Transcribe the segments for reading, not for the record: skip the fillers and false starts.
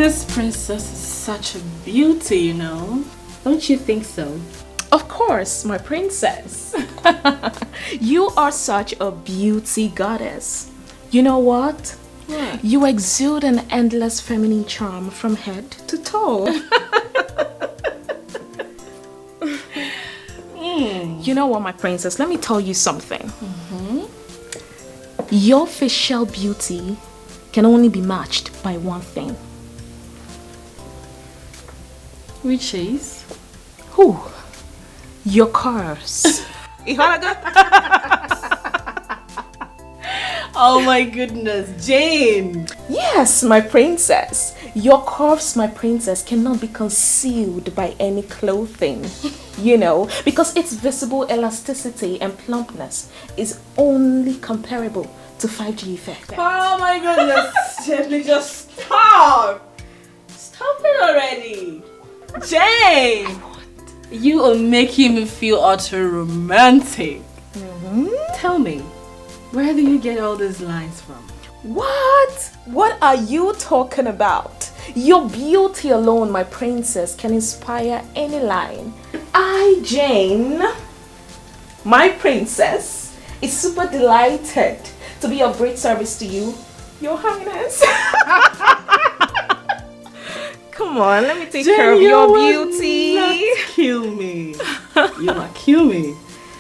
This princess is such a beauty, you know. Don't you think so? Of course, my princess. You are such a beauty goddess. You know what? What? You exude an endless feminine charm from head to toe. You know what, my princess? Let me tell you something. Your facial beauty can only be matched by one thing. Which is? Who? Your curves. Oh my goodness, Jane! Yes, my princess. Your curves, my princess, cannot be concealed by any clothing. You know, because its visible elasticity and plumpness is only comparable to 5G effect. Oh my goodness, Jane, just stop! Stop it already! Jane! You are making me feel utter romantic. Tell me, where do you get all these lines from? What? What are you talking about? Your beauty alone, my princess, can inspire any line. I, Jane, my princess, is super delighted to be of great service to you, Your Highness. Come on, let me take care of your beauty. Not kill me. You not kill me.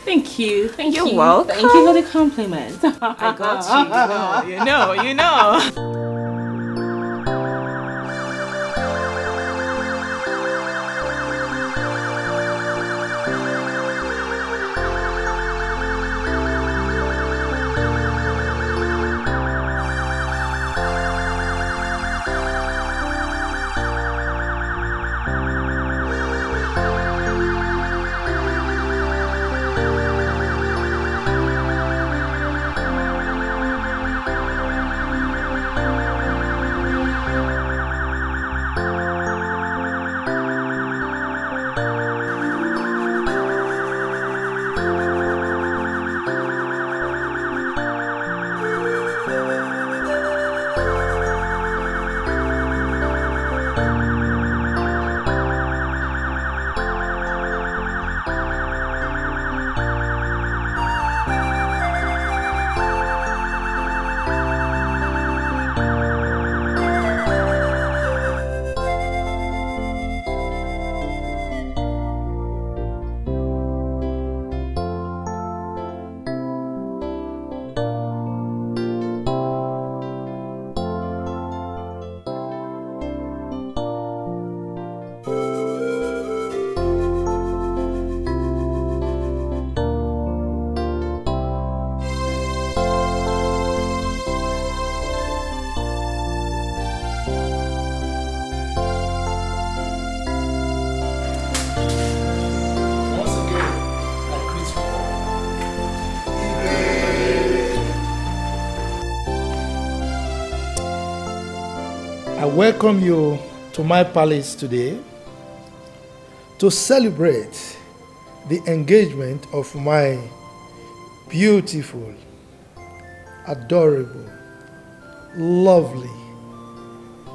Thank you. Thank you. You're welcome. Thank you for the compliment. I got you. You know. I welcome you to my palace today to celebrate the engagement of my beautiful, adorable, lovely,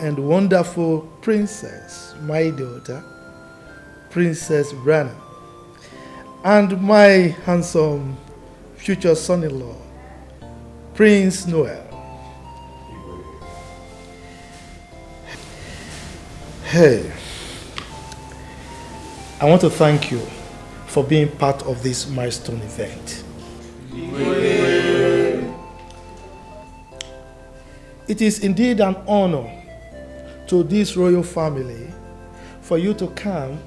and wonderful princess, my daughter, Princess Briana, and my handsome future son-in-law, Prince Noel. Hey, I want to thank you for being part of this milestone event. It is indeed an honor to this royal family for you to come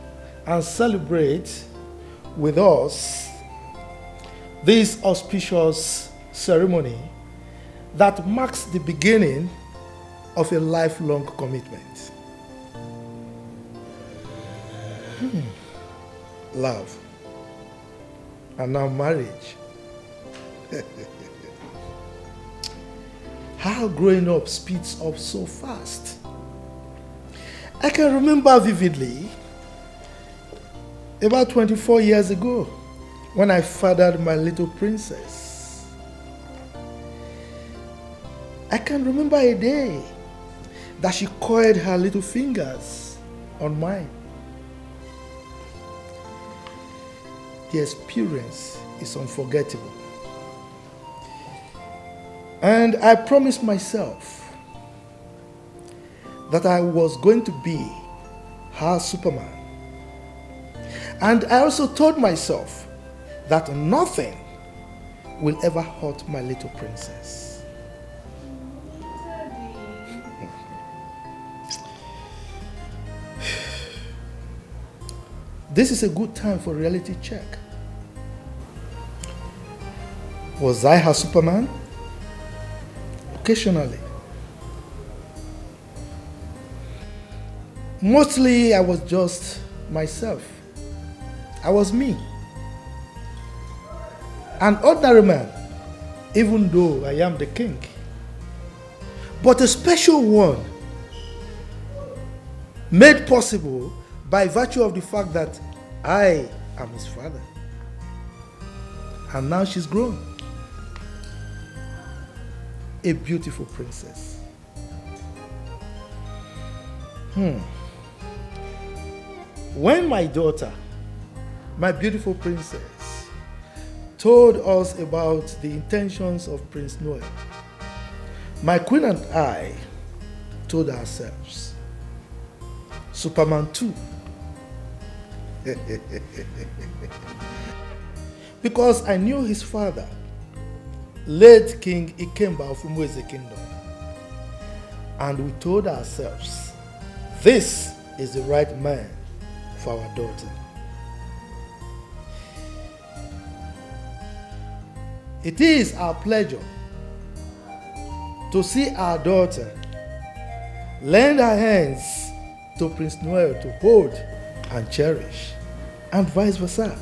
and celebrate with us this auspicious ceremony that marks the beginning of a lifelong commitment. Love, and now marriage. How growing up speeds up so fast. I can remember vividly about 24 years ago when I fathered my little princess. I can remember a day that she coiled her little fingers on mine. The experience is unforgettable. And I promised myself that I was going to be her Superman. And I also told myself that nothing will ever hurt my little princess. This is a good time for reality check. Was I her Superman? Occasionally. Mostly I was just myself. I was me. An ordinary man, even though I am the king. But a special one, made possible by virtue of the fact that I am his father. And now she's grown. A beautiful princess. When my daughter, my beautiful princess, told us about the intentions of Prince Noel, my queen and I told ourselves, Superman 2. Because I knew his father, late King Ikemba of Umueze Kingdom. And we told ourselves, this is the right man for our daughter. It is our pleasure to see our daughter lend her hands to Prince Noel to hold and cherish, and vice versa.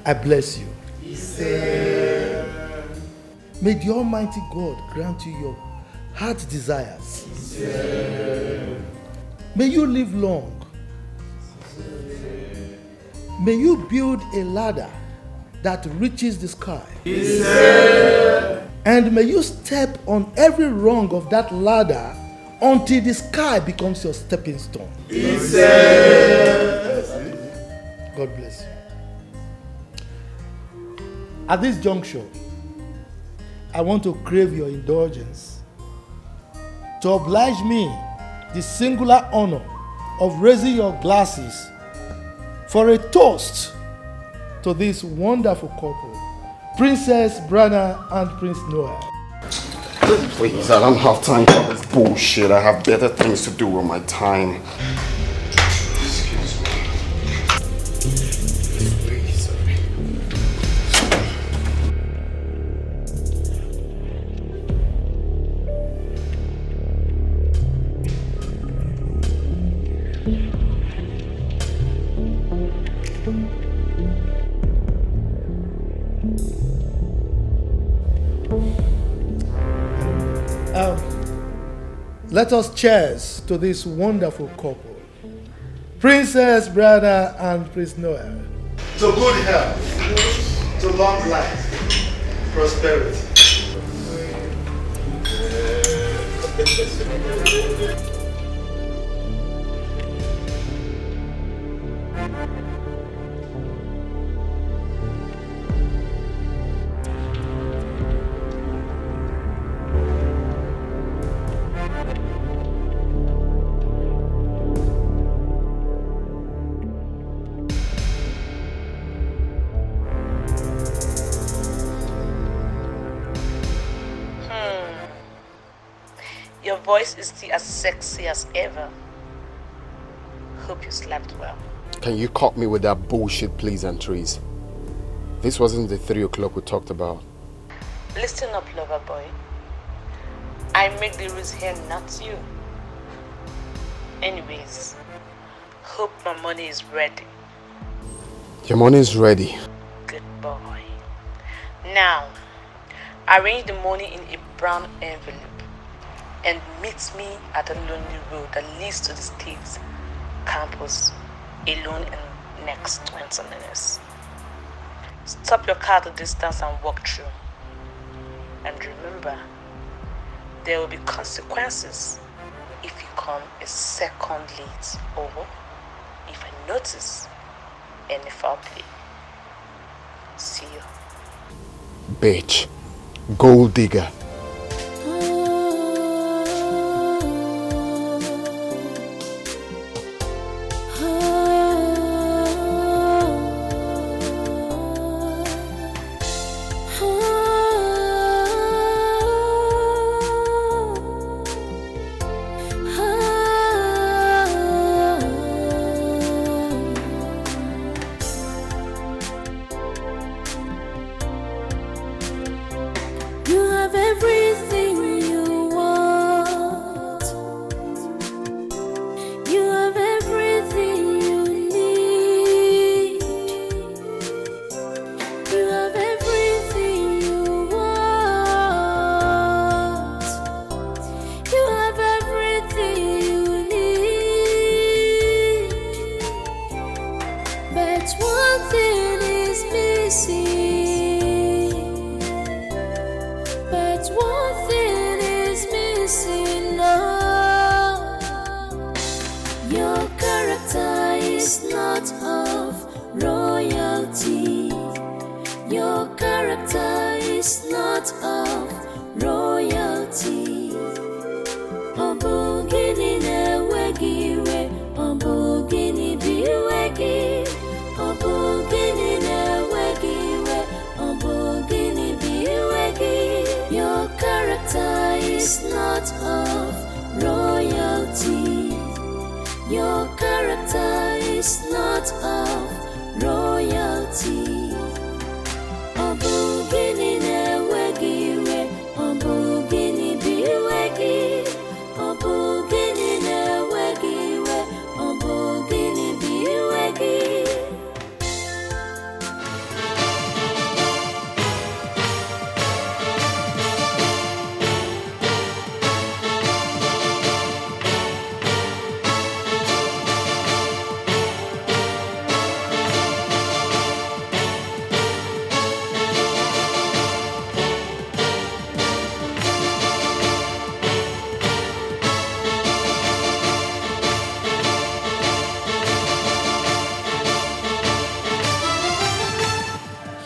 I bless you. May the Almighty God grant you your heart desires. May you live long. May you build a ladder that reaches the sky. And may you step on every rung of that ladder until the sky becomes your stepping stone. God bless you. At this juncture, I want to crave your indulgence to oblige me the singular honor of raising your glasses for a toast to this wonderful couple, Princess Briana and Prince Noel. Please, I don't have time for this bullshit. I have better things to do with my time. Excuse me. Please, sorry. Let us cheers to this wonderful couple, Princess Briana and Prince Noel. To good health, to long life, prosperity. Your voice is still as sexy as ever. Hope you slept well. Can you cut me with that bullshit pleasantries? This wasn't the 3 o'clock we talked about. Listen up, lover boy. I make the rules here, not you. Anyways, hope my money is ready. Your money is ready. Good boy. Now, arrange the money in a brown envelope and meet me at the lonely road that leads to the States campus alone in next 20 minutes. Stop your car at a distance and walk through. And remember, there will be consequences if you come a second late or if I notice any foul play. See you. Bitch. Gold digger.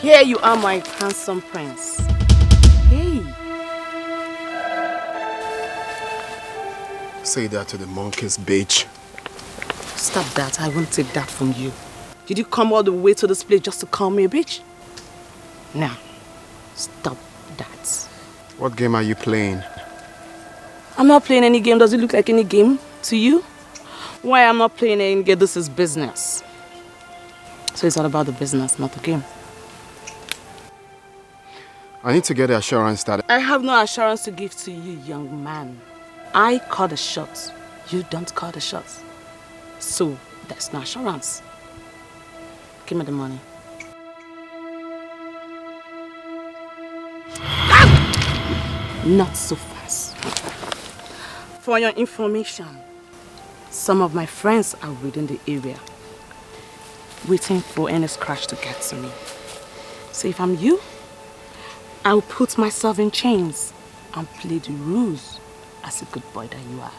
Here you are, my handsome prince. Hey. Say that to the monkeys, bitch. Stop that. I won't take that from you. Did you come all the way to this place just to call me a bitch? Now, stop that. What game are you playing? I'm not playing any game. Does it look like any game to you? Why I'm not playing any game? This is business. So it's all about the business, not the game. I need to get the assurance that... I have no assurance to give to you, young man. I call the shots. You don't call the shots. So, there's no assurance. Give me the money. Not so fast. For your information, some of my friends are within the area, waiting for any scratch to get to me. So if I'm you, I'll put myself in chains and play the rules as a good boy that you are.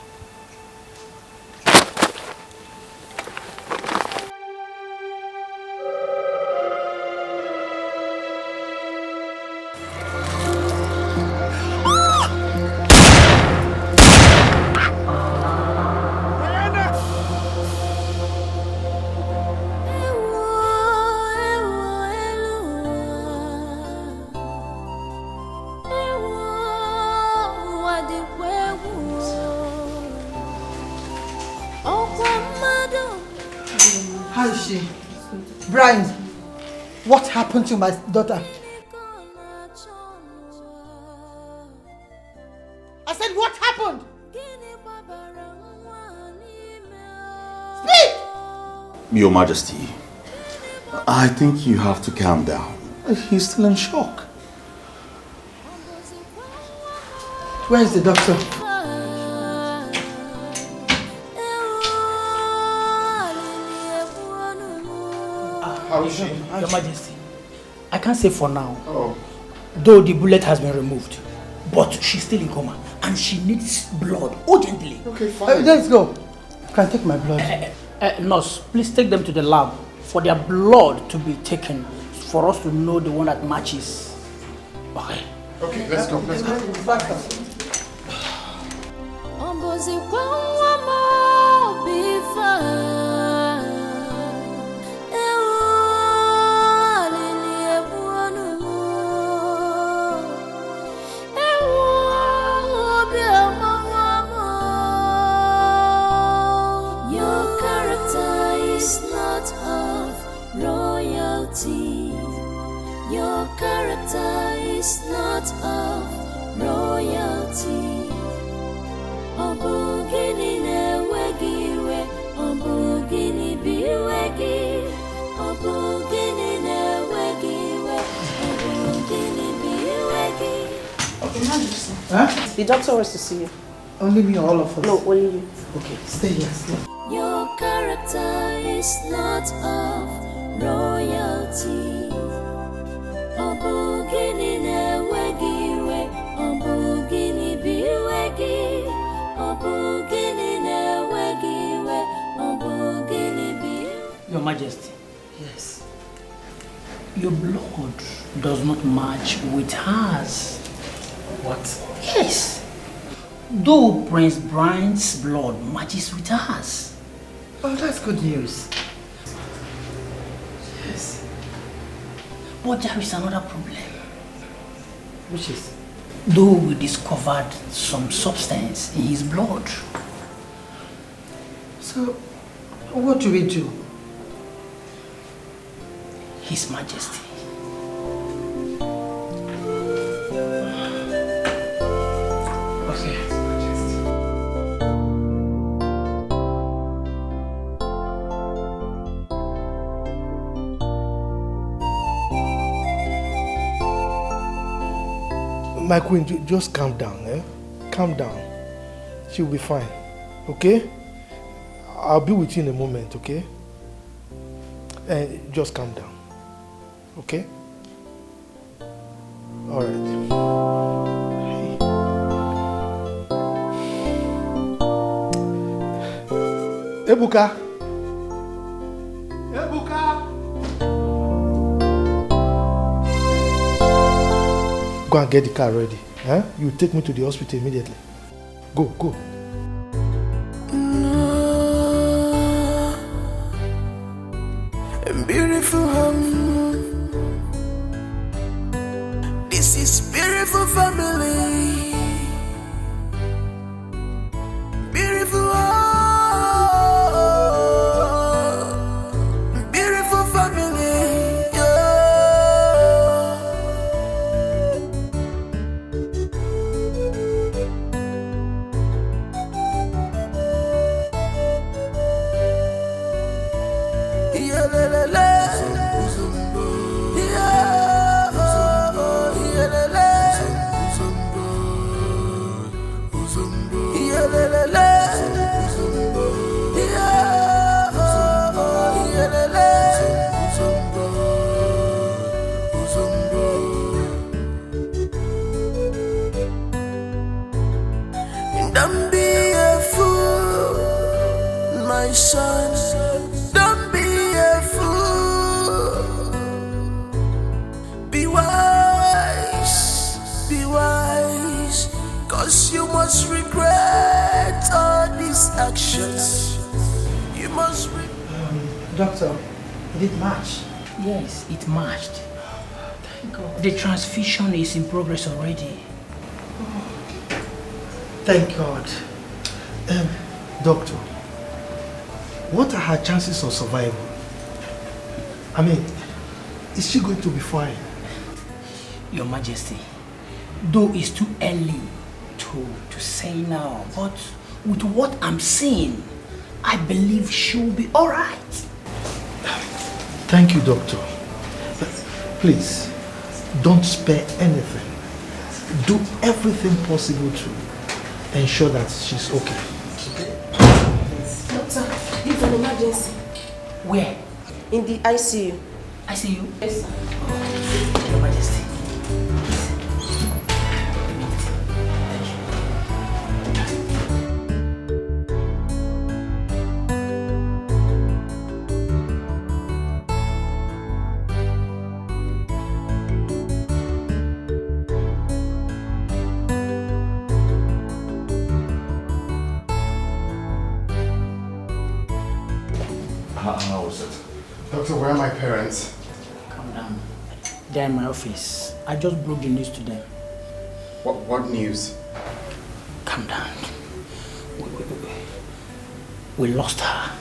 How is she? Brian, what happened to my daughter? I said, what happened? Speak! Your Majesty, I think you have to calm down. He's still in shock. Where is the doctor? How is she? Your Majesty, I can't say for now. Oh. Though the bullet has been removed. But she's still in coma. And she needs blood urgently. Okay, fine. Let's go. Can I take my blood? Nurse, please take them to the lab for their blood to be taken for us to know the one that matches. Okay. Okay, let's go. Let's go. Your character is not of royalty. Obugini newegiwe, obugini biwegi, obugini newegiwe, obugini biwegi. Huh? The doctor wants to see you. Only me or all of us? No, only you. Okay, stay here, stay. Your character is not of royalty. Obugini newegiwe, obugini biwegi, obugini newegiwe, obugini biwegi. Your Majesty. Yes. Your blood does not match with hers. What? Yes. Though Prince Brian's blood matches with hers. Oh, that's good news. Yes. But there is another problem. Which is? Though we discovered some substance in his blood. So, what do we do? His Majesty. Okay. My queen, just calm down, eh? Calm down. She'll be fine, okay? I'll be with you in a moment, okay? Just calm down, okay? All right. Ebuka! Ebuka! Go and get the car ready. Huh? You take me to the hospital immediately. Go, go. Beautiful home. This is beautiful family. Beautiful home. Beautiful family. Don't be a fool, my son. Don't be a fool. Be wise, 'cause you must regret all these actions. You must Doctor, did it match? Yes, it matched. Thank God. The transfusion is in progress already. Thank God. Doctor, what are her chances of survival? I mean, is she going to be fine? Your Majesty, though it's too early to say now, but with what I'm seeing, I believe she'll be all right. Thank you, doctor. Please, don't spare anything. Do everything possible to ensure that she's okay. Doctor, it's an emergency. Where? In the ICU. ICU? Yes, sir. Doctor, where are my parents? Calm down. They're in my office. I just broke the news to them. What news? Calm down. We lost her.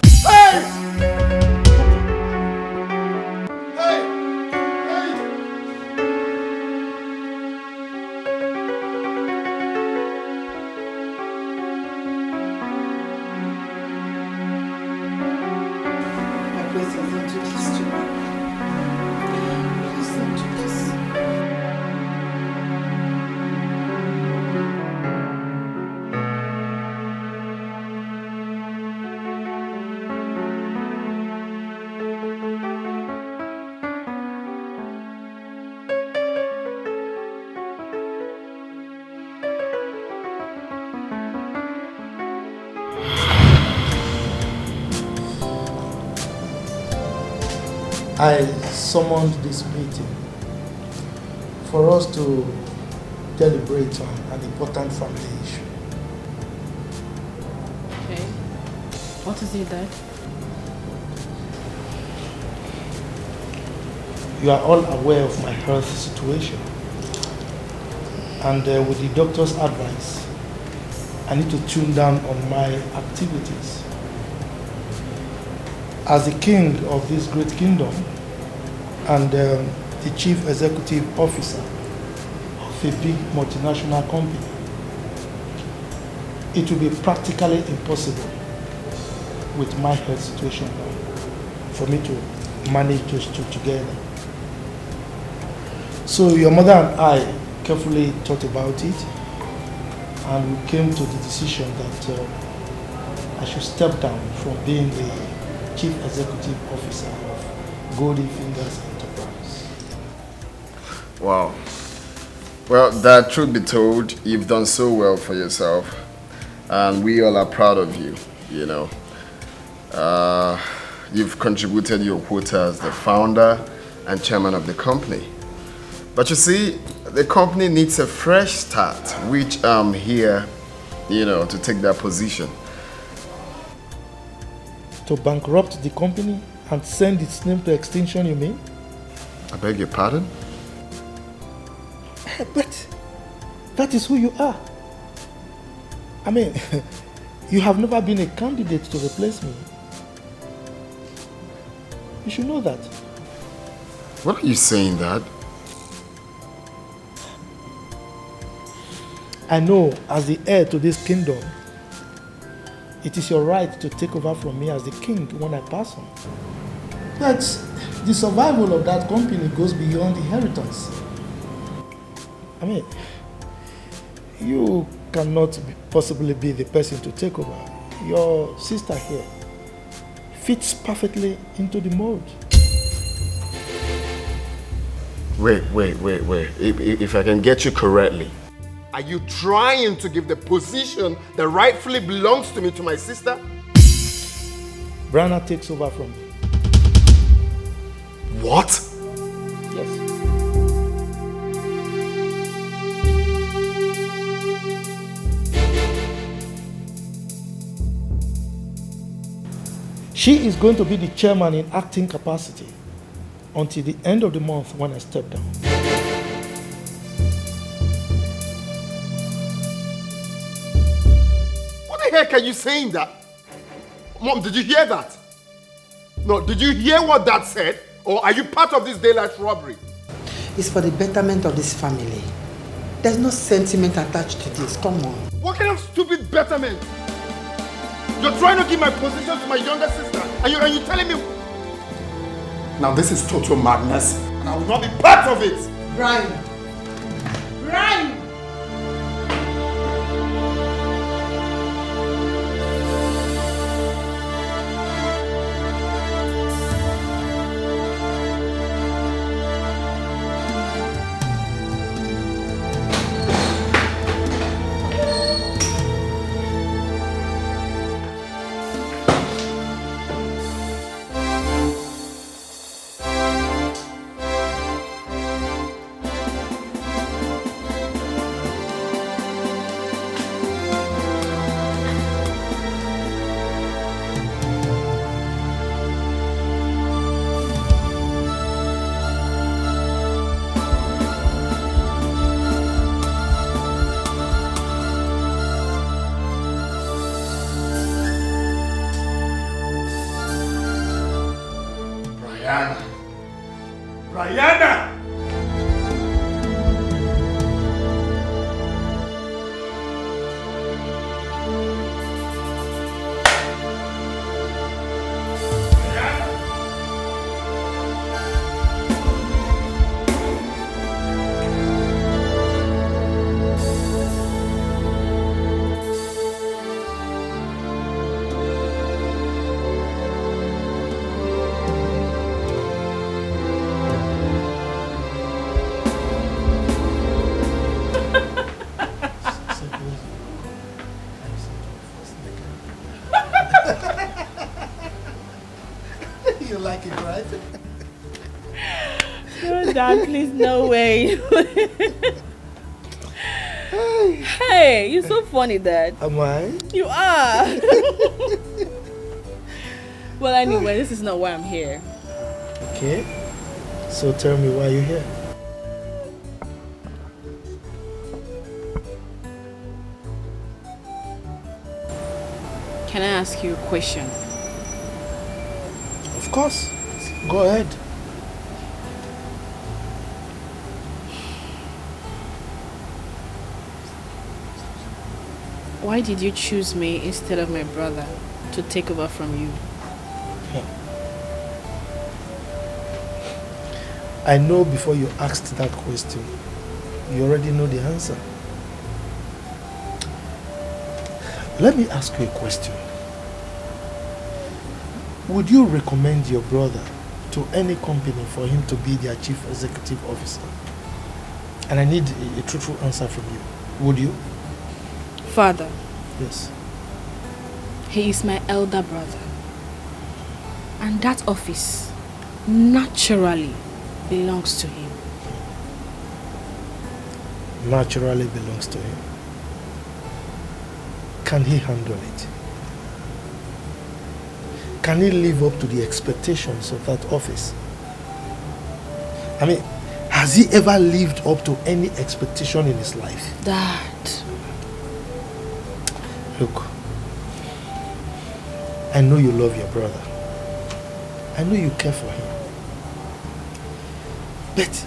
I summoned this meeting for us to deliberate on an important family issue. Okay. What is it, Dad? You are all aware of my health situation, and with the doctor's advice, I need to tune down on my activities. As the king of this great kingdom and the chief executive officer of a big multinational company, it will be practically impossible with my health situation now for me to manage those two together. So your mother and I carefully thought about it, and we came to the decision that I should step down from being the Chief Executive Officer of Golden Fingers Enterprise. Wow. Well, that truth be told, you've done so well for yourself, and we all are proud of you, you know. You've contributed your quota as the founder and chairman of the company. But you see, the company needs a fresh start, which I'm here, you know, to take that position. To bankrupt the company and send its name to extinction, you mean? I beg your pardon? But that is who you are. I mean, you have never been a candidate to replace me. You should know that. What are you saying, Dad? I know, as the heir to this kingdom, it is your right to take over from me as the king when I pass on. But the survival of that company goes beyond inheritance. I mean, you cannot possibly be the person to take over. Your sister here fits perfectly into the mold. Wait. If I can get you correctly, are you trying to give the position that rightfully belongs to me to my sister? Briana takes over from me. What? Yes. She is going to be the chairman in acting capacity until the end of the month when I step down. What the heck are you saying that? Mom, did you hear that? No, did you hear what Dad said? Or are you part of this daylight robbery? It's for the betterment of this family. There's no sentiment attached to this. Come on. What kind of stupid betterment? You're trying to give my position to my younger sister, and you're telling me... Now this is total madness, and I will not be part of it! Brian! Brian! Briana! Briana! You like it, right? No, Dad, please, no way. Hey, you're so funny, Dad. Am I? You are. Well, anyway, this is not why I'm here. Okay. So tell me why you're here. Can I ask you a question? Of course. Go ahead. Why did you choose me instead of my brother to take over from you? I know before you asked that question, you already know the answer. Let me ask you a question. Would you recommend your brother to any company for him to be their chief executive officer? And I need a truthful answer from you. Would you? Father. Yes. He is my elder brother. And that office naturally belongs to him. Naturally belongs to him. Can he handle it? Can he live up to the expectations of that office? I mean, has he ever lived up to any expectation in his life? Dad. Look, I know you love your brother. I know you care for him. But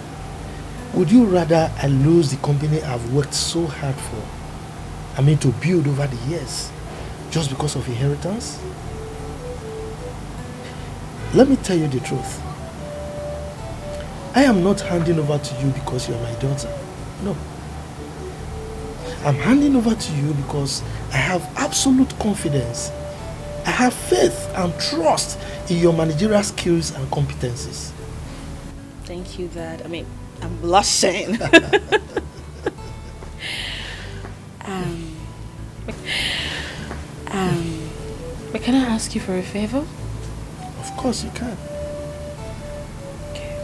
would you rather I lose the company I've worked so hard for? I mean, to build over the years, just because of inheritance? Let me tell you the truth. I am not handing over to you because you're my daughter. No. I'm handing over to you because I have absolute confidence. I have faith and trust in your managerial skills and competencies. Thank you, Dad. I mean, I'm blushing. But can I ask you for a favor? Of course you can. Okay.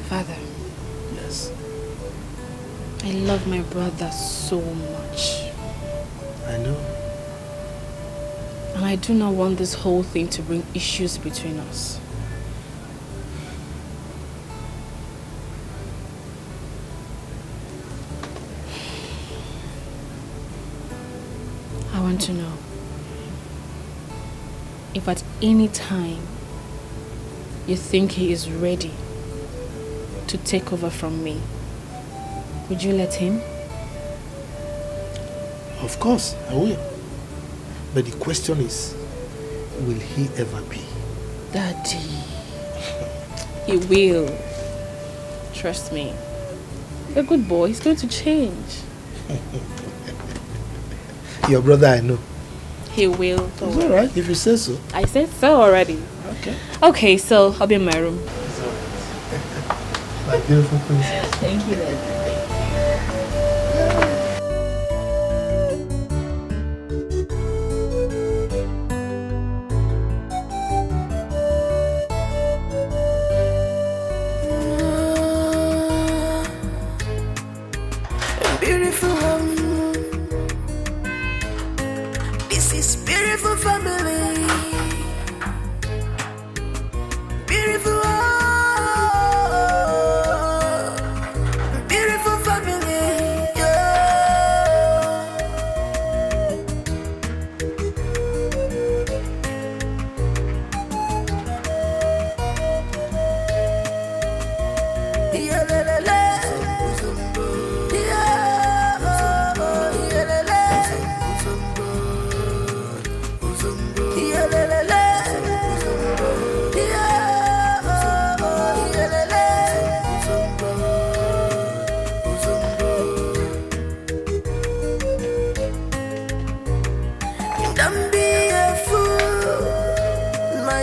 Father. Yes. I love my brother so much. I know. And I do not want this whole thing to bring issues between us. I want to know if at any time you think he is ready to take over from me, would you let him? Of course, I will. But the question is, will he ever be? Daddy, he will. Trust me. You're a good boy. He's going to change. Your brother, I know. He will. It's alright if you say so. I said so already. Okay. Okay, so I'll be in my room. My beautiful princess. Thank you, Daddy. Beautiful home. This is beautiful family. Beautiful home. Beautiful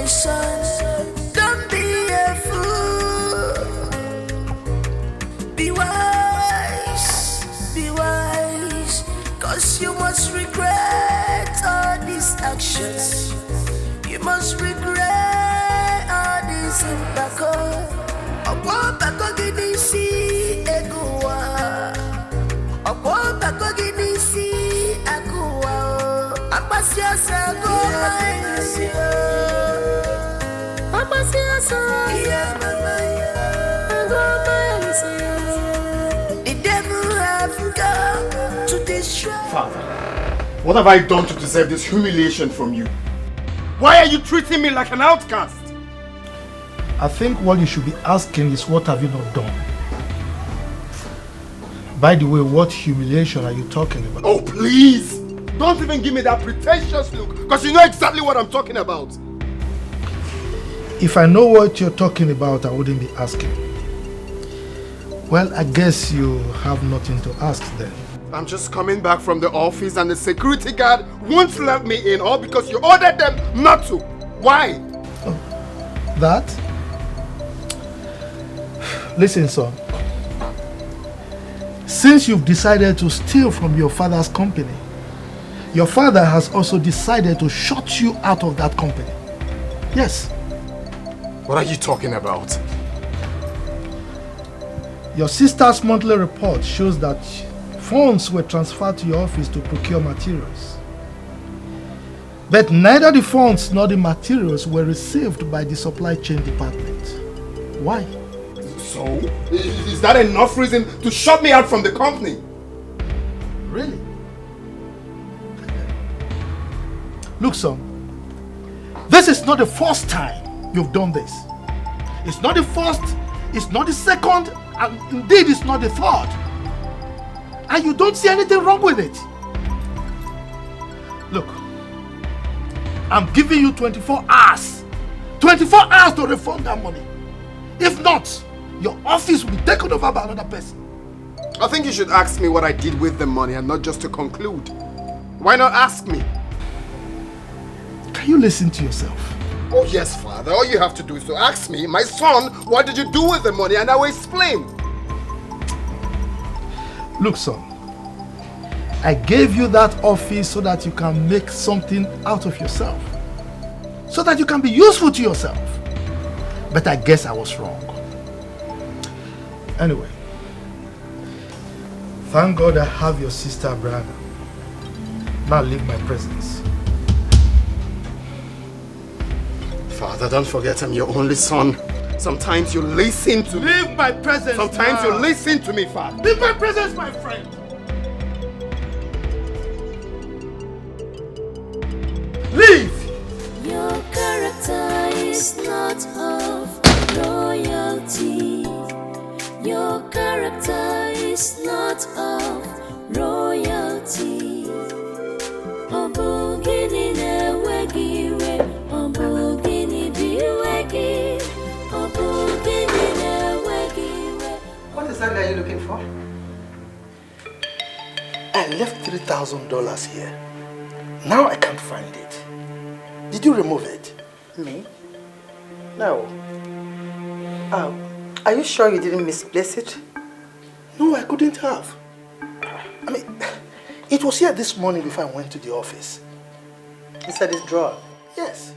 my son, don't be a fool. Be wise, cause you must regret all these actions. You must regret all these impacts. Ọ̀pọ̀ bàkọ́ gidi sí egun wa. Ọ̀pọ̀ bàkọ́ gidi sí egun wa o. Apasi asa go maisi o. Apasi asa yeah mama yeah. Go maisi o. The devil have come to destroy. Father, what have I done to deserve this humiliation from you? Why are you treating me like an outcast? I think what you should be asking is what have you not done? By the way, what humiliation are you talking about? Oh, please! Don't even give me that pretentious look, because you know exactly what I'm talking about. If I know what you're talking about, I wouldn't be asking. Well, I guess you have nothing to ask then. I'm just coming back from the office and the security guard won't let me in, all because you ordered them not to. Why? Oh, that? Listen, son. Since you've decided to steal from your father's company, your father has also decided to shut you out of that company. Yes. What are you talking about? Your sister's monthly report shows that funds were transferred to your office to procure materials. But neither the funds nor the materials were received by the supply chain department. Why? So, is that enough reason to shut me out from the company? Really? Look, son, this is not the first time you've done this. It's not the first, it's not the second, and indeed it's not the third. And you don't see anything wrong with it. Look, I'm giving you 24 hours. 24 hours to refund that money. If not, your office will be taken over by another person. I think you should ask me what I did with the money and not just to conclude. Why not ask me? Can you listen to yourself? Oh yes, Father. All you have to do is to ask me, my son, what did you do with the money, and I will explain. Look, son, I gave you that office so that you can make something out of yourself. So that you can be useful to yourself. But I guess I was wrong. Anyway, thank God I have your sister Briana. Now leave my presence. Father, don't forget I'm your only son. Sometimes you listen to me. Leave my presence. Sometimes now. you listen to me, Father. Leave my presence, my friend. Leave. Your character is not of royalty. Your character is not of royalty. Obugini newegiwe, obugini biwegi, obugini newegiwe. What exactly are you looking for? I left $3,000 here. Now I can't find it. Did you remove it? Me? No. Are you sure you didn't misplace it? No, I couldn't have. I mean, it was here this morning before I went to the office. Inside this drawer? Yes.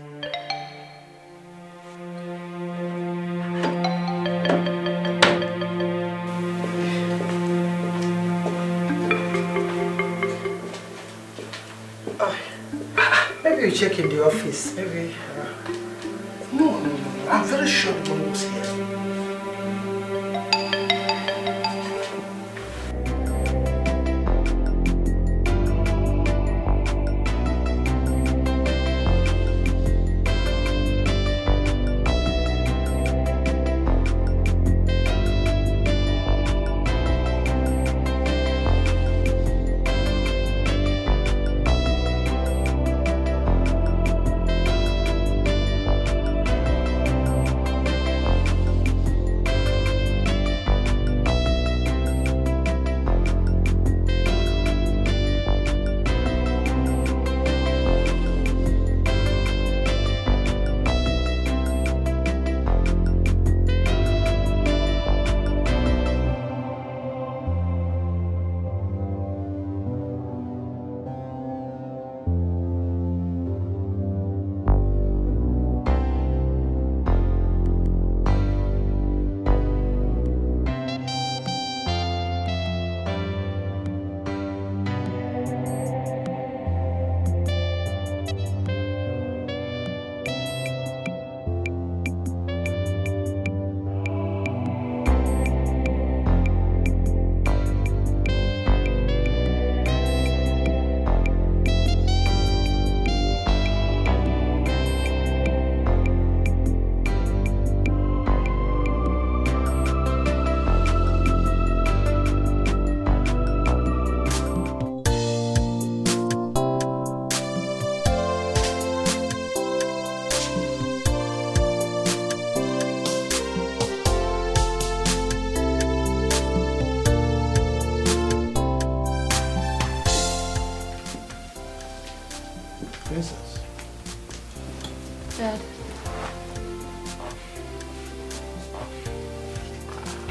Maybe you check in the office. Maybe. No. I'm very sure the money was here.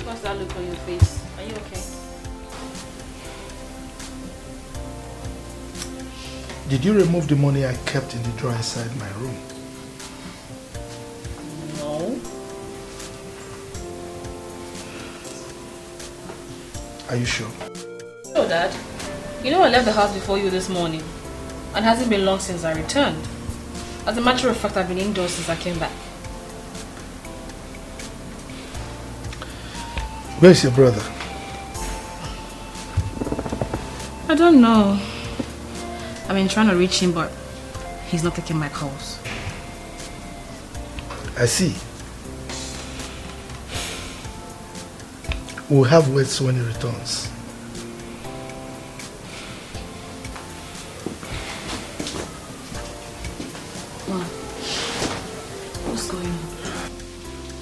What's that look on your face? Are you okay? Did you remove the money I kept in the drawer inside my room? No. Are you sure? No, Dad. You know I left the house before you this morning. And it hasn't been long since I returned. As a matter of fact, I've been indoors since I came back. Where's your brother? I don't know. I've been trying to reach him, but he's not taking my calls. I see. We'll have words when he returns. Mom, what's going on?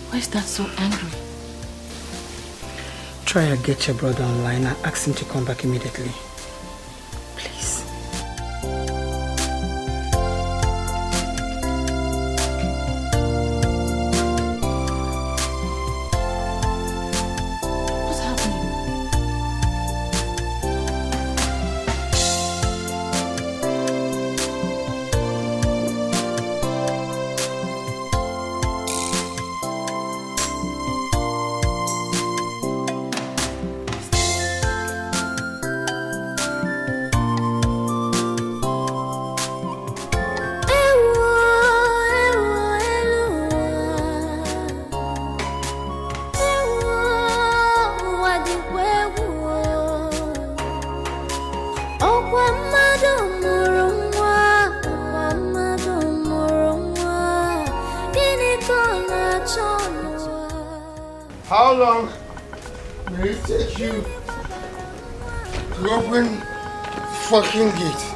Why is Dad so angry? Try and get your brother online and ask him to come back immediately. Please. What's happening? How long will it take you to open the fucking gate?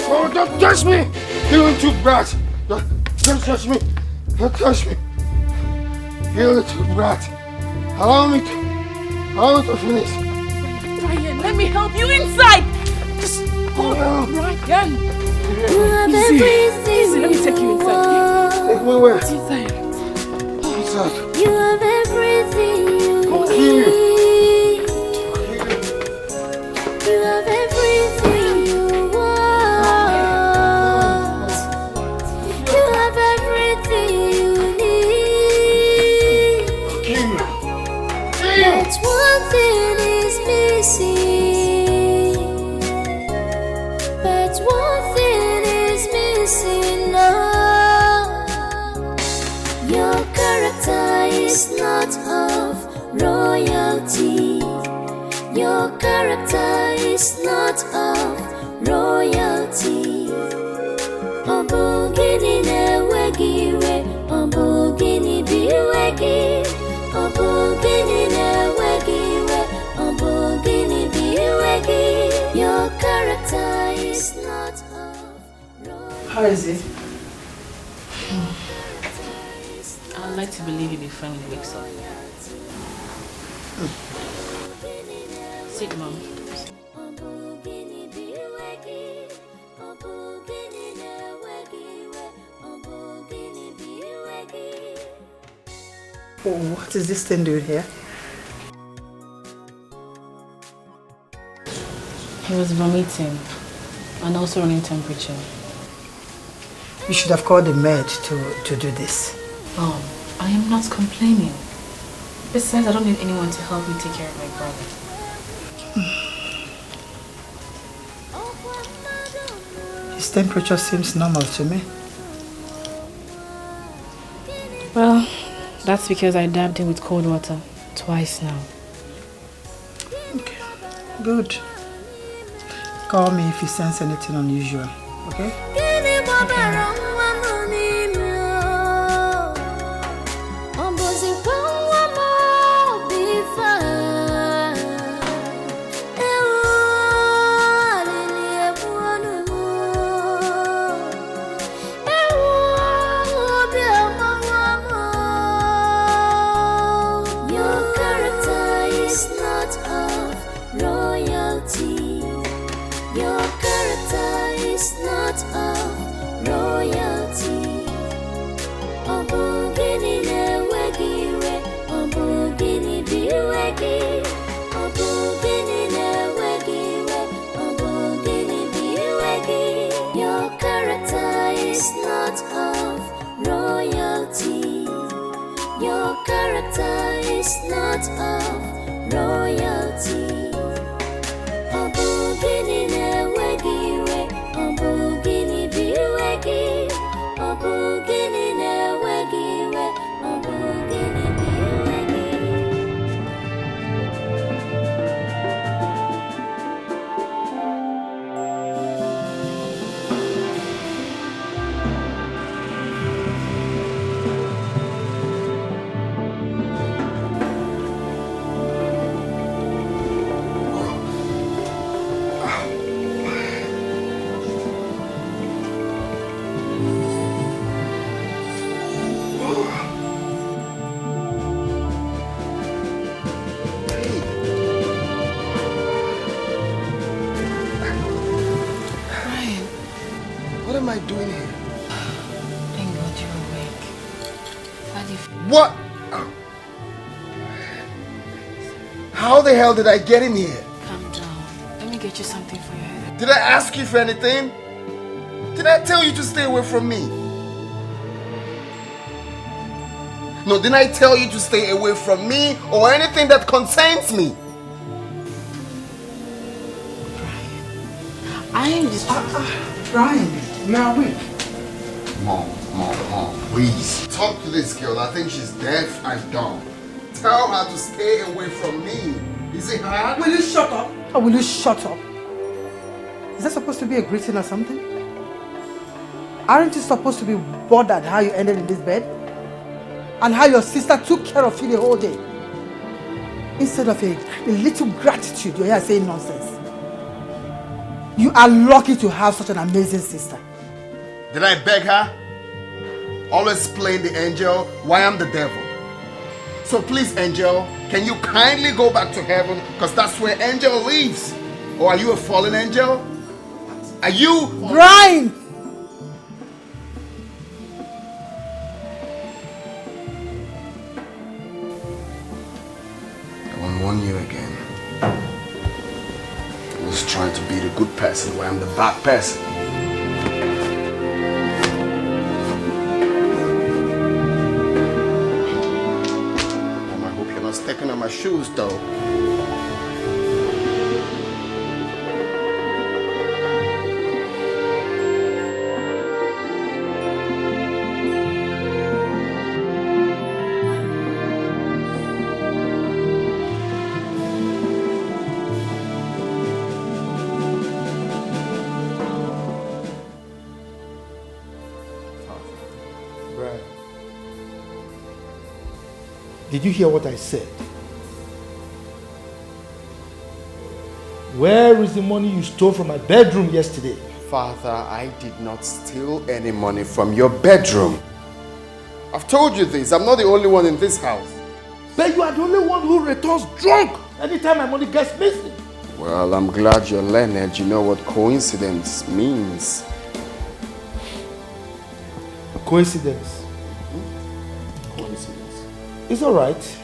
Oh, don't touch me! You little brat! Don't touch me! Don't touch me! You little brat! Allow me to finish. Ryan, let me help you inside! Just hold on, Ryan! Easy, let me take you inside. Take me where? Inside. Inside. You have everything you Okay. need. You have everything you want. You have everything you need. But one thing is missing. But one thing is missing now. Your character is not of royalty. Your character is not of royalty. Obogini newegire, obogini biwegi, obogini newegire, obogini biwegi. Your character is not of royalty. How is it? I'd like to believe he'll be fine when he wakes up. Sit, Mom. Oh, what is this thing doing here? He was vomiting and also running temperature. You should have called the maid to do this. Mom, I am not complaining. Besides, I don't need anyone to help me take care of my brother. His temperature seems normal to me. Well, that's because I dabbed him with cold water twice now. Good. Call me if you sense anything unusual, okay? What? Oh. How the hell did I get in here? Calm down. Let me get you something for your head. Did I ask you for anything? Did I tell you to stay away from me? No, didn't I tell you to stay away from me or anything that concerns me? Brian, I am just... Brian, now wait. Mom, please. Talk to this girl. I think she's deaf and dumb. Tell her to stay away from me. Is it hard? Will you shut up? Or will you shut up? Is that supposed to be a greeting or something? Aren't you supposed to be bothered how you ended in this bed? And how your sister took care of you the whole day? Instead of a little gratitude, you're here saying nonsense. You are lucky to have such an amazing sister. Did I beg her? Always playing the angel while I'm the devil. So please, angel, can you kindly go back to heaven? Because that's where angel lives. Or are you a fallen angel? Are you... Brian! I won't warn you again. I was trying to be the good person while I'm the bad person. Stepping on my shoes though. Brian, did you hear what I said? Where is the money you stole from my bedroom yesterday? Father, I did not steal any money from your bedroom. I've told you this. I'm not the only one in this house. But you are the only one who returns drunk anytime my money gets missing. Well, I'm glad you're learned. You know what coincidence means. Coincidence? Coincidence. It's alright.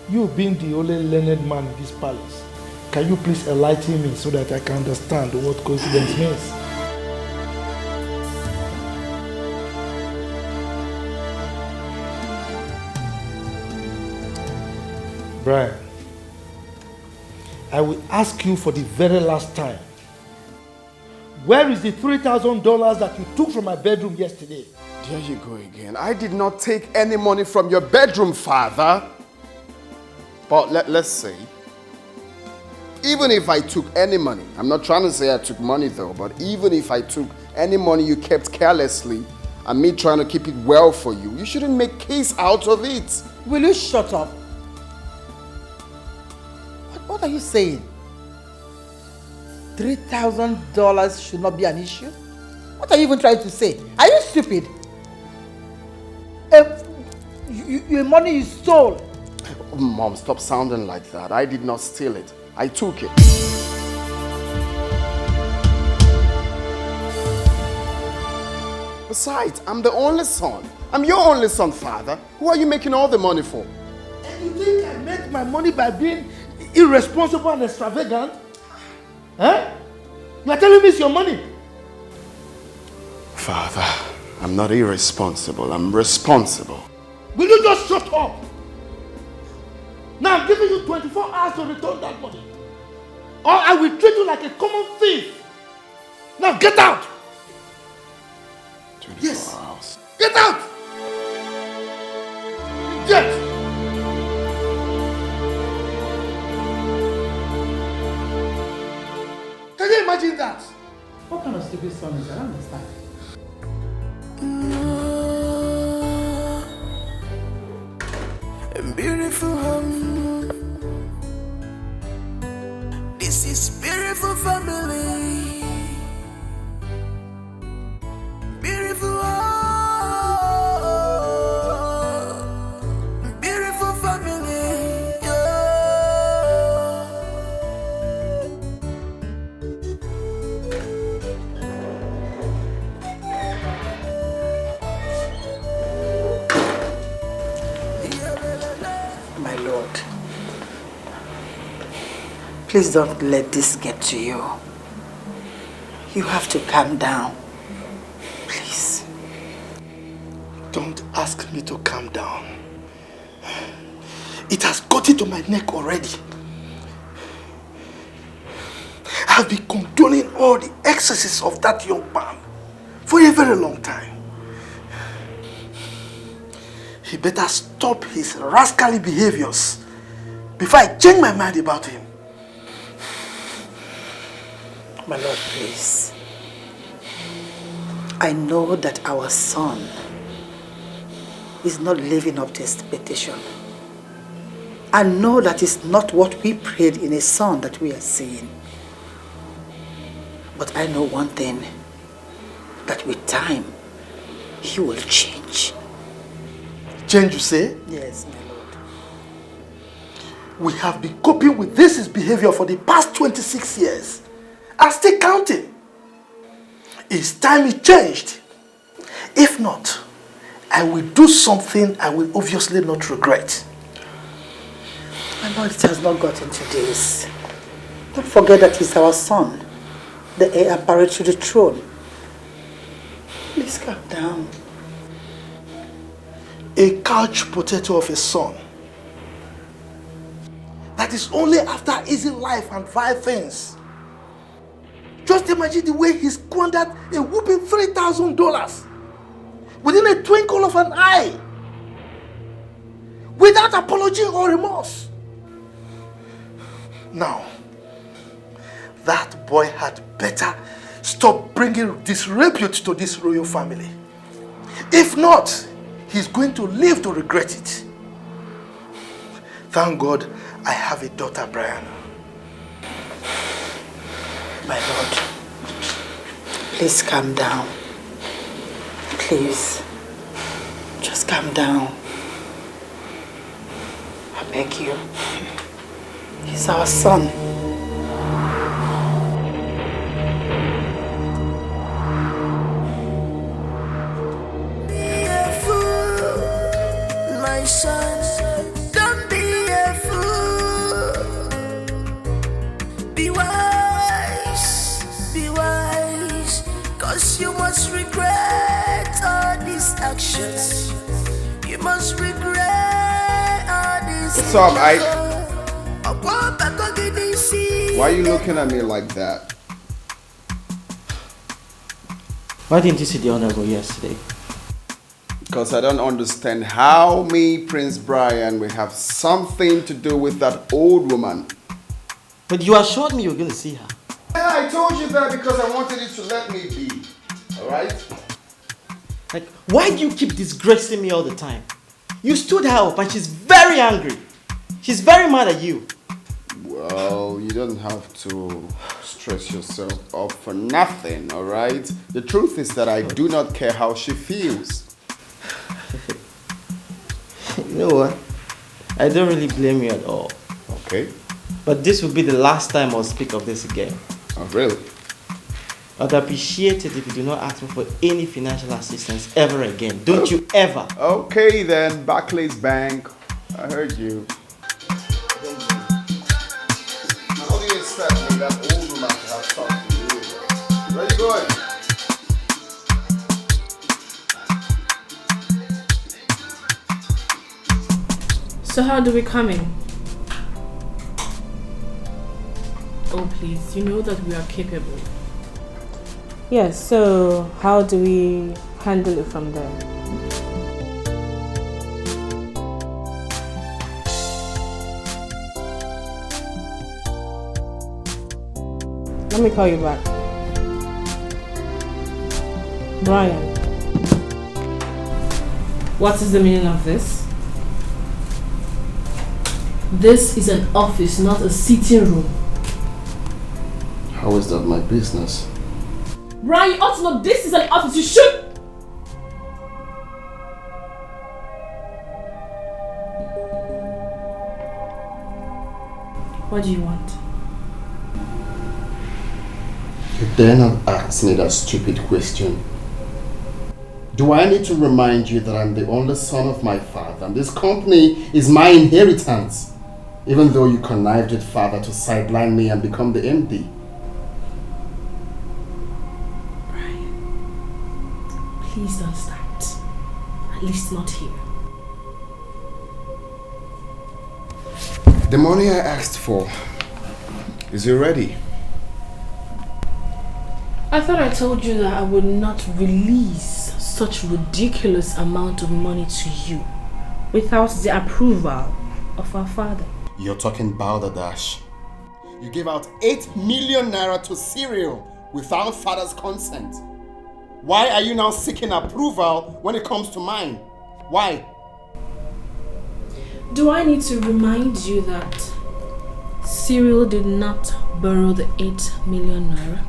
You being the only learned man in this palace, can you please enlighten me so that I can understand what coincidence means? Brian, I will ask you for the very last time. Where is the $3,000 that you took from my bedroom yesterday? There you go again. I did not take any money from your bedroom, Father. But let's see. even if I took any money, I'm not trying to say I took money though, but even if I took any money you kept carelessly and me trying to keep it well for you, you shouldn't make case out of it. Will you shut up? What are you saying? $3,000 should not be an issue? What are you even trying to say? Are you stupid? Your money you stole. Mom, stop sounding like that. I did not steal it. I took it. Besides, I'm the only son. I'm your only son, father. Who are you making all the money for? And you think I make my money by being irresponsible and extravagant? Huh? You are telling me it's your money? Father, I'm not irresponsible. I'm responsible. Will you just shut up? Now I'm giving you 24 hours to return that money. Or I will treat you like a common thief. Now get out! 24 hours. Get out! Get! Can you imagine that? What kind of stupid song is that? I don't understand. Beautiful home. This is beautiful family. Beautiful home. Beautiful family. Yeah. My lord, please don't let this get to you. You have to calm down. Please. Don't ask me to calm down. It has gotten to my neck already. I have been condoning all the excesses of that young man for a very long time. He better stop his rascally behaviors before I change my mind about him. My lord, please. I know that our son is not living up to expectation. I know that is not what we prayed in a son that we are seeing. But I know one thing, that with time, he will change. Change, you say? Yes, my lord. We have been coping with this his behavior for the past 26 years. And still counting. It's time he changed. If not, I will do something I will obviously not regret. My lord, it has not gotten to this. Don't forget that he's our son, the heir apparent to the throne. Please calm down. A couch potato of a son. That is only after easy life and vile things. Just imagine the way he squandered a whooping $3,000 within a twinkle of an eye, without apology or remorse. Now, that boy had better stop bringing disrepute to this royal family. If not, he's going to live to regret it. Thank God I have a daughter, Briana. My lord, please calm down. Please, just calm down. I beg you. He's our son. Be a fool, my son. Don't be a fool. Be wise, 'cause you must regret all these actions. You must regret all these. What's up, Ike? Why are you looking at me like that? Why didn't you see the Honorable yesterday? Because I don't understand how me, Prince Brian, will have something to do with that old woman. But you assured me you were going to see her. Yeah, I told you that because I wanted you to let me be. Alright? Like, why do you keep disgracing me all the time? You stood her up and she's very angry. She's very mad at you. Well, you don't have to stress yourself up for nothing, alright? The truth is that I do not care how she feels. You know what? I don't really blame you at all. Okay. But this will be the last time I'll speak of this again. Oh, really? I'd appreciate it if you do not ask me for any financial assistance ever again. Don't you ever? Okay then, Barclays Bank. I heard you. How do you expect me, that old woman, to have talked to you? Where are you going? So how do we come in? Oh please, you know that we are capable. Yes, so how do we handle it from there? Let me call you back. Brian. What is the meaning of this? This is an office, not a sitting room. How is that my business? Brian, you ought to know this is an office. You should. What do you want? You dare not ask me that stupid question. Do I need to remind you that I'm the only son of my father and this company is my inheritance, even though you connived with father to sideline me and become the MD? Please don't start. At least not here. The money I asked for, is it ready? I thought I told you that I would not release such ridiculous amount of money to you without the approval of our father. You're talking balderdash. You gave out 8 million naira to Cyril without father's consent. Why are you now seeking approval when it comes to mine? Why? Do I need to remind you that Cyril did not borrow the 8 million naira?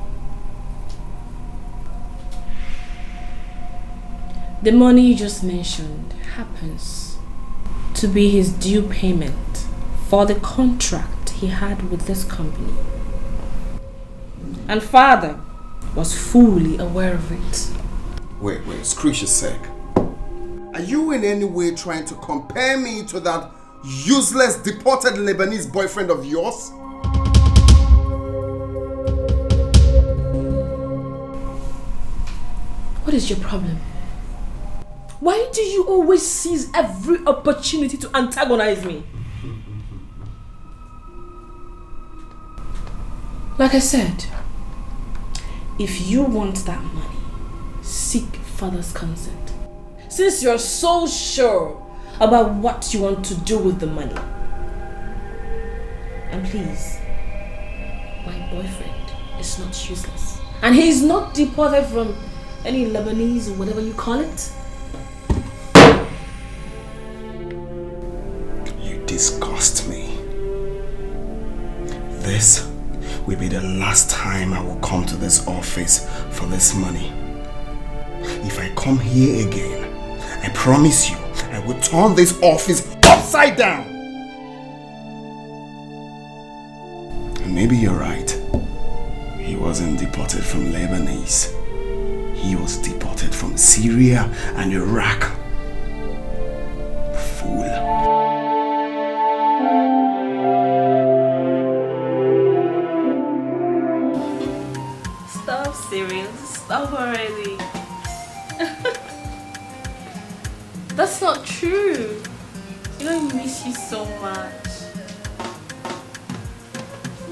The money you just mentioned happens to be his due payment for the contract he had with this company. And father was fully aware of it. Wait, screw your sake. Are you in any way trying to compare me to that useless deported Lebanese boyfriend of yours? What is your problem? Why do you always seize every opportunity to antagonize me? Like I said, if you want that money, seek father's consent. Since you're so sure about what you want to do with the money. And please, my boyfriend is not useless. And he's not deported from any Lebanese or whatever you call it. You disgust me. This will be the last time I will come to this office for this money. If I come here again, I promise you, I will turn this office upside down. And maybe you're right. He wasn't deported from Lebanese. He was deported from Syria and Iraq. Fool. Stop, Cyril. Stop already. That's not true. You know I miss you so much.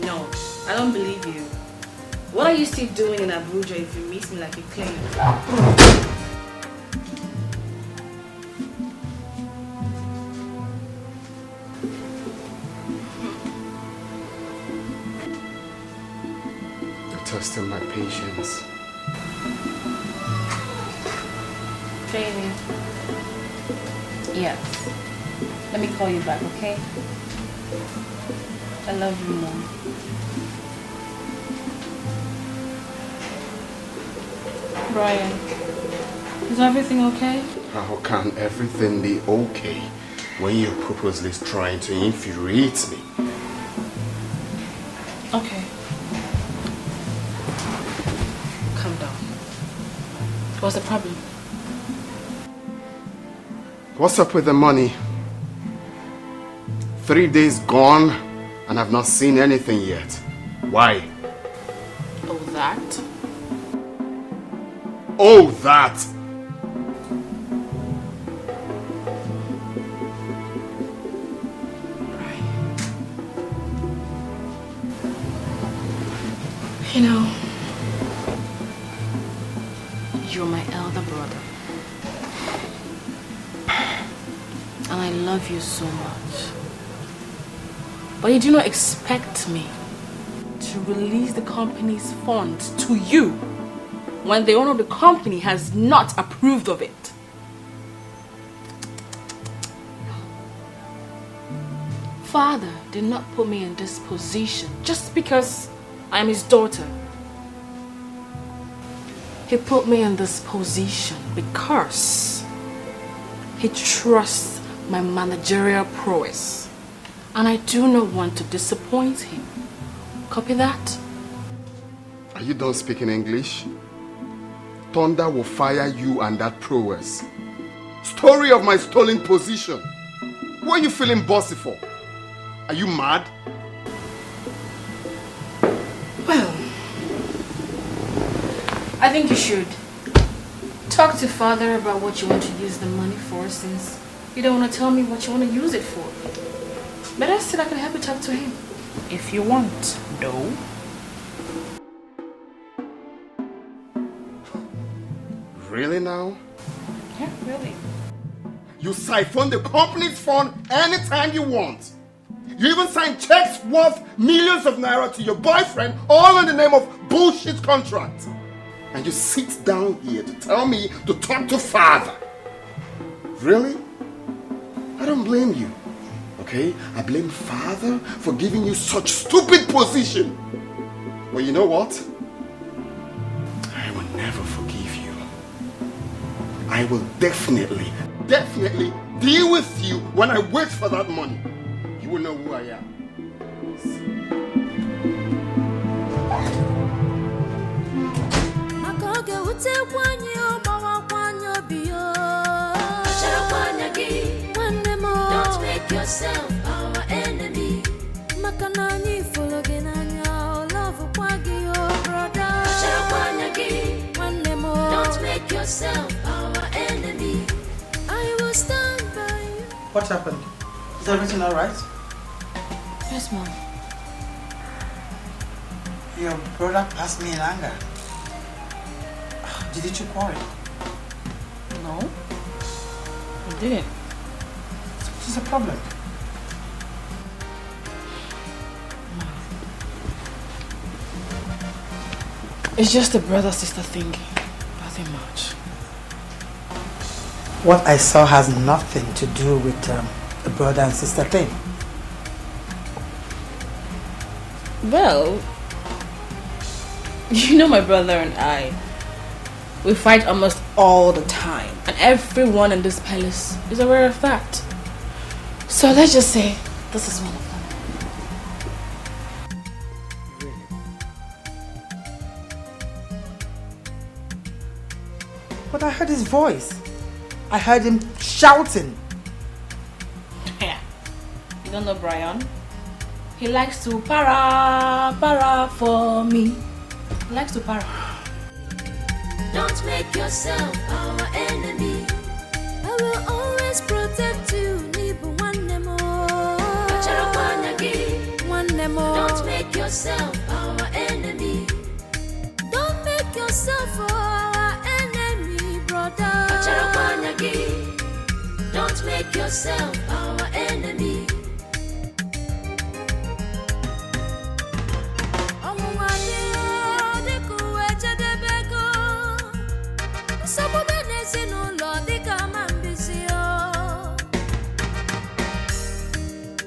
No, I don't believe you. What are you still doing in Abuja if you miss me like you claim? testing my patience. Baby. Yes. Let me call you back, okay? I love you more. Brian, is everything okay? How can everything be okay when you're purposely trying to infuriate me? Okay. Calm down. What's the problem? What's up with the money? 3 days gone and I've not seen anything yet. Why? Oh, that? Oh, that! You know, you're my elder brother. And I love you so much. But you do not expect me to release the company's funds to you when the owner of the company has not approved of it. Father did not put me in this position just because I'm his daughter. He put me in this position because he trusts my managerial prowess. And I do not want to disappoint him. Copy that? Are you done speaking English? Thunder will fire you and that prowess. Story of my stolen position. What are you feeling bossy for? Are you mad? Well, I think you should talk to father about what you want to use the money for, since you don't want to tell me what you want to use it for. But I said I can help you talk to him if you want. No. Really now? Yeah, really. You siphon the company's fund anytime you want. You even sign checks worth millions of naira to your boyfriend, all in the name of bullshit contract. And you sit down here to tell me to talk to father. Really? I don't blame you. Okay? I blame father for giving you such stupid position. Well, you know what? I will never forgive you. I will definitely deal with you when I wait for that money. You will know who I am. Don't make yourself our enemy. Don't make yourself our enemy. I will stand by you. What happened? Is everything alright? Yes, Mom. Your brother passed me in anger. Did you quarrel? No. I didn't. What is the problem? It's just a brother-sister thing. Nothing much. What I saw has nothing to do with the brother and sister thing. Well, you know my brother and I, we fight almost all the time. And everyone in this palace is aware of that. So let's just say this is one of them. But I heard his voice. I heard him shouting. Yeah. You don't know Brian? He likes to para for me. He likes to para. Don't make yourself our enemy. I will always protect you. Don't make yourself our enemy. Don't make yourself our enemy, brother. Don't make yourself our enemy.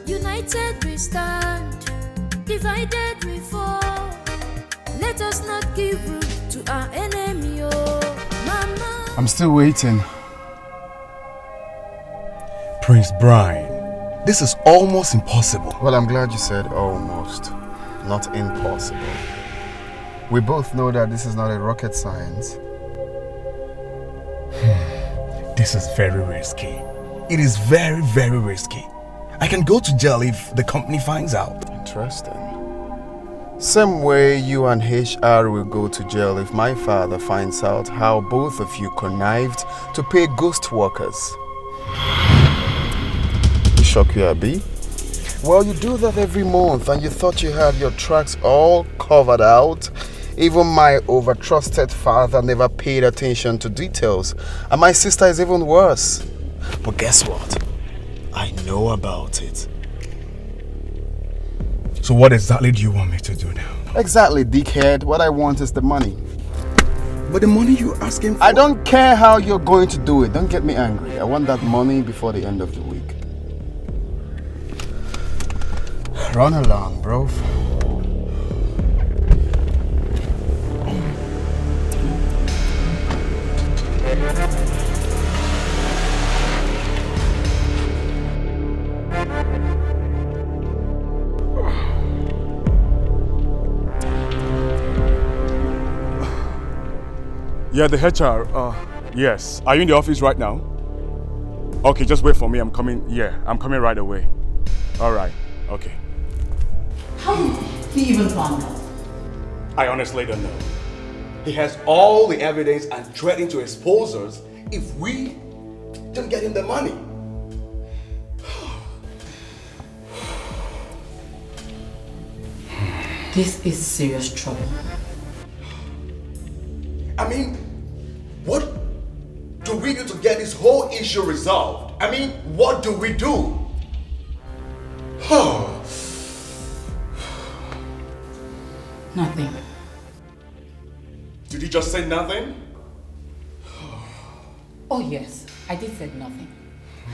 United we stand, divided we fall. Let us not give room to our enemy, oh mama. I'm still waiting. Prince Brian, this is almost impossible. Well, I'm glad you said almost, not impossible. We both know that this is not a rocket science. This is very risky. It is very, very risky. I can go to jail if the company finds out. Interesting. Same way you and HR will go to jail if my father finds out how both of you connived to pay ghost workers. Shock you, Abi? Well, you do that every month and you thought you had your tracks all covered out. Even my overtrusted father never paid attention to details. And my sister is even worse. But guess what? I know about it. So what exactly do you want me to do now? Exactly, dickhead. What I want is the money. But the money you're asking for... I don't care how you're going to do it. Don't get me angry. I want that money before the end of the week. Run along, bro. Yeah, the HR. Yes. Are you in the office right now? Okay, just wait for me. I'm coming. Yeah, I'm coming right away. All right. Okay. How did he even find out? I honestly don't know. He has all the evidence and threatening to expose us if we don't get him the money. This is serious trouble. I mean, what do we do to get this whole issue resolved? I mean, what do we do? Nothing. Did you just say nothing? Oh yes, I did say nothing.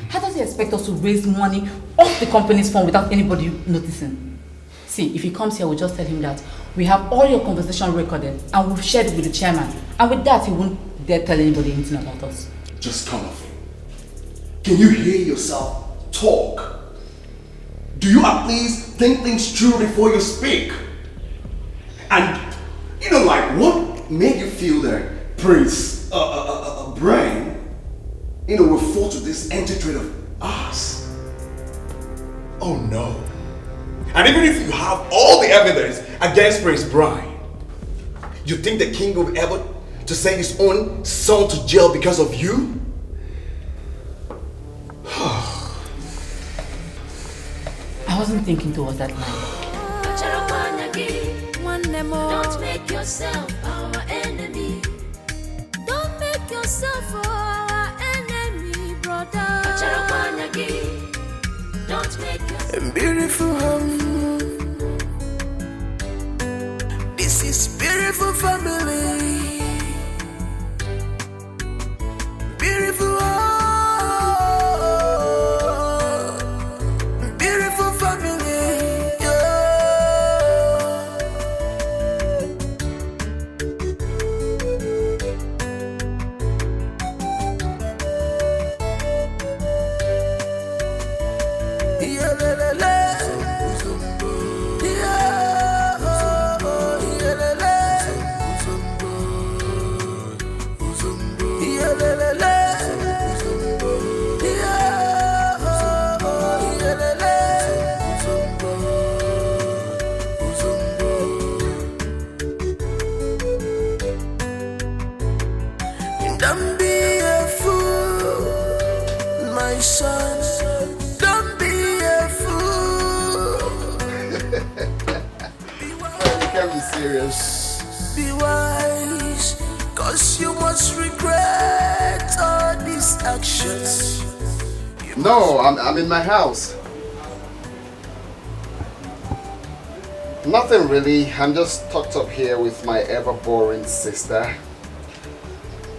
How does he expect us to raise money off the company's fund without anybody noticing? See, if he comes here, we'll just tell him that we have all your conversation recorded and we've shared it with the chairman. And with that, he won't dare tell anybody anything about us. Just come off it. Can you hear yourself talk? Do you at least think things through before you speak? And, you know, like, what made you feel that Prince Brian, you know, will fall to this empty trade of ours? Oh no. And even if you have all the evidence against Prince Brian, you think the king will be able to send his own son to jail because of you? I wasn't thinking towards that line. Don't make yourself our enemy. Don't make yourself our enemy, brother. Don't make yourself beautiful home. This is beautiful family. Beautiful home. Beautiful family. Don't be a fool, my son. Don't be a fool. You can't be serious. Be wise, cause you must regret all these actions. No, I'm in my house. Nothing really. I'm just tucked up here with my ever-boring sister.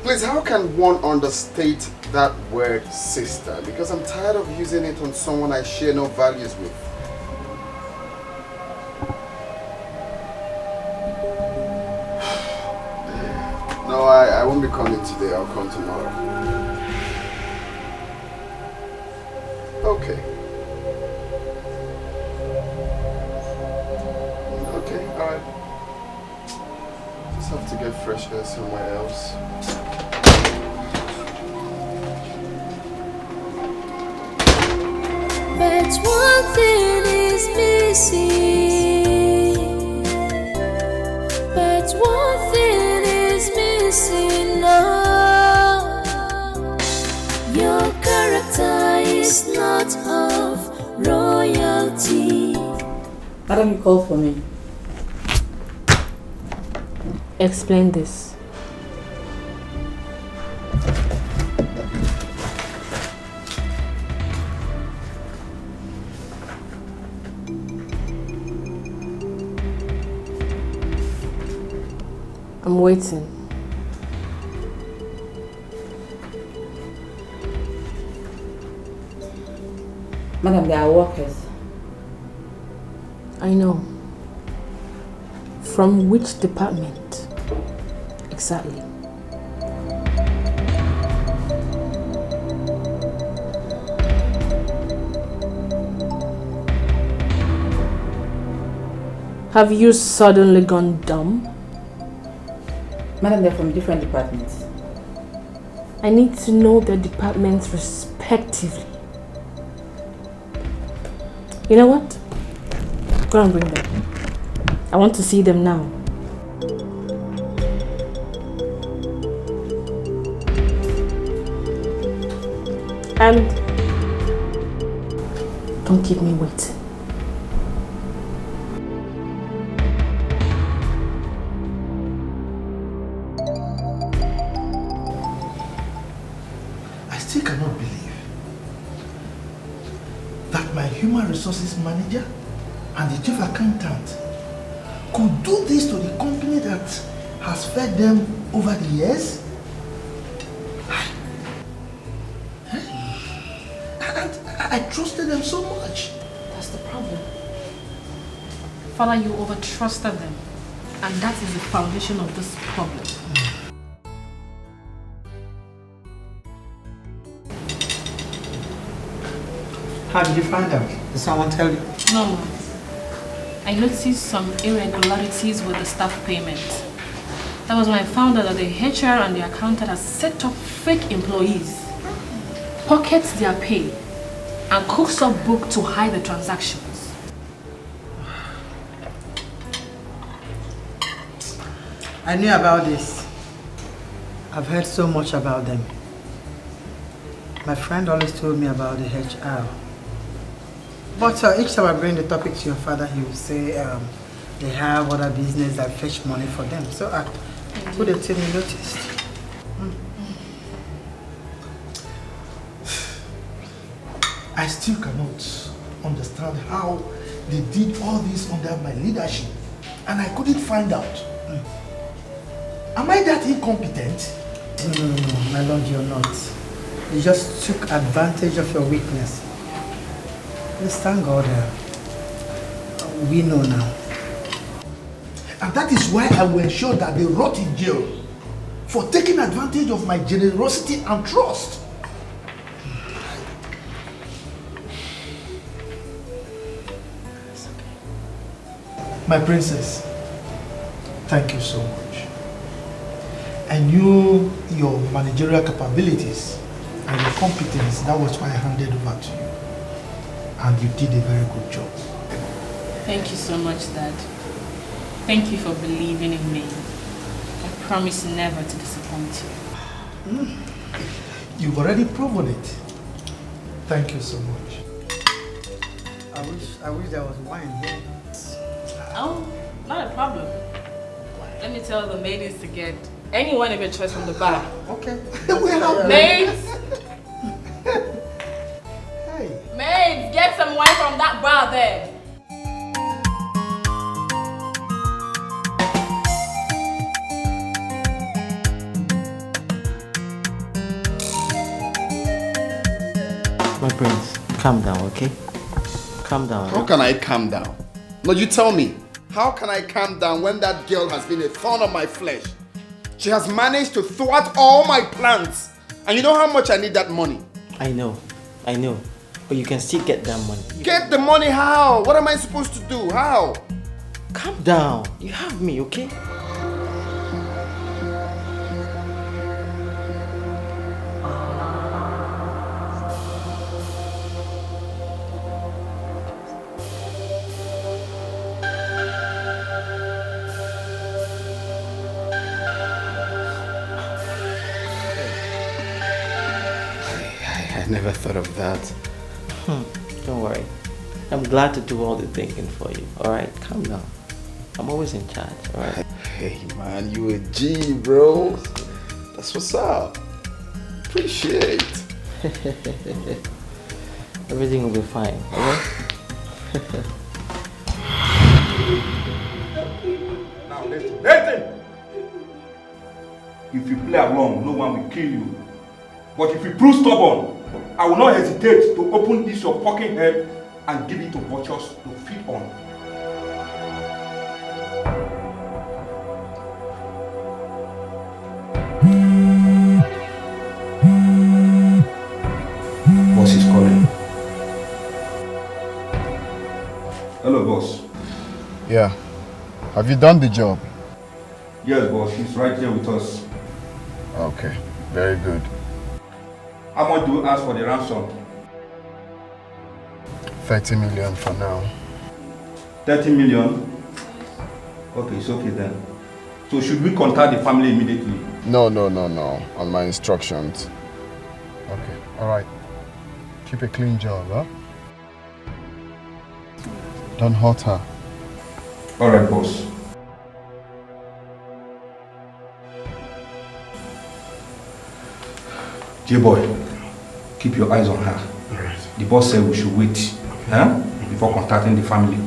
Please, how can one understate that word sister because I'm tired of using it on someone I share no values with. No, I won't be coming today. I'll come tomorrow. Okay. Okay, alright. Just have to get fresh air somewhere else. But one thing is missing. But one thing is missing now. Your character is not of royalty. Madam, you called for me. Explain this. I'm waiting. Madam, they are workers. I know. From which department? Exactly. Have you suddenly gone dumb? Madam, they're from different departments. I need to know their departments respectively. You know what? Go and bring them. I want to see them now. And don't keep me waiting. I still cannot believe that my human resources manager and the chief accountant could do this to the company that has fed them over the years. I trusted them so much. That's the problem. Father, you overtrusted them. And that is the foundation of this problem. How did you find out? Did someone tell you? No, Mom. I noticed some irregularities with the staff payment. That was when I found out that the HR and the accountant had set up fake employees, pockets their pay, and cooks up book to hide the transactions. I knew about this. I've heard so much about them. My friend always told me about the HR. But each time I bring the topic to your father, he will say they have other business that fetch money for them. So I put it till he noticed. I still cannot understand how they did all this under my leadership and I couldn't find out. Am I that incompetent? No, my lord, you're not. You just took advantage of your weakness. Let's thank God. We know now. And that is why I will ensure that they rot in jail for taking advantage of my generosity and trust. My princess, thank you so much. I knew your managerial capabilities and your competence. That was why I handed over to you. And you did a very good job. Thank you so much, Dad. Thank you for believing in me. I promise never to disappoint you. You've already proven it. Thank you so much. I wish there was wine here. Oh, not a problem. Let me tell the maidens to get any one of your choice from the bar. Okay. Maids! Hey. Maids, get some wine from that bar there. Calm down, okay? Calm down. How can I calm down? No, you tell me. How can I calm down when that girl has been a thorn on my flesh? She has managed to thwart all my plans. And you know how much I need that money? I know. But you can still get that money. Get the money how? What am I supposed to do? How? Calm down. You have me, okay? I never thought of that. Don't worry. I'm glad to do all the thinking for you. Alright, calm down. I'm always in charge, alright? Hey man, you a G, bro. That's what's up. Appreciate. Everything will be fine, alright? Now listen. If you play along, no one will kill you. But if you prove stubborn, I will not hesitate to open this your fucking head and give it to vultures to feed on. Boss is calling. Hello, boss. Yeah. Have you done the job? Yes, boss. He's right here with us. Okay. Very good. How much do you ask for the ransom? 30 million for now. 30 million? Okay, it's okay then. So should we contact the family immediately? No. On my instructions. Okay. Alright. Keep a clean job, huh? Don't hurt her. Alright, boss. J-boy, keep your eyes on her. Alright. The boss said we should wait before contacting the family.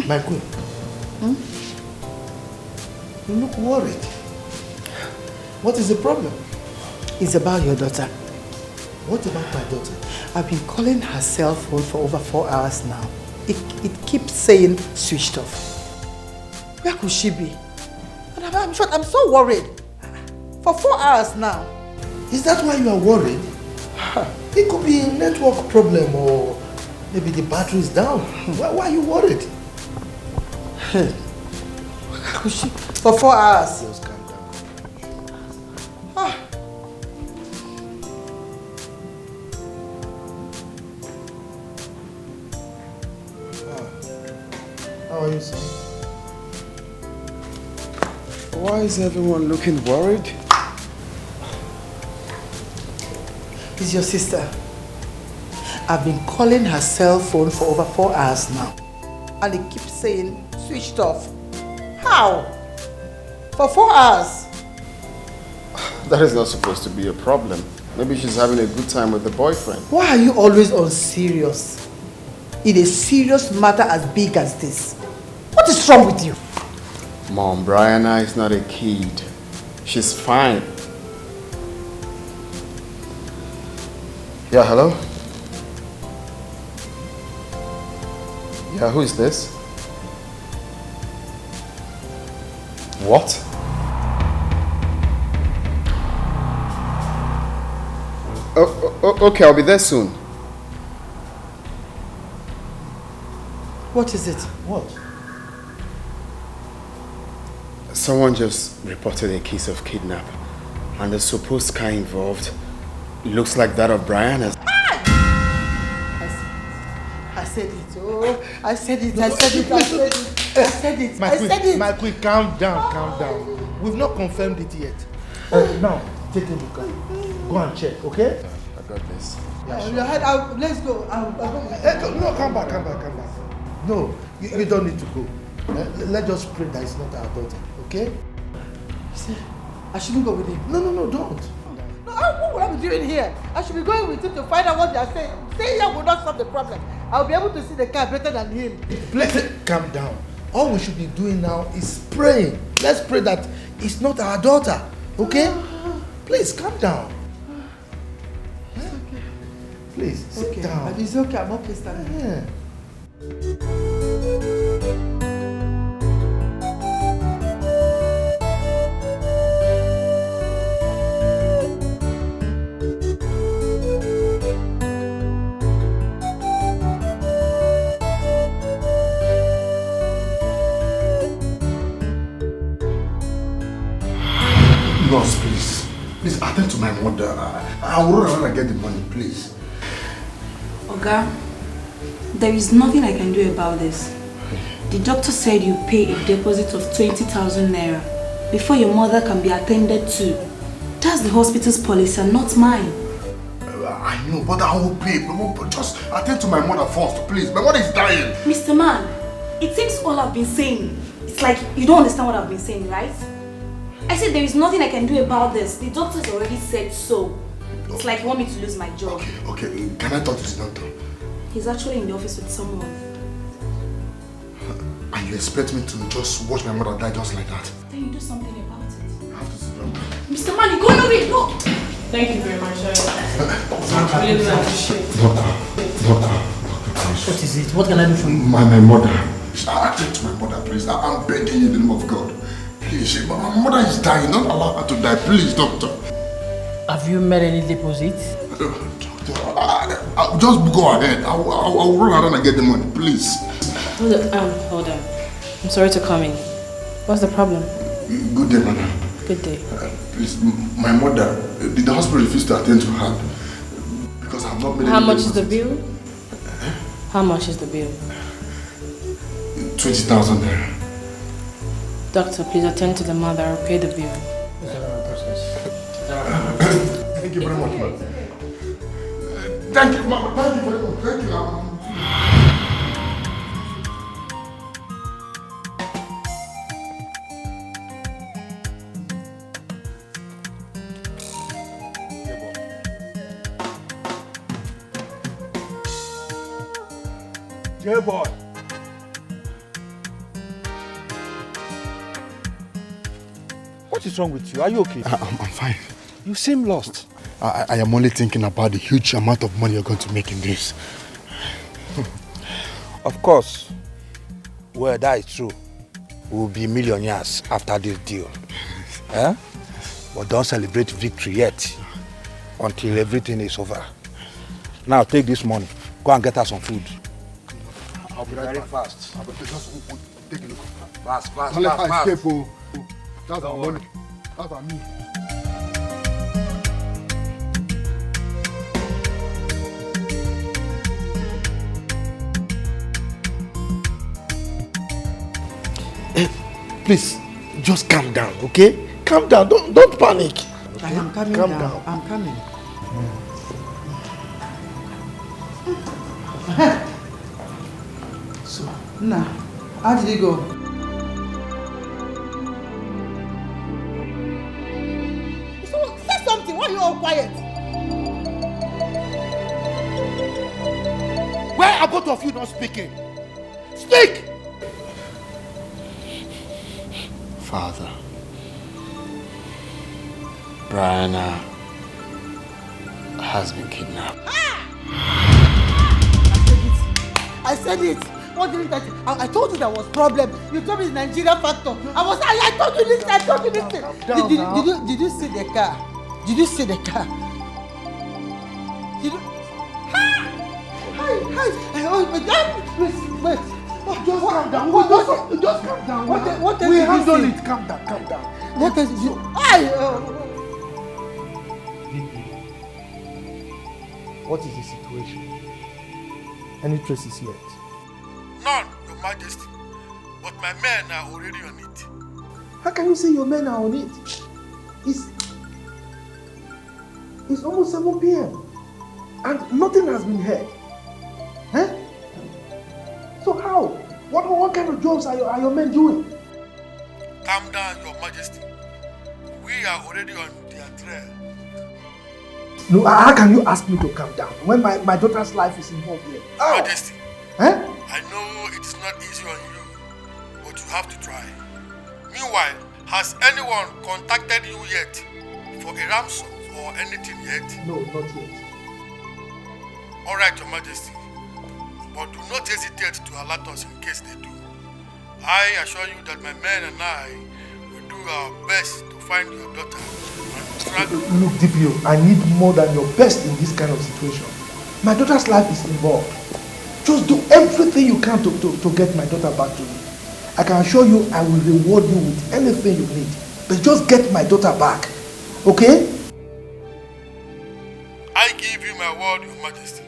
My queen. You look worried. What is the problem? It's about your daughter. What about my daughter? I've been calling her cell phone for over 4 hours now. It keeps saying switched off. Where could she be? And I'm so worried. For 4 hours now. Is that why you are worried? It could be a network problem or maybe the battery is down. Why are you worried? Where could she? For 4 hours. Just calm down. How are you, son? Why is everyone looking worried? It's your sister. I've been calling her cell phone for over 4 hours now. And it keeps saying switched off. How? For 4 hours. That is not supposed to be a problem. Maybe she's having a good time with the boyfriend. Why are you always unserious in a serious matter as big as this? What is wrong with you? Mom, Briana is not a kid. She's fine. Yeah, hello? Yeah, who is this? What? Okay, I'll be there soon. What is it? What? Someone just reported a case of kidnap, and the supposed car involved looks like that of Briana's. I said it. Oh, I said it. I said it. I said it. I said it. I said it. My queen, calm down, calm down. We've not confirmed it yet. Now, take a look. Go and check, okay? I got this. Yeah, sure. Let's go. I'll go. No, come back. No, you don't need to go. Let's just pray that it's not our daughter, okay? See, I shouldn't go with him. No, don't. No, what would I be doing here? I should be going with him to find out what they are saying. Staying here will not solve the problem. I'll be able to see the car better than him. Please, calm down. All we should be doing now is praying. Let's pray that it's not our daughter, okay? Please, calm down. It's okay. Please, sit down. But it's okay, I'm okay standing. Yeah. Nurse, please. Please attend to my mother. I would rather get the money, please. Oga, there is nothing I can do about this. The doctor said you pay a deposit of 20,000 naira before your mother can be attended to. That's the hospital's policy and not mine. I know, but I will pay. But just attend to my mother first, please. My mother is dying. Mr. Man, it seems all I've been saying. It's like you don't understand what I've been saying, right? I said there is nothing I can do about this. The doctor's already said so. It's like you want me to lose my job. Okay. Can I talk to the doctor? He's actually in the office with someone. And you expect me to just watch my mother die just like that? Then you do something about it. I have to sit down. Mr. Man, you go away! No! Thank you very much. I really appreciate it. Doctor, please. What is it? What can I do for you? My mother. Attend to my mother, please. I'm begging you in the name of God. Please, my mother is dying. Don't allow her to die, please, doctor. Have you made any deposits? Just go ahead. I will run around and get the money, please. Hold on. I'm sorry to come in. What's the problem? Good day, madam. Good day. Please, my mother, the hospital refused to attend to her because I have not made any How much is deposits. the bill? How much is the bill? 20,000 naira. Doctor, please attend to the mother. I'll pay the bill. Thank you very much, ma'am. Thank you, ma'am. Thank you very much. Thank you, ma'am. Yeah, boy. What is wrong with you? Are you okay? I'm fine. You seem lost. I am only thinking about the huge amount of money you're going to make in this. Of course. Well, that is true. We will be millionaires after this deal. Eh? But don't celebrate victory yet until everything is over. Now take this money. Go and get us some food. I'll be right back. Fast. Just take a look. Fast. Don't let her escape, oh. That's our money. That's our me. Please, just calm down, okay? Calm down, don't panic. Okay? I am coming Calm down. I'm coming. So, now, how did it go? you all quiet? Why are both of you not speaking? Speak! Father, Briana has been kidnapped. I said it. What did that? I told you there was problem. You told me it's Nigerian factor. I told you this. I told you this thing. Did you see the car? Did you see the car? Did you? Hi. Wait. Just calm down. Just calm down. What we handle it. Calm down. What else did you? What is the situation? Any traces yet? None, Your Majesty. But my men are already on it. How can you say your men are on it? It's almost 7 p.m. and nothing has been heard. Huh? So how? What kind of jobs are your men doing? Calm down, Your Majesty. We are already on their trail. No, how can you ask me to calm down when my daughter's life is involved here? Your Majesty, Huh? I know it is not easy on you, but you have to try. Meanwhile, has anyone contacted you yet for a ransom or anything yet? No, not yet. Alright, Your Majesty, but do not hesitate to alert us in case they do. I assure you that my men and I will do our best to find your daughter. Look, DPO, I need more than your best in this kind of situation. My daughter's life is involved. Just do everything you can to get my daughter back to me. I can assure you I will reward you with anything you need. But just get my daughter back. Okay? I give you my word, Your Majesty.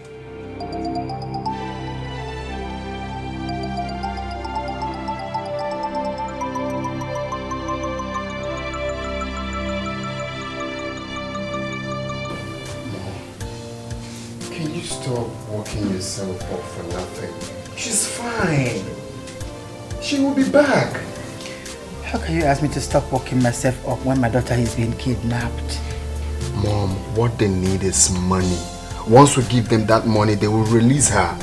Can you stop working yourself up for nothing? She's fine. She will be back. How can you ask me to stop working myself up when my daughter is being kidnapped? Mom, what they need is money. Once we give them that money, they will release her.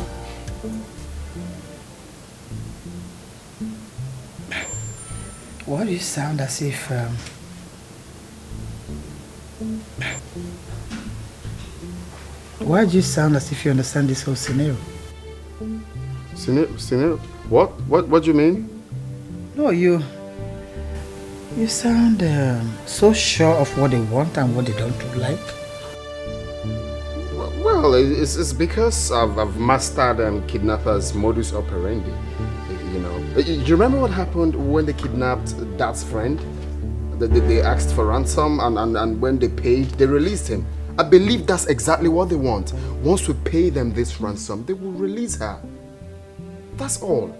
Why do you sound as if... Why do you sound as if you understand this whole scenario? Scenario? What do you mean? No, you sound so sure of what they want and what they don't like. Well, it's because I've mastered kidnappers' modus operandi. You know, you remember what happened when they kidnapped Dad's friend? They asked for ransom and when they paid, they released him. I believe that's exactly what they want. Once we pay them this ransom, they will release her. That's all.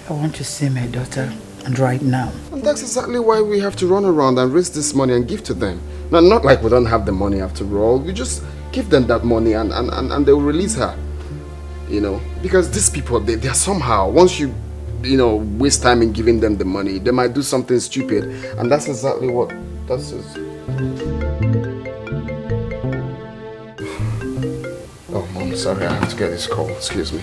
I want to see my daughter, and right now. And that's exactly why we have to run around and raise this money and give to them. Now, not like we don't have the money after all. We just give them that money and they will release her. You know, because these people, they are somehow, once you waste time in giving them the money, they might do something stupid. And that's exactly what that is. Oh, Mom, sorry, I have to get this call. Excuse me.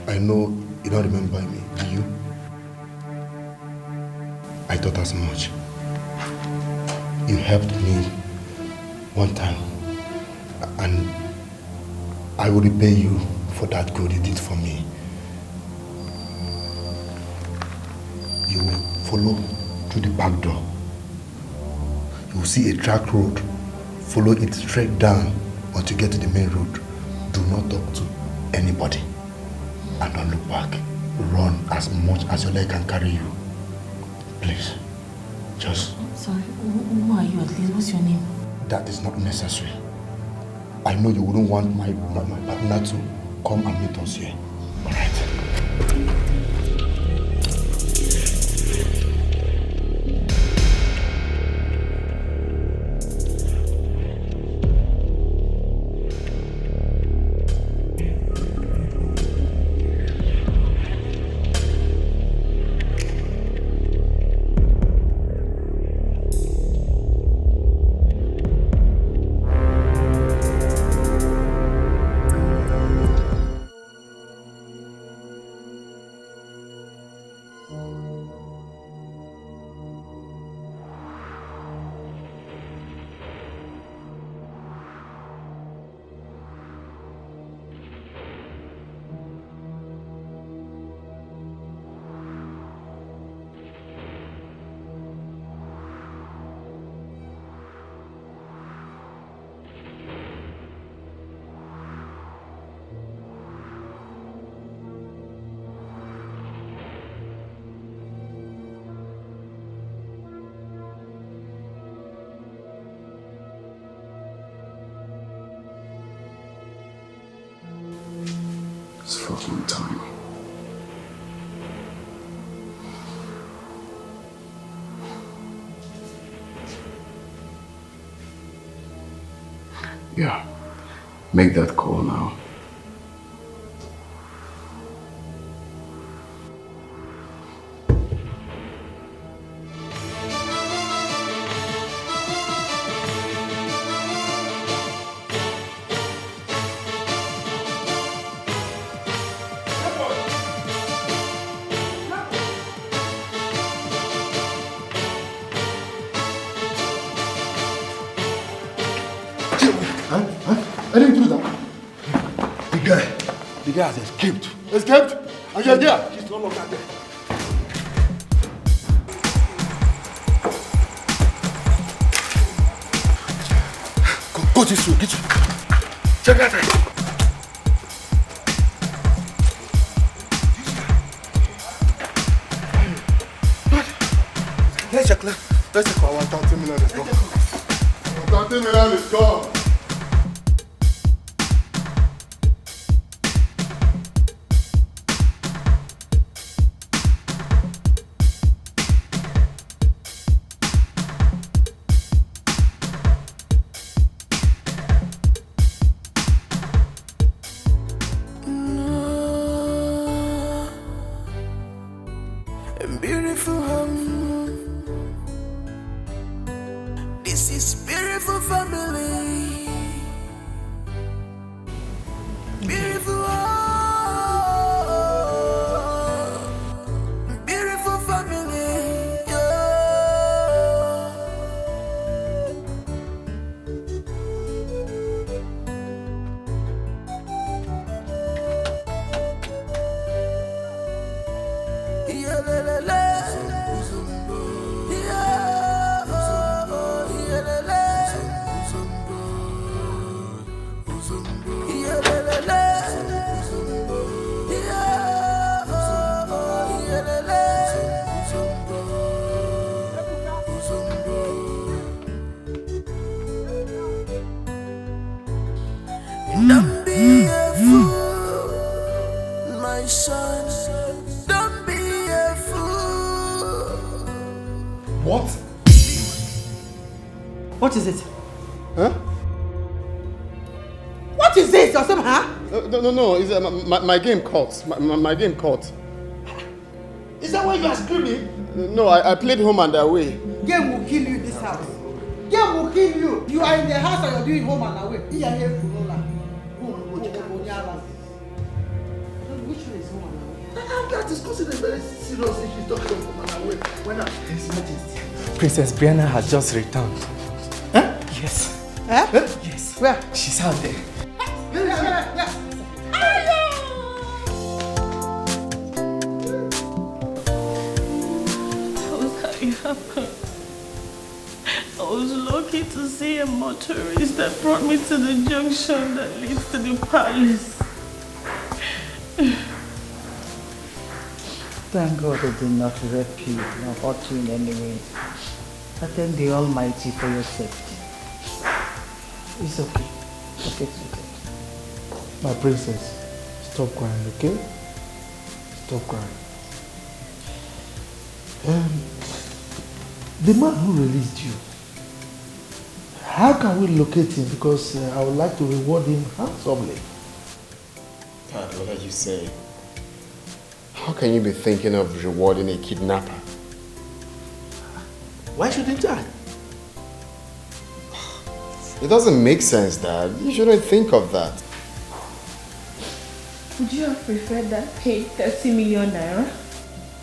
I know you don't remember me, do you? I thought as much. You helped me one time. And I will repay you for that good you did for me. You will follow to the back door. You will see a track road. Follow it straight down until you get to the main road. Do not talk to anybody. And don't look back. Run as much as your leg can carry you. Please. Just... Sorry, who are you at least? What's your name? That is not necessary. I know you wouldn't want my partner to come and meet us here. Alright. It's fucking time. Yeah, make that call now. I didn't do that. The guy has escaped. Escaped? And you're there? He's no longer there. Go this way, get you. Check that way. Let's check. Let's check. 130 million is gone. 130 million is gone. Don't be a fool, my son. Don't be a fool. What? What is it? Huh? What is this? Or something, huh? No. It's, my game caught. My game caught. Is that why you are screaming? No, I played home and away. Game will kill you in this house. Game will kill you. You are in the house and you're doing home and away. You are here for Lola. Which one is home and away? That is considered very serious if she's talking of home and away. When His Majesty. Princess Briana has just returned. Huh? Yes. Eh? Yes. Where? She's out there. I was lucky to see a motorist that brought me to the junction that leads to the palace. Thank God I did not rape you nor hurt you in any way. I thank the Almighty for your safety. It's okay. Okay, sweetheart. My princess, stop crying, okay? Stop crying. The man who released you, how can we locate him? Because I would like to reward him handsomely. Dad, what are you saying? How can you be thinking of rewarding a kidnapper? Why shouldn't I? It doesn't make sense, Dad. You shouldn't think of that. Would you have preferred that paid 30 million naira?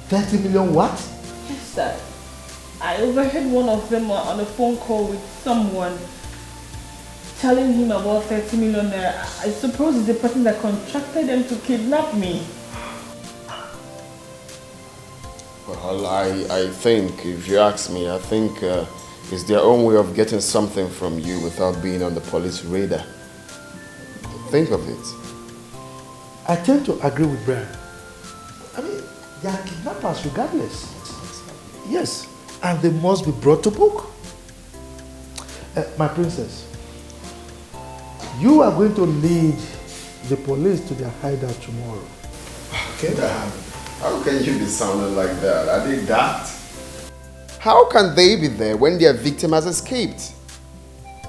30 million what? Yes, Dad. I overheard one of them on a phone call with someone telling him about 30 million naira. I suppose it's the person that contracted them to kidnap me. Well, I think, if you ask me, I think it's their own way of getting something from you without being on the police radar. Think of it. I tend to agree with Brian. I mean, they are kidnappers regardless. Yes, and they must be brought to book. My princess, you are going to lead the police to their hideout tomorrow. Okay, Dad. How can you be sounding like that? Are they that? How can they be there when their victim has escaped?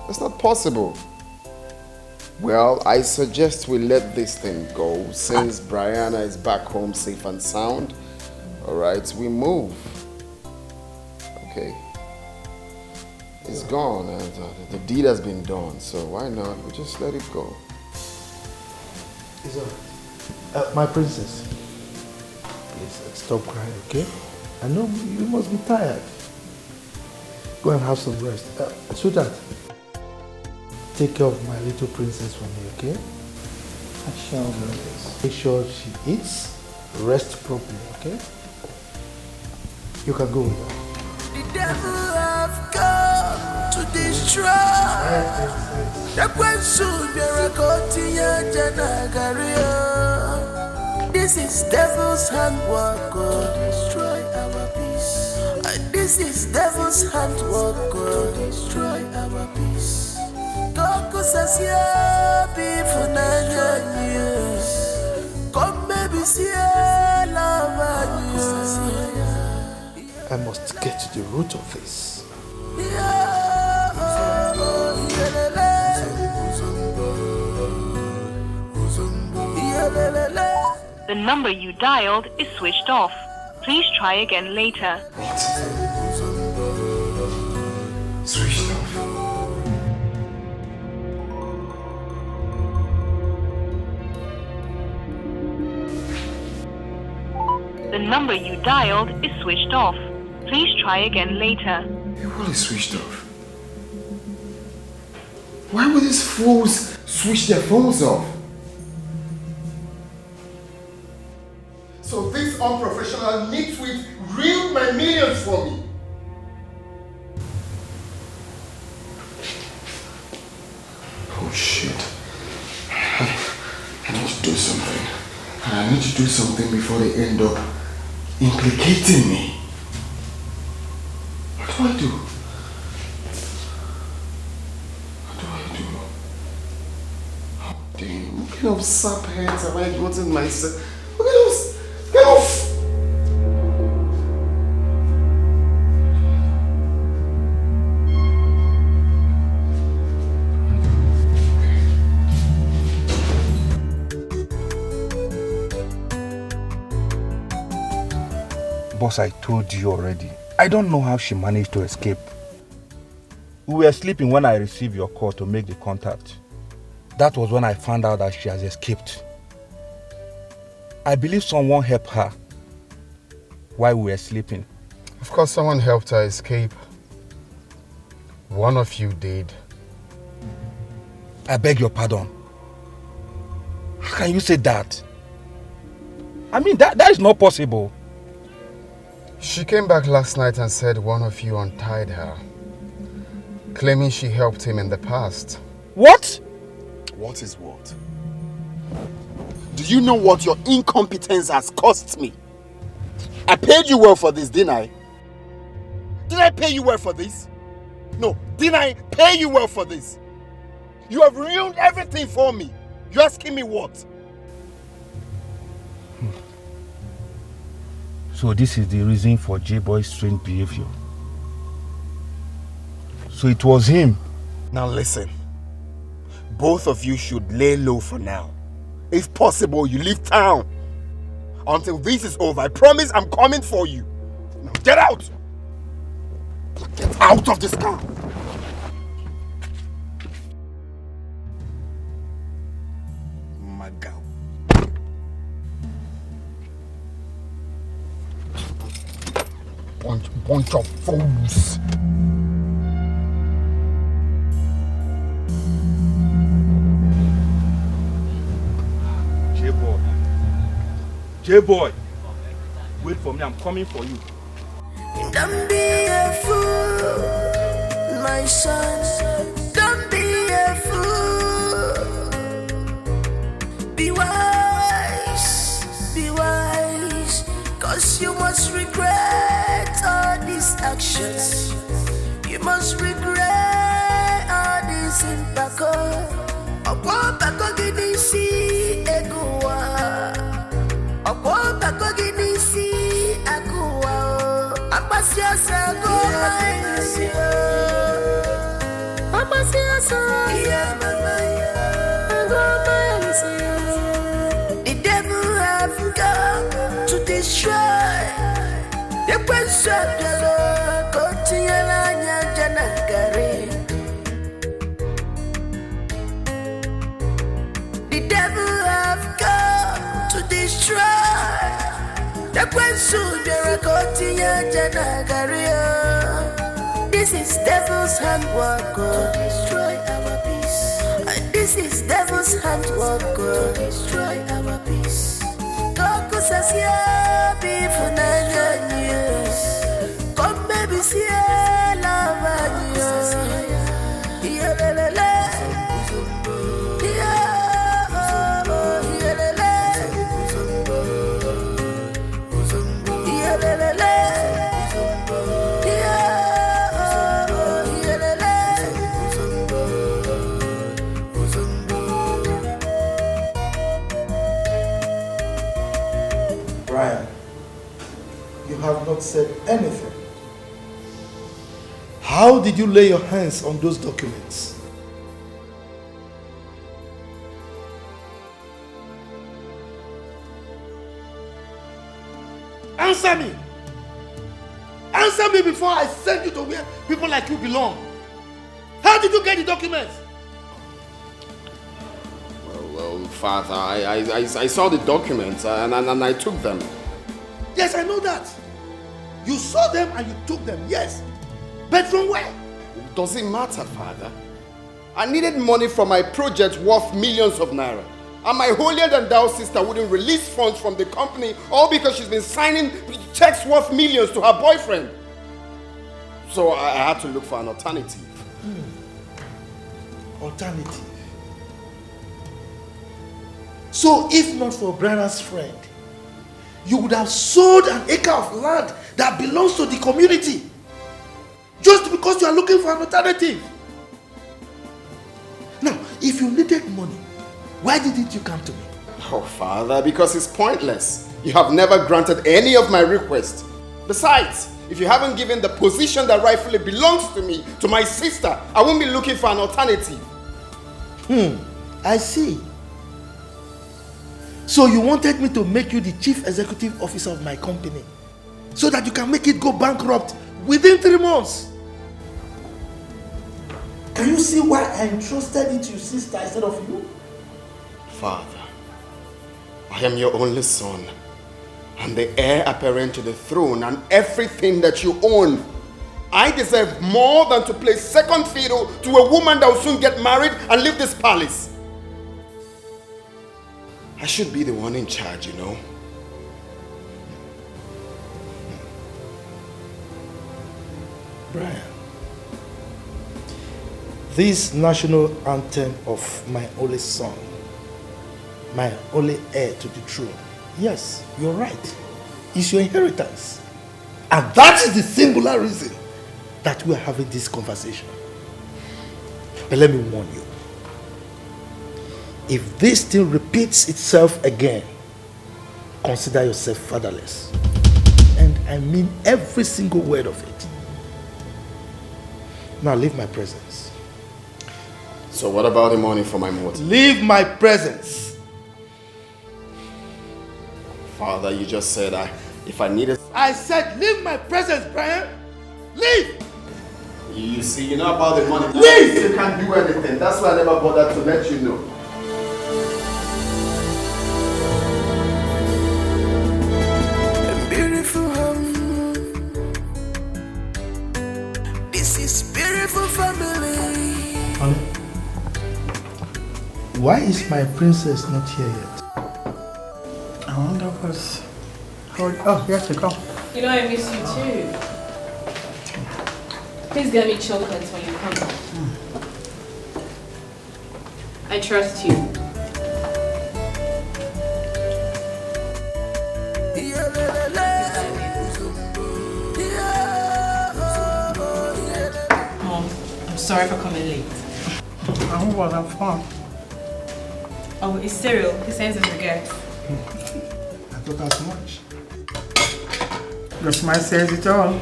That's not possible. Well, I suggest we let this thing go since Briana is back home safe and sound. Alright, we move. Okay. It's gone and the deed has been done, so why not? We just let it go. It's alright. My princess, please stop crying, okay? I know you must be tired. Go and have some rest. Sweetheart, take care of my little princess for me, okay? I shall. Make sure she eats, rest properly, okay? You can go with her. The devil have come to destroy. The question This is devil's handwork, God. Destroy our peace. This is devil's handwork, God. Destroy our peace. Toko sasia before Nigeria. Come baby see love. I must get to the root of this. The number you dialed is switched off. Please try again later. What? Switched off. The number you dialed is switched off. Please try again later. What is switched off? Why would these fools switch their phones off? So this unprofessional nitwit reeled my millions for me. Oh shit. I need to do something. I need to do something before they end up implicating me. What do I do? What do I do? Oh damn, what kind of sap heads have I gotten myself? What kind of... Get off! Boss, I told you already. I don't know how she managed to escape. We were sleeping when I received your call to make the contact. That was when I found out that she has escaped. I believe someone helped her while we were sleeping. Of course someone helped her escape. One of you did. I beg your pardon. How can you say that? I mean, that is not possible. She came back last night and said one of you untied her, claiming she helped him in the past. What? What is what? Do you know what your incompetence has cost me? I paid you well for this, didn't I? Did I pay you well for this? No, didn't I pay you well for this? You have ruined everything for me. You're asking me what? So this is the reason for J-Boy's strange behavior. So it was him. Now listen. Both of you should lay low for now. If possible, you leave town. Until this is over, I promise I'm coming for you. Now get out! Get out of this car! Magal. Bunch of fools. J-Boy. J-Boy. Wait for me, I'm coming for you. Don't be a fool, my son. Don't be a fool. Be wise, 'cause you must regret all these actions. You must regret all these impacts. Ọ̀pọ̀ bàkọ́ gidi sí egun wa. Ọ̀pọ̀ bàkọ́ gidi sí egun wa. Apasiasa go maisi. Apasiasa. Yeah, mama. Go maisi. The devil have come to destroy. The prince of the Lord continue Naija Nagari. The devil have come to destroy. The prince of the Lord continue Naija Nagari. This is devil's handwork to destroy our peace. This is devil's handwork to destroy our peace. Koko says yeah, be for Naija news. Come baby, see love news. Yeah, la la la. Yeah, yeah, la la. Yeah, la la la. Brian, you have not said anything. How did you lay your hands on those documents? Answer me! Answer me before I send you to where people like you belong. How did you get the documents? Well, Father, I saw the documents and I took them. Yes, I know that. You saw them and you took them, yes. But from where? Does it matter, Father? I needed money for my project worth millions of naira. And my holier-than-thou sister wouldn't release funds from the company, all because she's been signing checks worth millions to her boyfriend. So I had to look for an alternative. Alternative? So if not for Briana's friend, you would have sold an acre of land that belongs to the community just because you are looking for an alternative. Now, if you needed money, why didn't you come to me? Oh, Father, because it's pointless. You have never granted any of my requests. Besides, if you haven't given the position that rightfully belongs to me, to my sister, I won't be looking for an alternative. I see. So you wanted me to make you the chief executive officer of my company so that you can make it go bankrupt within 3 months. Can you see why I entrusted it to your sister instead of you? Father, I am your only son and the heir apparent to the throne and everything that you own. I deserve more than to play second fiddle to a woman that will soon get married and leave this palace. I should be the one in charge, you know. Brian, this national anthem of my only son, my only heir to the throne, yes, you're right, is your inheritance. And that is the singular reason that we are having this conversation. But let me warn you, if this thing repeats itself again, consider yourself fatherless. And I mean every single word of it. Now leave my presence. So what about the money for my motive? Leave my presence. Father, you just said if I needed... I said leave my presence, Brian. Leave. You see, you know about the money. Leave. You can't do anything. That's why I never bothered to let you know. Beautiful home. This is beautiful family. Honey, why is my princess not here yet? I wonder what's... Oh, yes, you come. You know I miss you too. Please get me chocolates when you come. I trust you. Mom, I'm sorry for coming late. I wasn't fun. Oh, it's cereal. He sends it to get. I thought as much. Your smile says it all.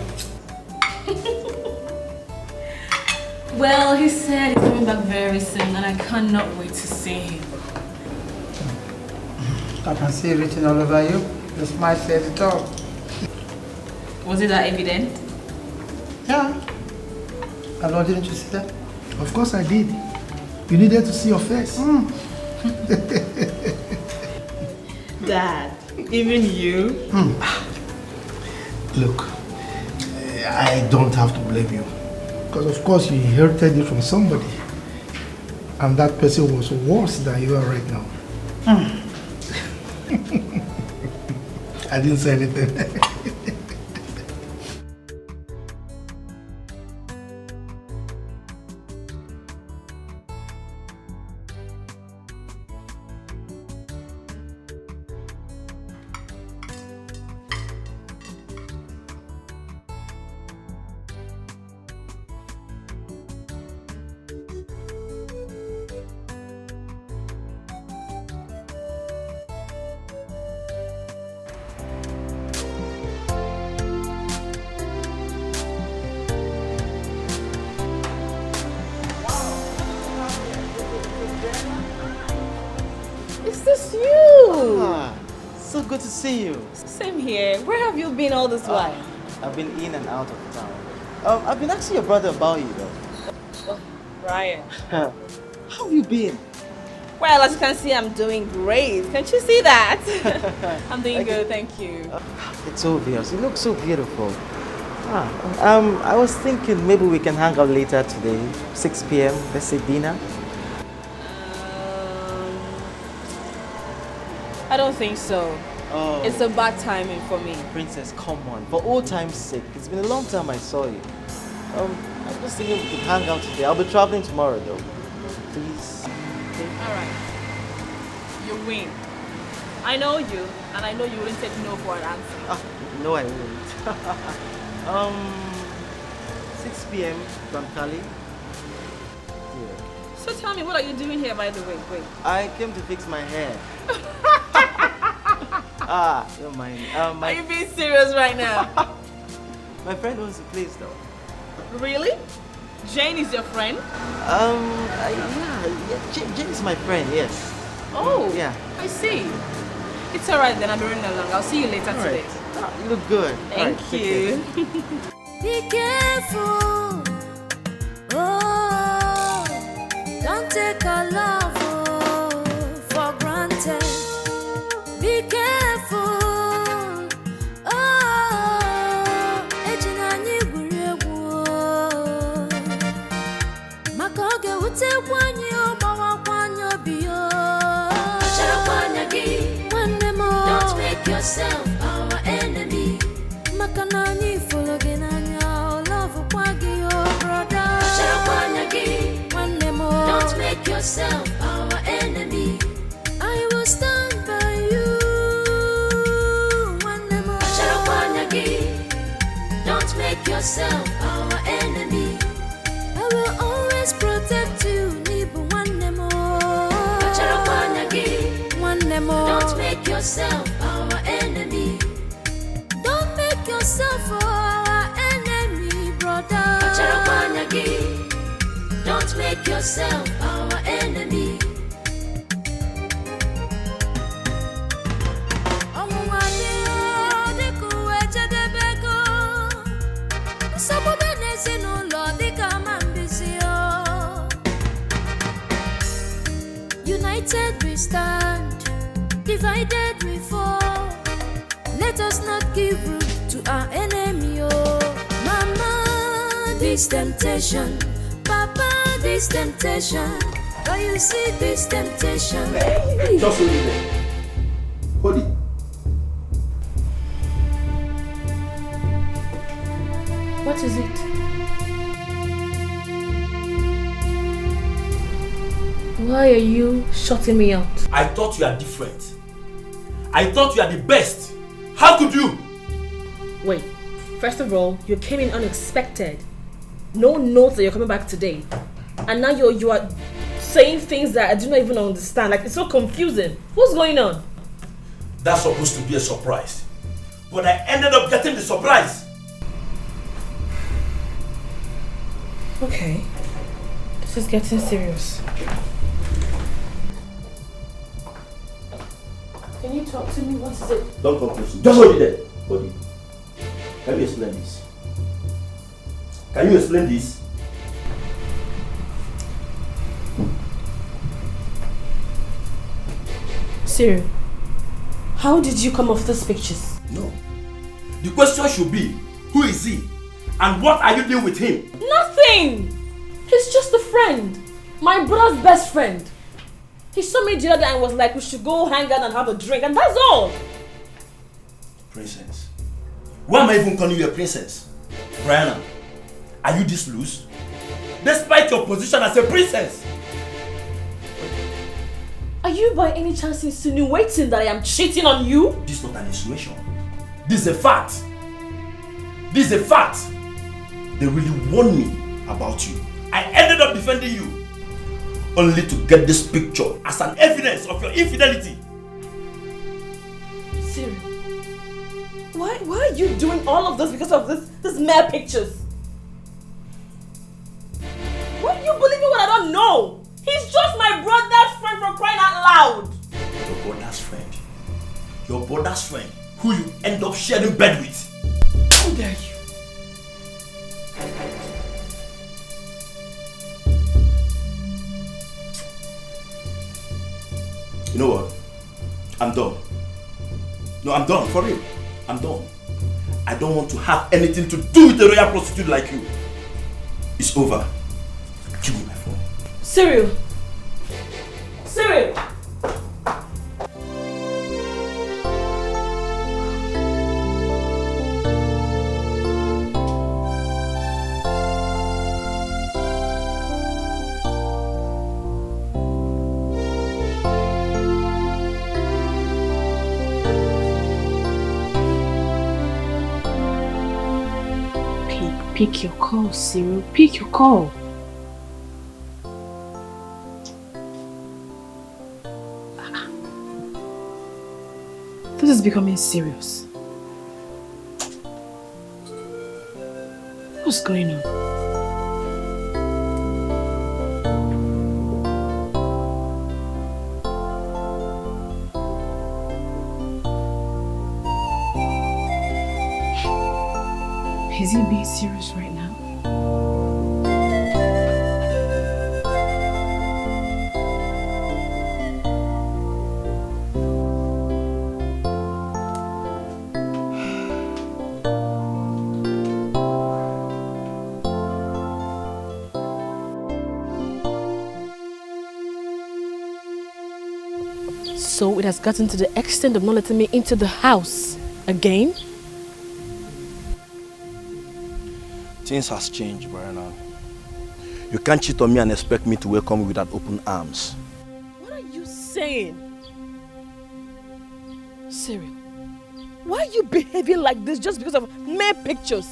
Well, he said he's coming back very soon and I cannot wait to see him. I can see it written all over you. Your smile says it all. Was it that evident? Yeah. Hello, didn't you see that? Of course I did. You needed to see your face. Dad, even you? Look, I don't have to blame you. Because of course you inherited it from somebody. And that person was worse than you are right now. I didn't say anything. Is this you? Ah, so good to see you. Same here. Where have you been all this while? I've been in and out of town. I've been asking your brother about you though. Oh, Brian. How have you been? Well, as you can see, I'm doing great. Can't you see that? I'm doing good, thank you. It's obvious. You look so beautiful. I was thinking maybe we can hang out later today, 6 p.m. Let's say dinner. I don't think so. Oh. It's a bad timing for me. Princess, come on. For old time's sake, it's been a long time I saw you. I'm just thinking we could hang out today. I'll be traveling tomorrow though. Please. Alright. You win. I know you, and I know you wouldn't take no for an answer. No, I won't. 6 p.m. from Cali. So tell me, what are you doing here, by the way? Wait. I came to fix my hair. Don't mind. Are you being serious right now? My friend owns the place though. Really? Jane is your friend? Jane is my friend, yes. Oh, yeah. I see. It's alright then, I'll be running along. I'll see you later today. You look good. Thank you. Be careful. Oh, don't take our love for granted. Be careful. Oh, ejinani guregu. Don't make yourself our enemy. Makanani fuloginanya love kwagi oh brother. Don't make yourself our enemy. I will stand by you. Don't make yourself our enemy. I will always protect you. Don't make yourself our enemy. Don't make yourself our enemy, brother. Don't make yourself our enemy. United we stand, divided we fall. Let us not give room to our enemy, oh. Mama, this temptation. Papa, this temptation. Do you see this temptation? Just hold it there. Hold it. What is it? Why are you shutting me out? I thought you are different. I thought you are the best. How could you? Wait, first of all, you came in unexpected. No notes that you're coming back today. And now you are saying things that I do not even understand. Like, it's so confusing. What's going on? That's supposed to be a surprise. But I ended up getting the surprise. Okay. This is getting serious. Can you talk to me? What is it? Don't come close. Just hold it there. Hold it. Can you explain this? Can you explain this? Cyril, how did you come off these pictures? No. The question should be, who is he? And what are you doing with him? Nothing! He's just a friend. My brother's best friend. He saw me the other day and was like, we should go hang out and have a drink, and that's all. Princess. Why am I even calling you a princess? Briana, are you this loose? Despite your position as a princess. Are you by any chance insinuating that I am cheating on you? This is not an insinuation. This is a fact. This is a fact. They really warned me about you. I ended up defending you. Only to get this picture as an evidence of your infidelity. Cyril, why are you doing all of this because of this mere pictures? Why do you believe me when I don't know? He's just my brother's friend, for crying out loud. Your brother's friend. Your brother's friend who you end up sharing bed with. How dare you? You know what? I'm done. No, I'm done, for real. I'm done. I don't want to have anything to do with a royal prostitute like you. It's over. Give me my phone. Cyril! Cyril! Pick your call, Cyril. Pick your call. This is becoming serious. What's going on? Is he being serious right now? So it has gotten to the extent of not letting me into the house again? Things has changed, Briana. You can't cheat on me and expect me to welcome you without open arms. What are you saying? Cyril, why are you behaving like this just because of mere pictures?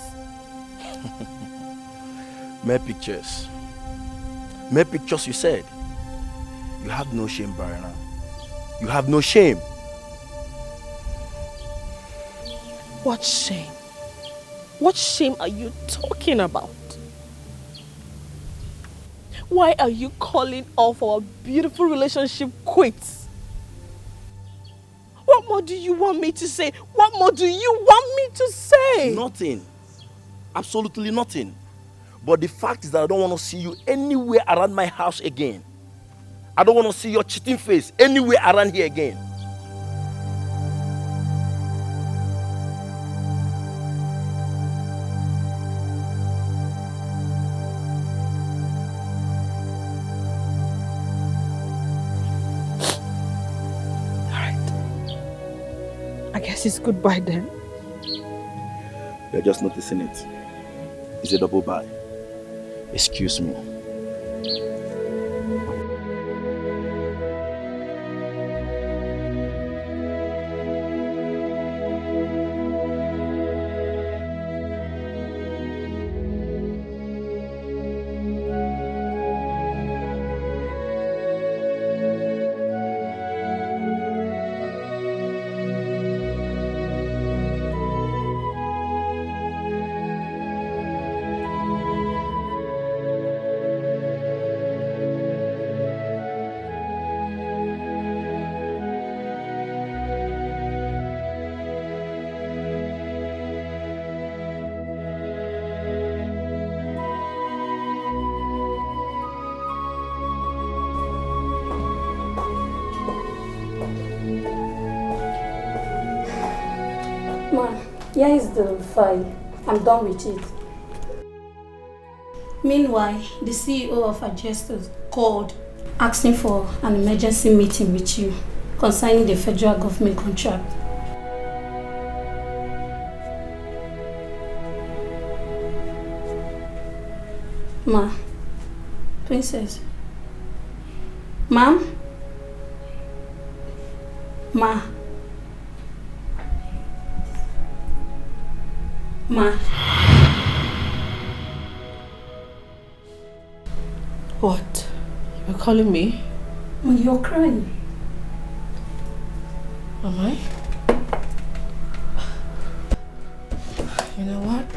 Mere pictures. Mere pictures, you said. You have no shame, Briana. You have no shame. What shame? What shame are you talking about? Why are you calling off our beautiful relationship quits? What more do you want me to say? What more do you want me to say? Nothing. Absolutely nothing. But the fact is that I don't want to see you anywhere around my house again. I don't want to see your cheating face anywhere around here again. I guess it's goodbye then. You're just noticing it. It's a double bye. Excuse me. Ma, here is the file. I'm done with it. Meanwhile, the CEO of Adjusters called asking for an emergency meeting with you concerning the federal government contract. Ma, Princess. Ma'am? Ma. Ma. What? You're calling me? Ma, you're crying. Am I? You know what?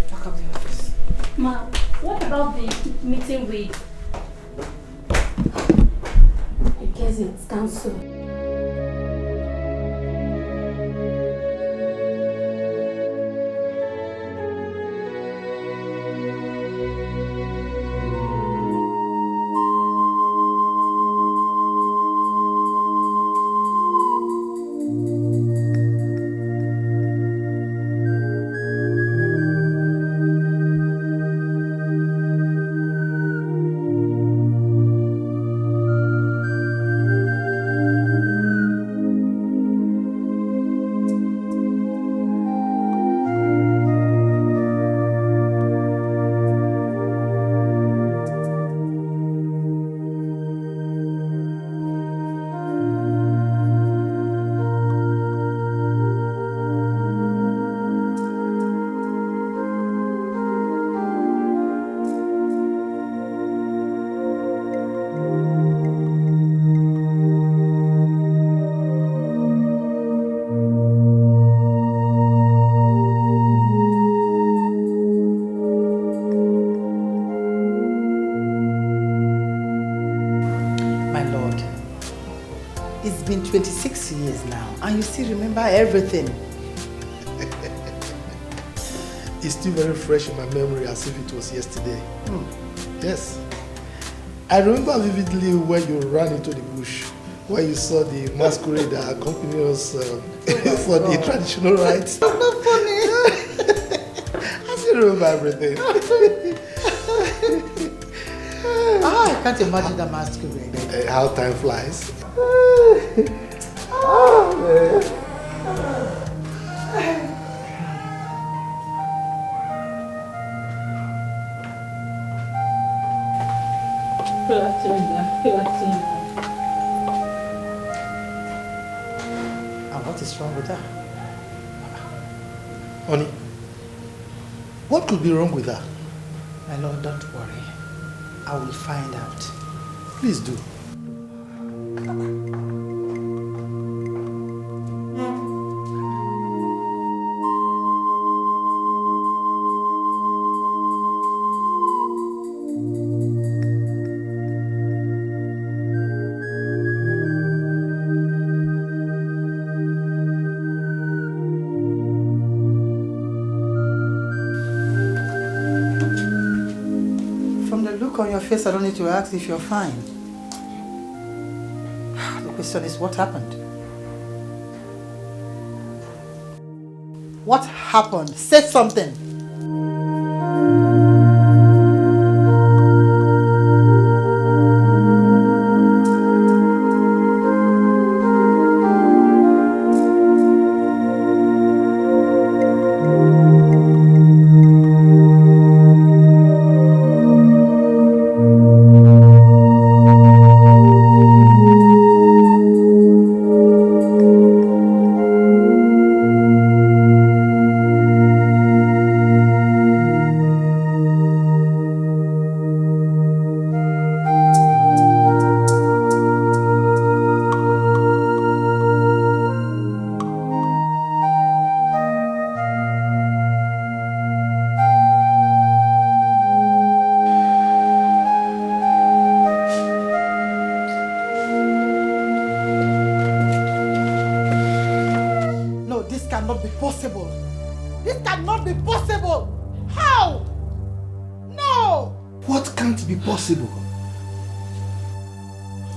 Back up the office. Ma, what about the meeting with... I guess it's cancelled. It's been 26 years now, and you still remember everything. It's still very fresh in my memory as if it was yesterday. Yes. I remember vividly when you ran into the bush, where you saw the masquerade that accompanied us for the traditional rites. Not funny. I still remember everything. I can't imagine the masquerade. How time flies. Oh, man. And what is wrong with her? Honey, what could be wrong with her? My lord, don't worry. I will find out. Please do. On your face, I don't need to ask if you're fine. The question is, what happened? What happened? Say something.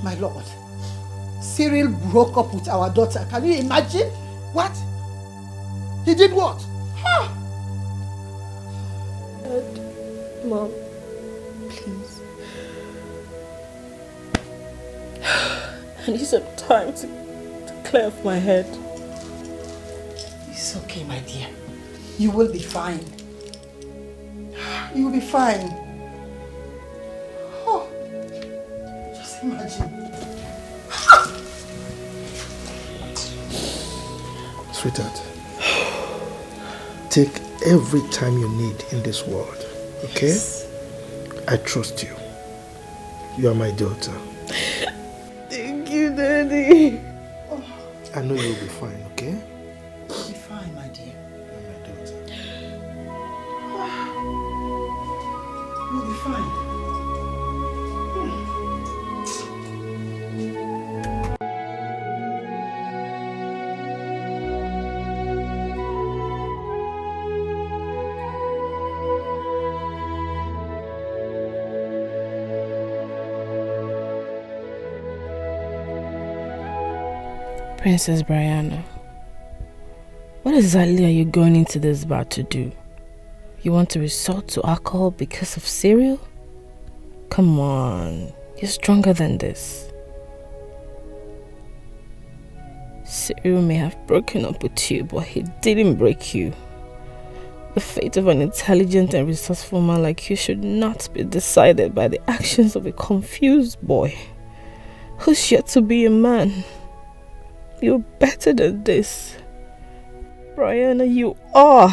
My lord, Cyril broke up with our daughter. Can you imagine? What? He did what? Huh? Dad, Mom, please. I need some time to clear off my head. It's okay, my dear. You will be fine. You will be fine. Oh, just imagine. Sweetheart, take every time you need in this world, okay? Yes. I trust you. You are my daughter. Thank you, Daddy. I know you'll be fine, okay? You'll be fine, my dear. You're my daughter. You'll be fine. Princess Briana, what exactly are you going into this bar to do? You want to resort to alcohol because of cereal? Come on, you're stronger than this. Cyril may have broken up with you, but he didn't break you. The fate of an intelligent and resourceful man like you should not be decided by the actions of a confused boy who's yet to be a man. You're better than this. Briana, you are.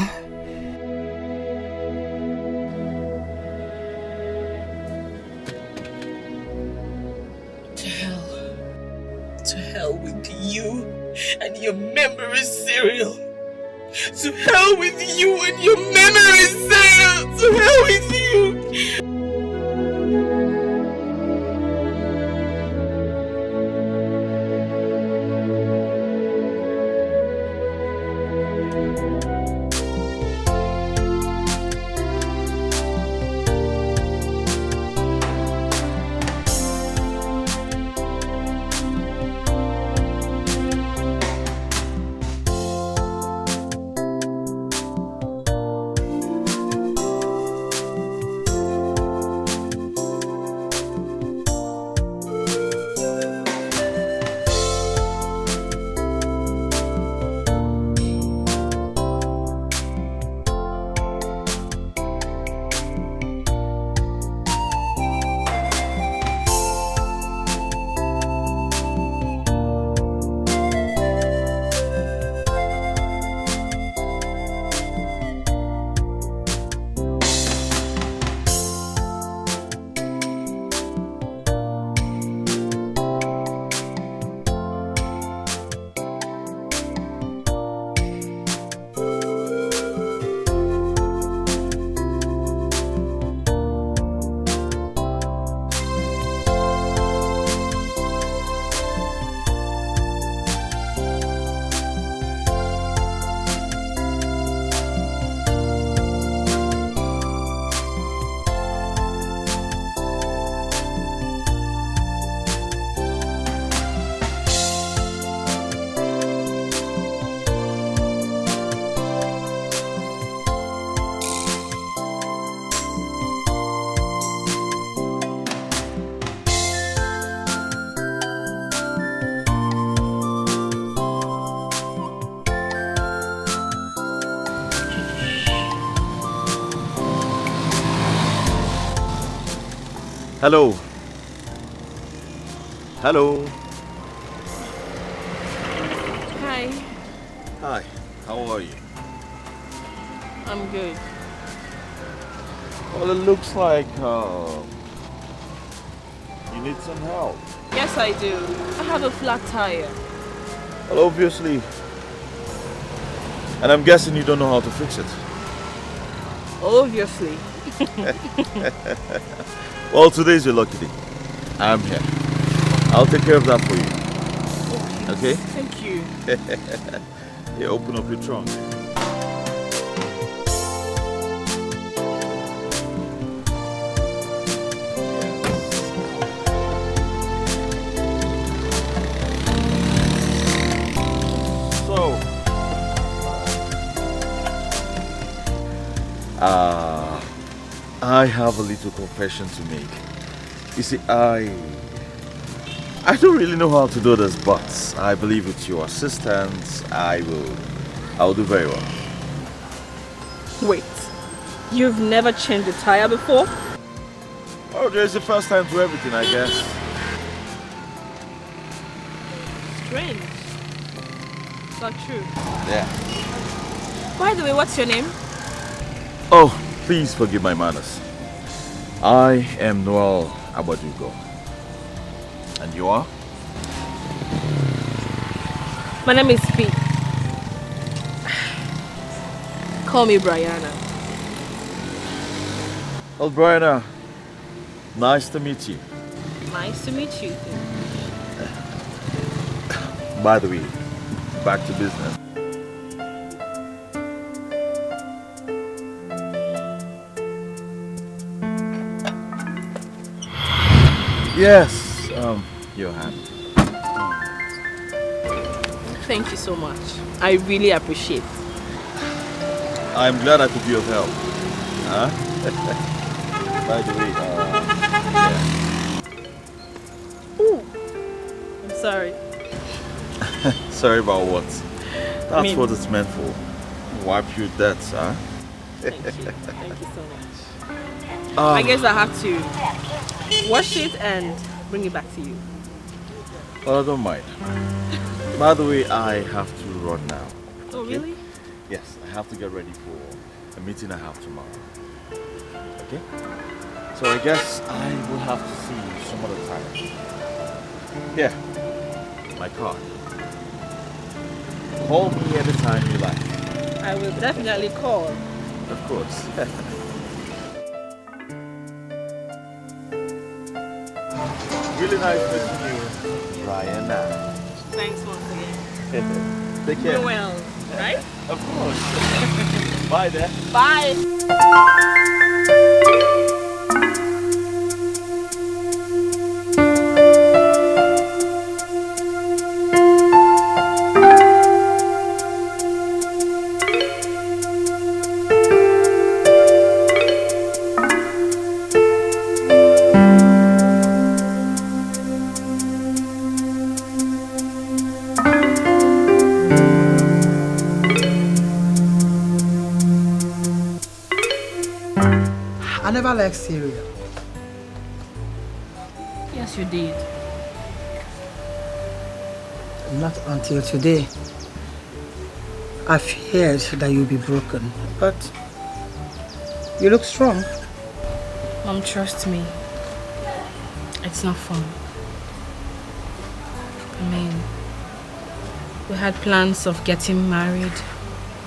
To hell with you and your memory cereal. To hell with you and your memory cereal. To hell with you. Hello. Hello. Hi. Hi. How are you? I'm good. Well, it looks like you need some help. Yes, I do. I have a flat tire. Well, obviously. And I'm guessing you don't know how to fix it. Obviously. Well, today's your lucky day. I'm here. I'll take care of that for you. Okay? Thank you. Yeah, open up your trunk. I have a little confession to make. You see, I don't really know how to do this, but I believe with your assistance, I'll do very well. Wait, you've never changed a tire before? Oh, there's the first time to everything, I guess. Strange. Not true. Yeah. By the way, what's your name? Oh, please forgive my manners. I am Noel Abadugo. And you are? My name is P. Call me Briana. Well, Briana, nice to meet you. Nice to meet you. By the way, back to business. Yes, your hand. Thank you so much. I really appreciate it. I'm glad I could be of help. Huh? By the way, yeah. Ooh, I'm sorry. Sorry about what? That's Me. what it's meant for. Wipe your debts, huh? Thank you. Thank you so much. I guess I have to wash it and bring it back to you. Well, I don't mind. By the way, I have to run now. Oh, really? Yes, I have to get ready for a meeting I have tomorrow. Okay? So I guess I will have to see you some other time. Here, my card. Call me anytime you like. I will definitely call. Of course. Really nice meeting you, Briana. Thanks once again. Take care. You're well, right? Of course. Bye there. Bye. I never liked cereal. Yes, you did. Not until today. I feared that you'd be broken, but you look strong. Mom, trust me. It's not fun. I mean, we had plans of getting married,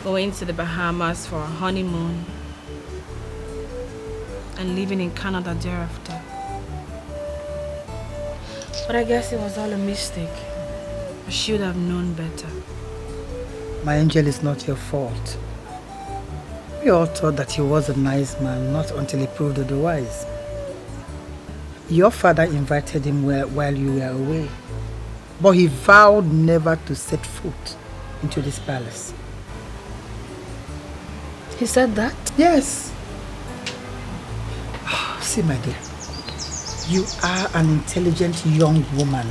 going to the Bahamas for our honeymoon, and living in Canada thereafter. But I guess it was all a mistake. I should have known better. My angel, is not your fault. We all thought that he was a nice man, not until he proved otherwise. Your father invited him while you were away, but he vowed never to set foot into this palace. He said that? Yes. See, my dear, you are an intelligent young woman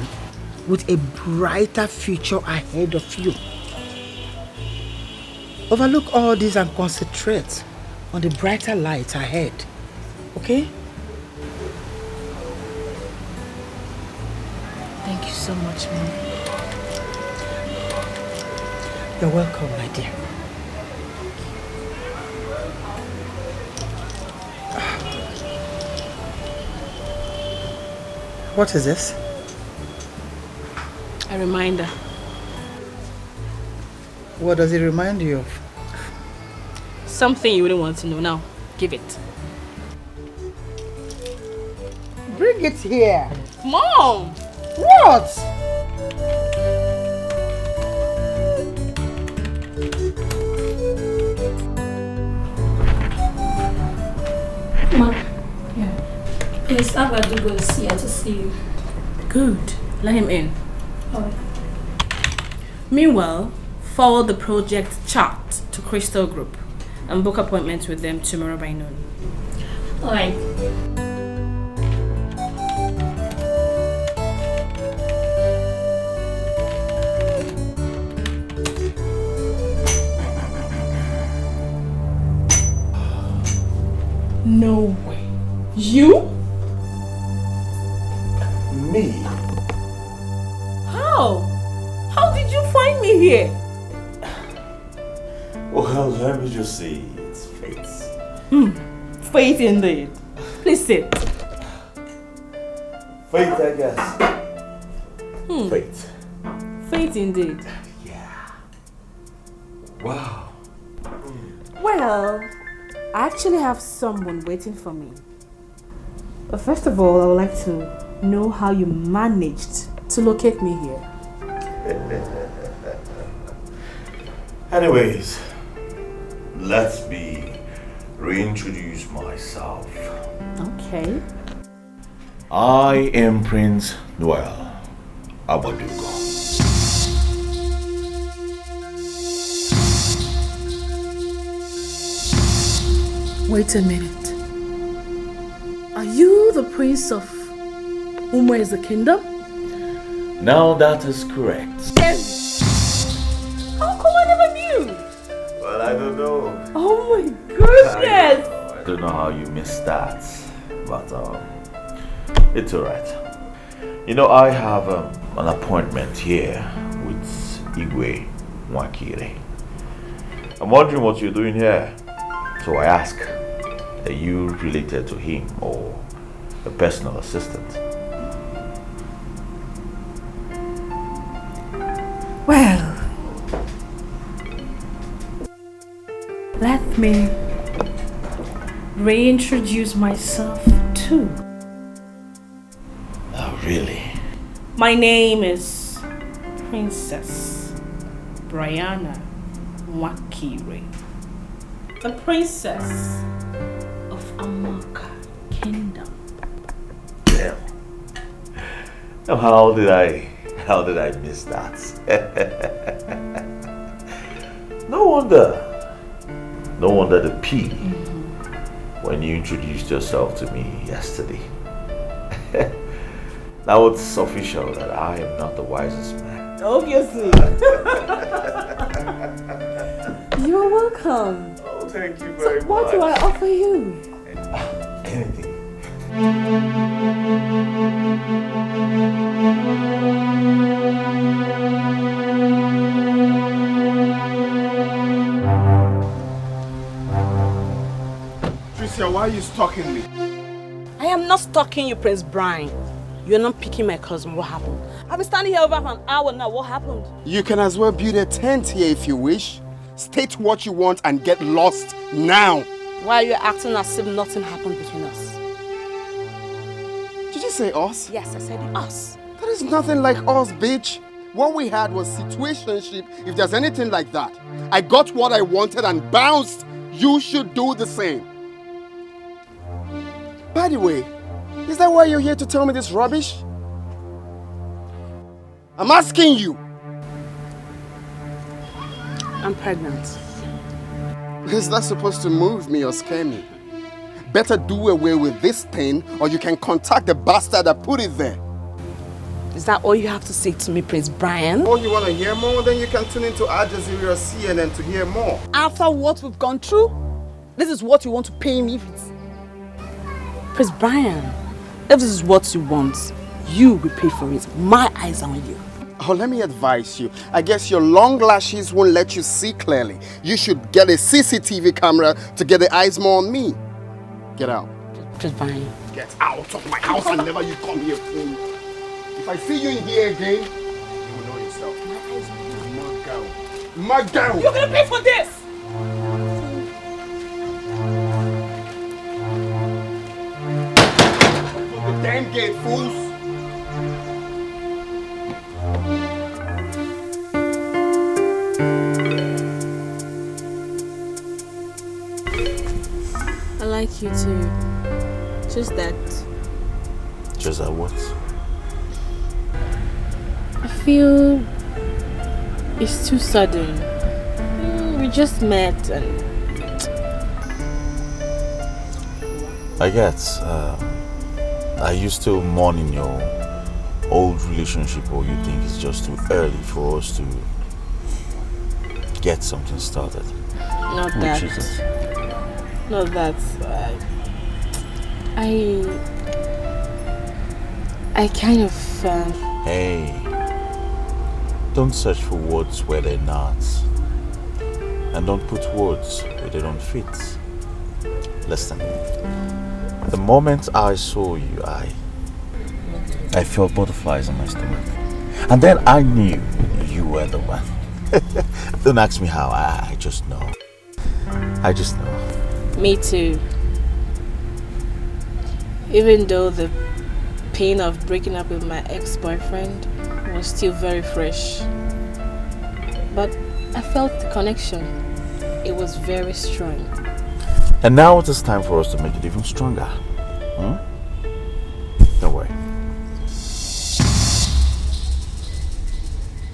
with a brighter future ahead of you. Overlook all this and concentrate on the brighter light ahead, okay? you so much, Mom. You're welcome, my dear. What is this? A reminder. What does it remind you of? Something you wouldn't want to know. Now, give it. Bring it here. Mom! What? Ma, yeah. Please, Abadu is here to see you. Good. Let him in. Alright. Meanwhile, forward the project chart to Crystal Group and book appointments with them tomorrow by noon. Alright. No way. You? Me? How? How did you find me here? Well, let me just say, it's fate. Fate indeed. Please sit. Fate, I guess. Fate. Fate indeed. Wow. Well, I actually have someone waiting for me. But first of all, I would like to know how you managed to locate me here. Anyways, let me reintroduce myself. Okay. I am Prince Noel Abadugo. Wait a minute. Are you the prince of whom is the kingdom? Now that is correct. Yes. How come I never knew? Well, I don't know. Oh my goodness! I don't know how you missed that, but it's alright. You know, I have an appointment here with Igwe Mwakire. I'm wondering what you're doing here. So I ask, are you related to him or a personal assistant? Well, let me reintroduce myself too. Oh, really? My name is Princess Briana Mwakire, the princess of Amaka Kingdom. Damn. Now, how did I miss that? No wonder the P when you introduced yourself to me yesterday. Now it's official that I am not the wisest man. Obviously. You're welcome. Oh, thank you very much. What do I offer you? Anything. Tricia, why are you stalking me? I am not stalking you, Prince Brian. You're not picking my cousin. What happened? I've been standing here over an hour now. What happened? You can as well build a tent here if you wish. State what you want and get lost now. Why are you acting as if nothing happened between us? Did you say us? Yes, I said us. That is nothing like us, bitch. What we had was situationship, if there's anything like that. I got what I wanted and bounced. You should do the same. By the way, is that why you're here to tell me this rubbish? I'm asking you. I'm pregnant. Is that supposed to move me or scare me? Better do away with this thing or you can contact the bastard that put it there. Is that all you have to say to me, Prince Brian? Oh, you want to hear more? Then you can tune into Al Jazeera or CNN to hear more. After what we've gone through, this is what you want to pay me with. Prince Brian, if this is what you want, You will pay for it. My eyes are on you. Oh, let me advise you. I guess your long lashes won't let you see clearly. You should get a CCTV camera to get the eyes more on me. Get out. Just Brian. Get out of my house and never you come here, fool. If I see you in here again, you will know yourself. My girl. My girl. You're gonna pay for this! Open the damn gate, fools. I like you too. Just that. Just that what? I feel it's too sudden. We just met and... I guess. Are you still mourning your old relationship, or you think it's just too early for us to get something started? Not Which that. is it? Not that. I kind of... Hey, don't search for words where they're not. And don't put words where they don't fit. Listen, the moment I saw you, I felt butterflies in my stomach. And then I knew you were the one. Don't ask me how, I just know. I just know. Me too. Even though the pain of breaking up with my ex-boyfriend was still very fresh. But I felt the connection. It was very strong. And now it is time for us to make it even stronger. Don't worry.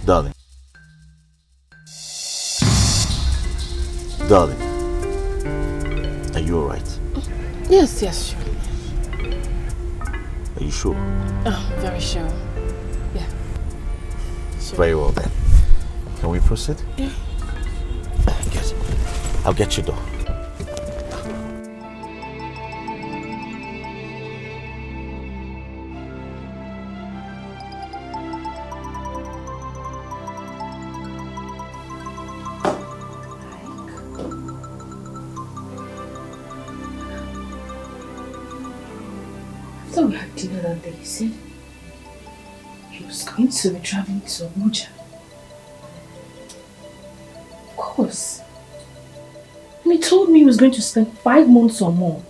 Darling. Darling. Are you alright? Yes, sure. Are you sure? Oh, very sure. Yeah. Sure. Very well then. Can we proceed? Yeah. Yes. I'll get your door. So we had dinner that day, you said he was going to be traveling to Abuja. Of course. And he told me he was going to spend 5 months or more.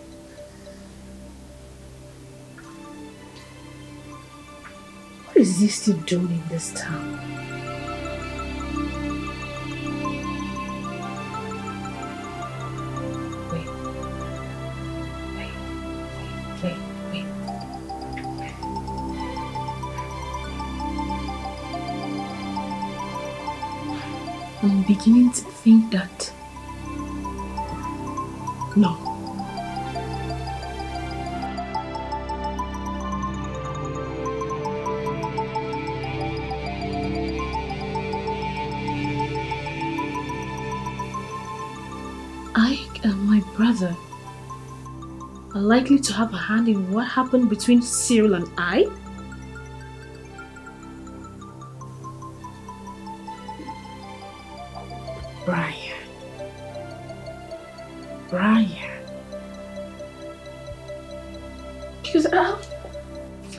What is he still doing in this town? Wait. I'm beginning to think that... No. Ike and my brother are likely to have a hand in what happened between Cyril and I? Brian. Because how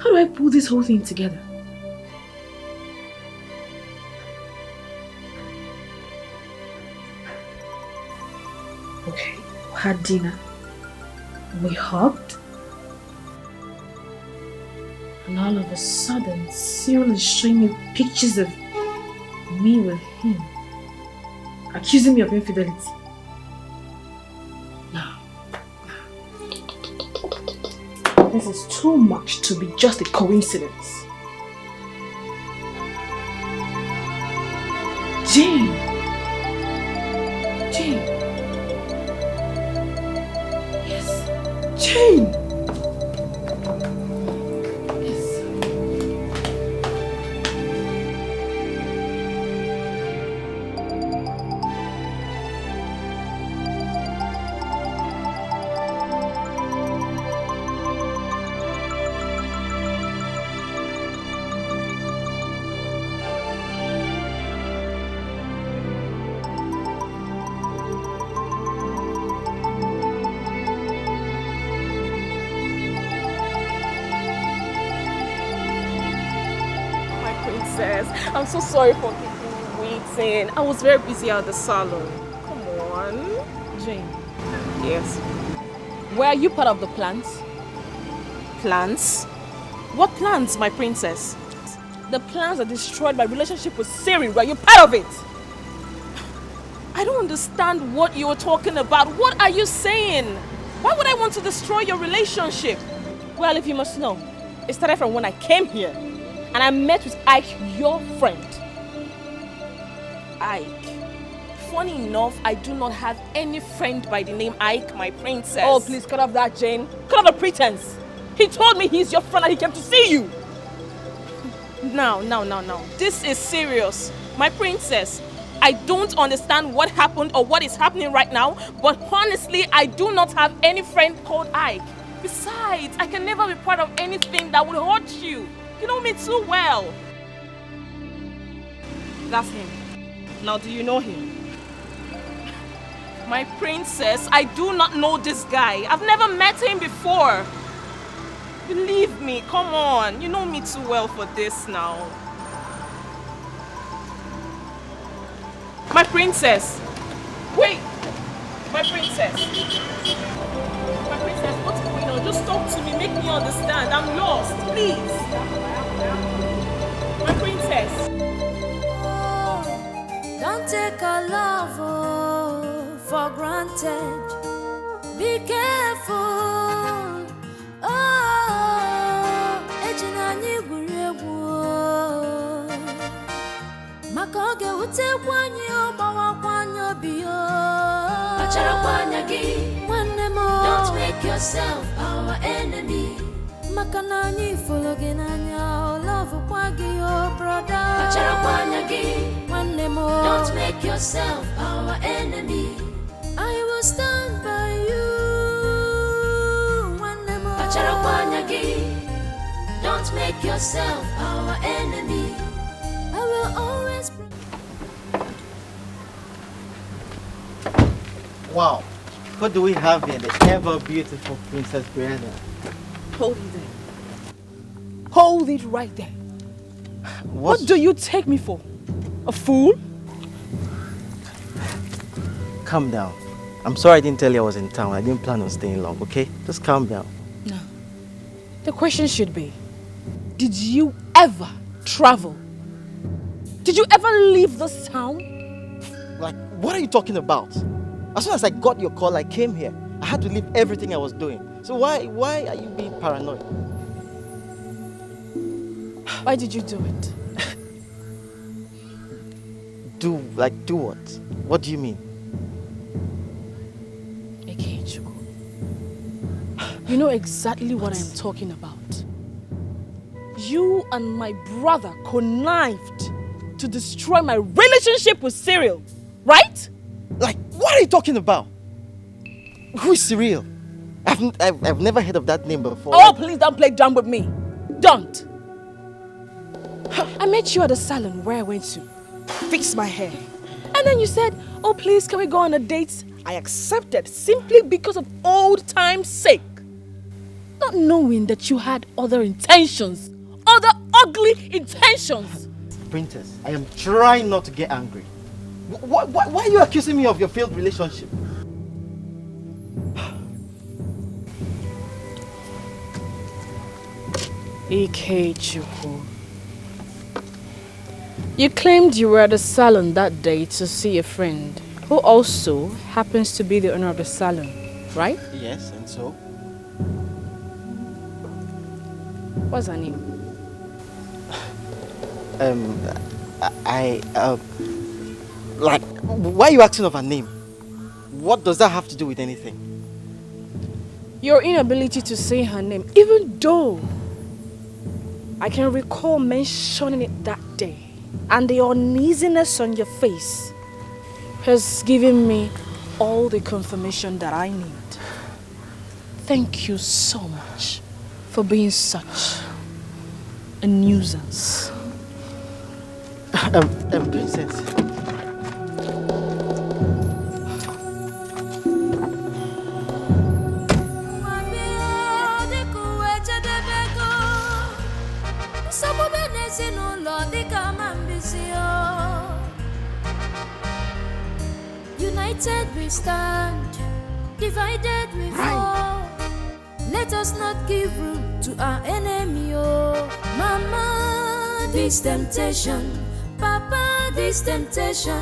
do I pull this whole thing together? Okay, we had dinner. We hugged. And all of a sudden, Cyril is showing me pictures of me with him, accusing me of infidelity. This is too much to be just a coincidence. Jane! Yes! Jane! princess. I'm so sorry for keeping you waiting. I was very busy at the salon. Come on. Jane. Yes. Were you part of the plans? Plans? What plans, my princess? The plans that destroyed my relationship with Siri. Were you part of it? I don't understand what you're talking about. What are you saying? Why would I want to destroy your relationship? Well, if you must know, it started from when I came here and I met with Ike, your friend. Ike. Funny enough, I do not have any friend by the name Ike, my princess. Oh, please cut off that, Jane. Cut off the pretense. He told me he's your friend and he came to see you. Now. This is serious. My princess, I don't understand what happened or what is happening right now, but honestly, I do not have any friend called Ike. Besides, I can never be part of anything that would hurt you. You know me too well. That's him. Now, do you know him? My princess, I do not know this guy. I've never met him before. Believe me, come on. You know me too well for this now. My princess. Wait. My princess. My princess, what's going on? Just talk to me. Make me understand. I'm lost. Please. My princess. Don't take our love for granted. Be careful. Ejinani guregu. Makoge ute kwanyo bawa kwanyo biyo. Achara kwanyagi. Don't make yourself our enemy. Makanani fologenanya love kwagi oh brother. Achara kwanyagi. Don't make yourself our enemy. I will stand by you. Achara kwanyagi. Don't make yourself our enemy. I will always. Wow, what do we have here? The ever beautiful Princess Briana. Hold it there. Hold it right there. What do you take me for? A fool? Calm down. I'm sorry I didn't tell you I was in town. I didn't plan on staying long, okay? Just calm down. No. The question should be, did you ever travel? Did you ever leave this town? Like, what are you talking about? As soon as I got your call, I came here. I had to leave everything I was doing. So why are you being paranoid? Why did you do it? Do what? What do you mean? You know exactly what I'm talking about. You and my brother connived to destroy my relationship with Cyril, right? Like, what are you talking about? Who is Cyril? I've never heard of that name before. Oh, please don't play dumb with me. Don't. I met you at the salon where I went to fix my hair. And then you said, oh, please, can we go on a date? I accepted simply because of old time's sake. Not knowing that you had other intentions. Other ugly intentions. Princess, I am trying not to get angry. Why are you accusing me of your failed relationship? Ikechukwu. You claimed you were at the salon that day to see a friend who also happens to be the owner of the salon, right? Yes, and so? What's her name? Like, why are you asking of her name? What does that have to do with anything? Your inability to say her name, even though I can recall mentioning it that day, and the uneasiness on your face has given me all the confirmation that I need. Thank you so much for being such a nuisance. Princess. Some United we stand, divided we fall. Let us not give room to our enemy, oh. Mama, this temptation. Papa, this temptation.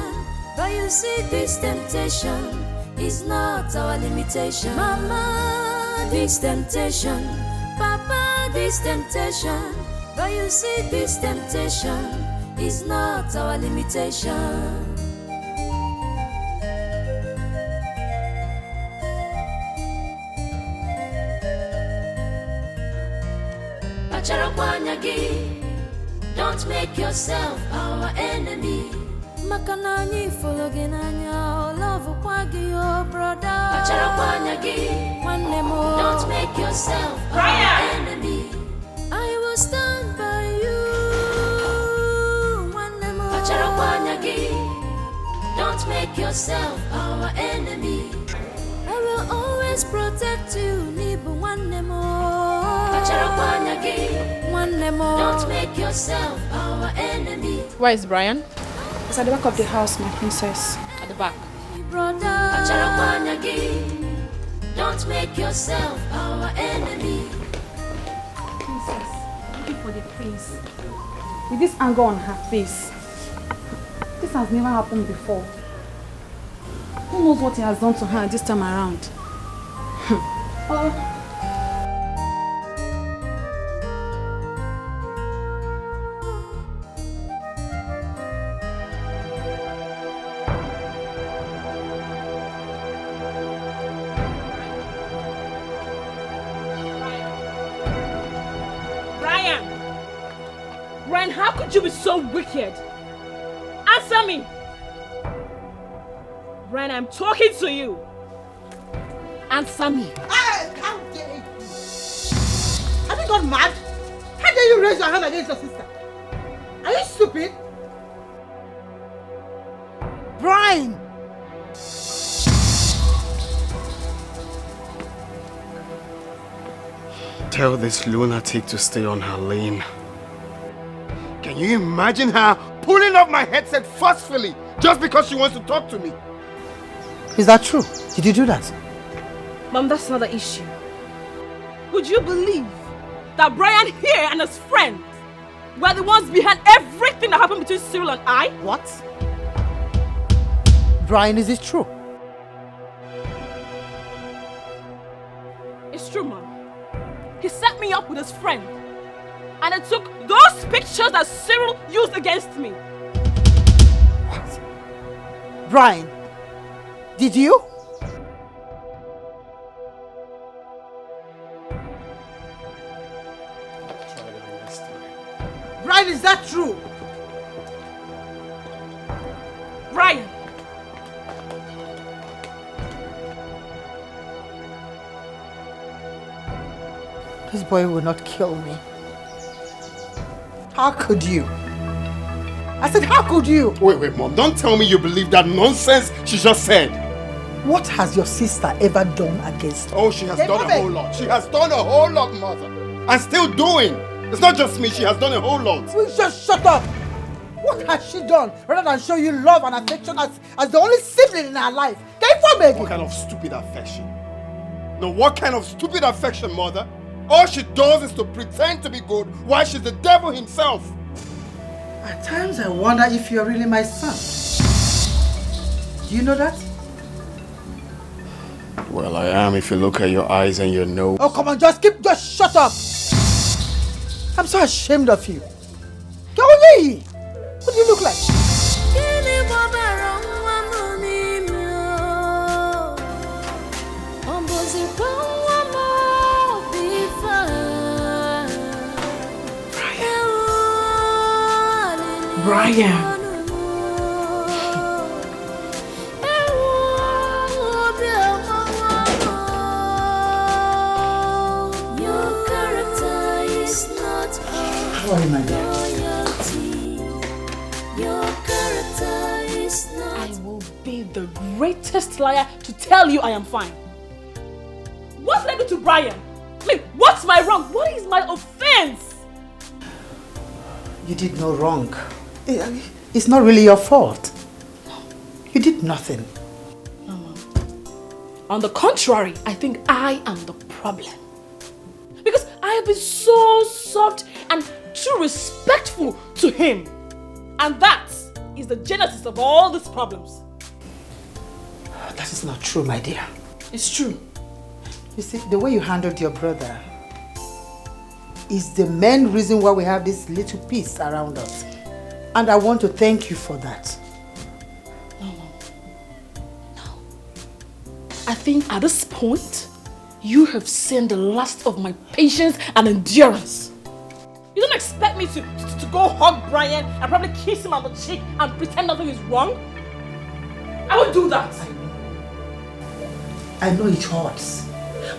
But you see, this temptation is not our limitation. Mama, this temptation. Papa, this temptation. But you see, this temptation is not our limitation. Don't make yourself our enemy. Makanani fologinanya, love kwagi your brother. Don't make yourself our enemy. I will stand by you. Don't make yourself our enemy. I will always protect you. Don't make yourself our enemy. Where is Brian? It's at the back of the house, my princess. At the back. Don't make yourself our enemy. Princess, looking for the prince. With this anger on her face. This has never happened before. Who knows what he has done to her this time around? Brian, how could you be so wicked? Answer me! Brian, I'm talking to you. Answer me. How dare you? Have you gone mad? How dare you raise your hand against your sister? Are you stupid? Brian! Tell this lunatic to stay on her lane. Can you imagine her pulling off my headset forcefully just because she wants to talk to me? Is that true? Did you do that? Mom, that's not the issue. Would you believe that Brian here and his friends were the ones behind everything that happened between Cyril and I? What? Brian, is it true? It's true, Mom. He set me up with his friend. And I took those pictures that Cyril used against me. What? Brian, did you? Brian, is that true? Brian! This boy will not kill me. How could you? I said, how could you? Wait, Mom, don't tell me you believe that nonsense she just said. What has your sister ever done against her? Oh, she has done a whole lot. She has done a whole lot, Mother. And still doing. It's not just me, she has done a whole lot. Will you just shut up? What has she done rather than show you love and affection as the only sibling in her life? Can you form again? What kind of stupid affection? No, what kind of stupid affection, Mother? All she does is to pretend to be good while she's the devil himself. At times I wonder if you're really my son. Do you know that? Well, I am if you look at your eyes and your nose. Oh, come on, just shut up. I'm so ashamed of you. What do you look like? Brian. Sorry, my dear. I will be the greatest liar to tell you I am fine. What did I do to Brian? I mean, what's my wrong? What is my offense? You did no wrong. It's not really your fault. You did nothing. No. On the contrary, I think I am the problem. Because I have been so soft and too respectful to him. And that is the genesis of all these problems. That is not true, my dear. It's true. You see, the way you handled your brother is the main reason why we have this little peace around us. And I want to thank you for that. No. I think at this point, you have seen the last of my patience and endurance. You don't expect me to go hug Brian and probably kiss him on the cheek and pretend nothing is wrong? I won't do that. I know it hurts,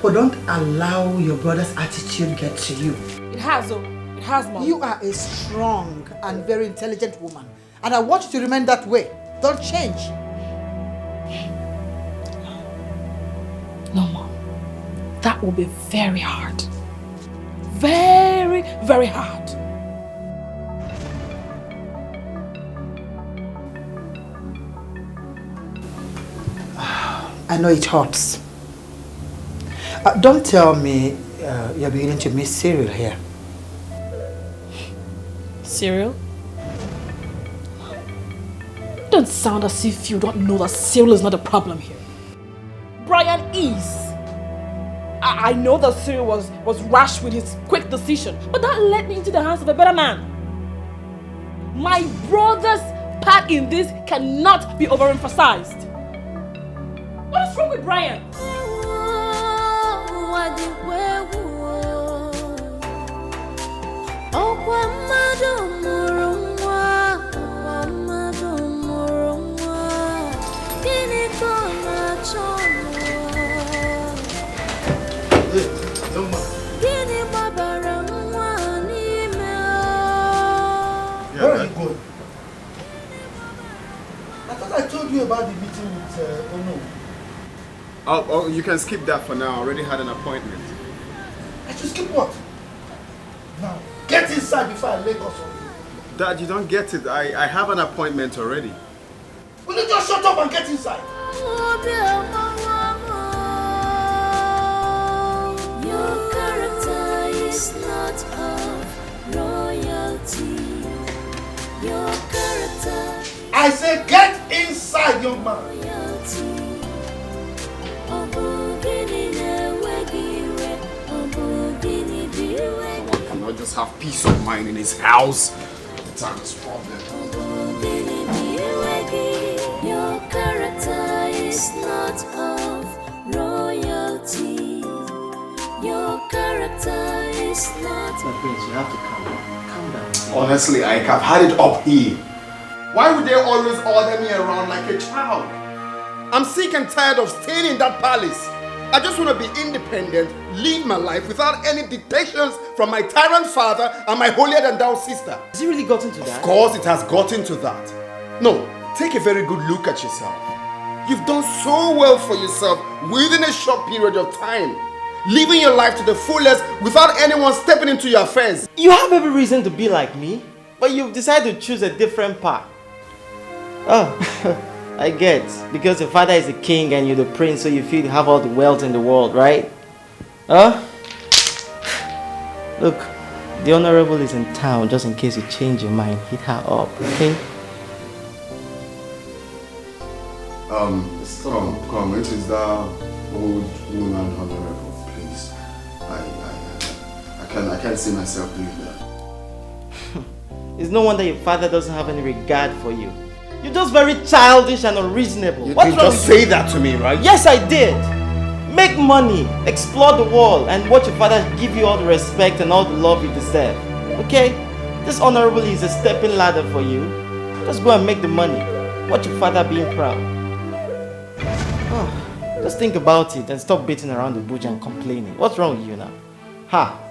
but don't allow your brother's attitude get to you. It has, though. It has, Mom. You are a strong and very intelligent woman, and I want you to remain that way. Don't change. No, Mom. That will be very hard. Very, very hard. I know it hurts. Don't tell me you're beginning to miss cereal here. Cereal? Don't sound as if you don't know that cereal is not a problem here. Brian is. I know that Cyril was rash with his quick decision, but that led me into the hands of a better man. My brother's part in this cannot be overemphasized. What is wrong with Brian? Where are you going? I thought I told you about the meeting with Ono. Oh, you can skip that for now. I already had an appointment. I should skip what? Now, get inside before I lay us on you. Dad, you don't get it. I have an appointment already. Will you just shut up and get inside? Your character is not of royalty. Your character. I say get inside, young man. Someone cannot just have peace of mind in his house. It's a problem. Your character is not of royalty. Your character is not. My prince, you have to calm down. Calm down. Honestly, Ike, I've had it up here. Why would they always order me around like a child? I'm sick and tired of staying in that palace. I just want to be independent, live my life without any dictations from my tyrant father and my holier-than-thou sister. Has it really gotten to that? Of course it has gotten to that. No, take a very good look at yourself. You've done so well for yourself within a short period of time, living your life to the fullest without anyone stepping into your affairs. You have every reason to be like me, but you've decided to choose a different path. Oh, I get. Because your father is a king and you're the prince, so you feel you have all the wealth in the world, right? Huh? Look, the honorable is in town just in case you change your mind. Hit her up, okay? Come, it is that old woman honorable, please. I can't see myself doing that. It's no wonder your father doesn't have any regard for you. You're just very childish and unreasonable. You didn't just say that to me, right? Yes, I did. Make money, explore the world, and watch your father give you all the respect and all the love you deserve. Okay? This honorable is a stepping ladder for you. Just go and make the money. Watch your father being proud. Oh, just think about it and stop beating around the bush and complaining. What's wrong with you now? Ha!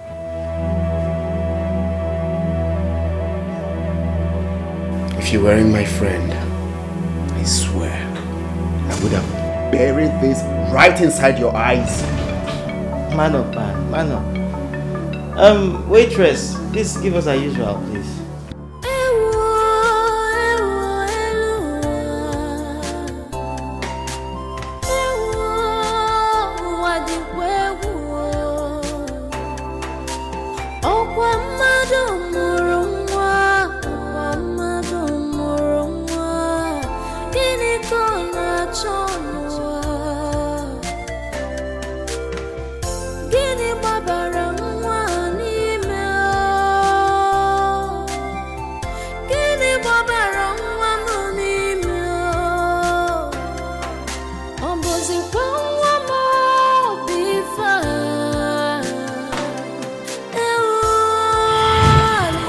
If you weren't my friend, I swear, I would have buried this right inside your eyes. Man up, man. Man up. Waitress, please give us our usual, please.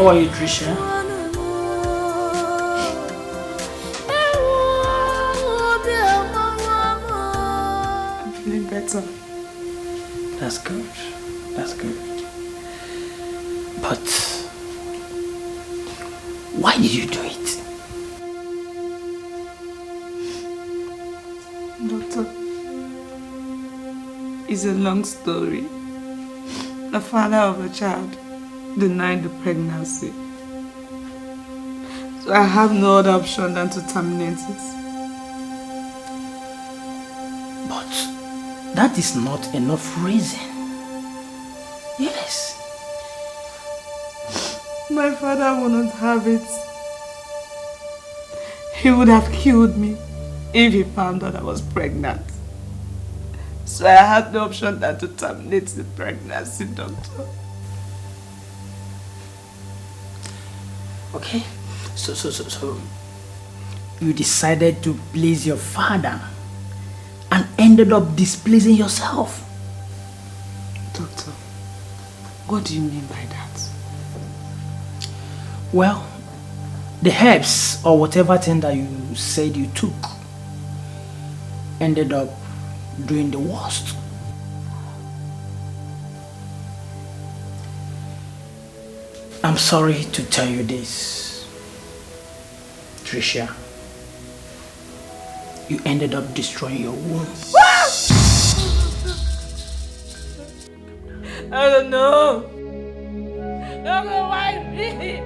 How are you, Trisha? I'm feeling better. That's good. That's good. But why did you do it? Doctor, it's a long story. The father of a child denied the pregnancy. So I have no other option than to terminate it. But that is not enough reason. Yes. My father wouldn't have it. He would have killed me if he found out I was pregnant. So I had no option than to terminate the pregnancy, doctor. Okay. So you decided to please your father and ended up displeasing yourself. Doctor, what do you mean by that? Well, the herbs or whatever thing that you said you took ended up doing the worst. I'm sorry to tell you this, Tricia. You ended up destroying your womb. I don't know. Doctor, why me?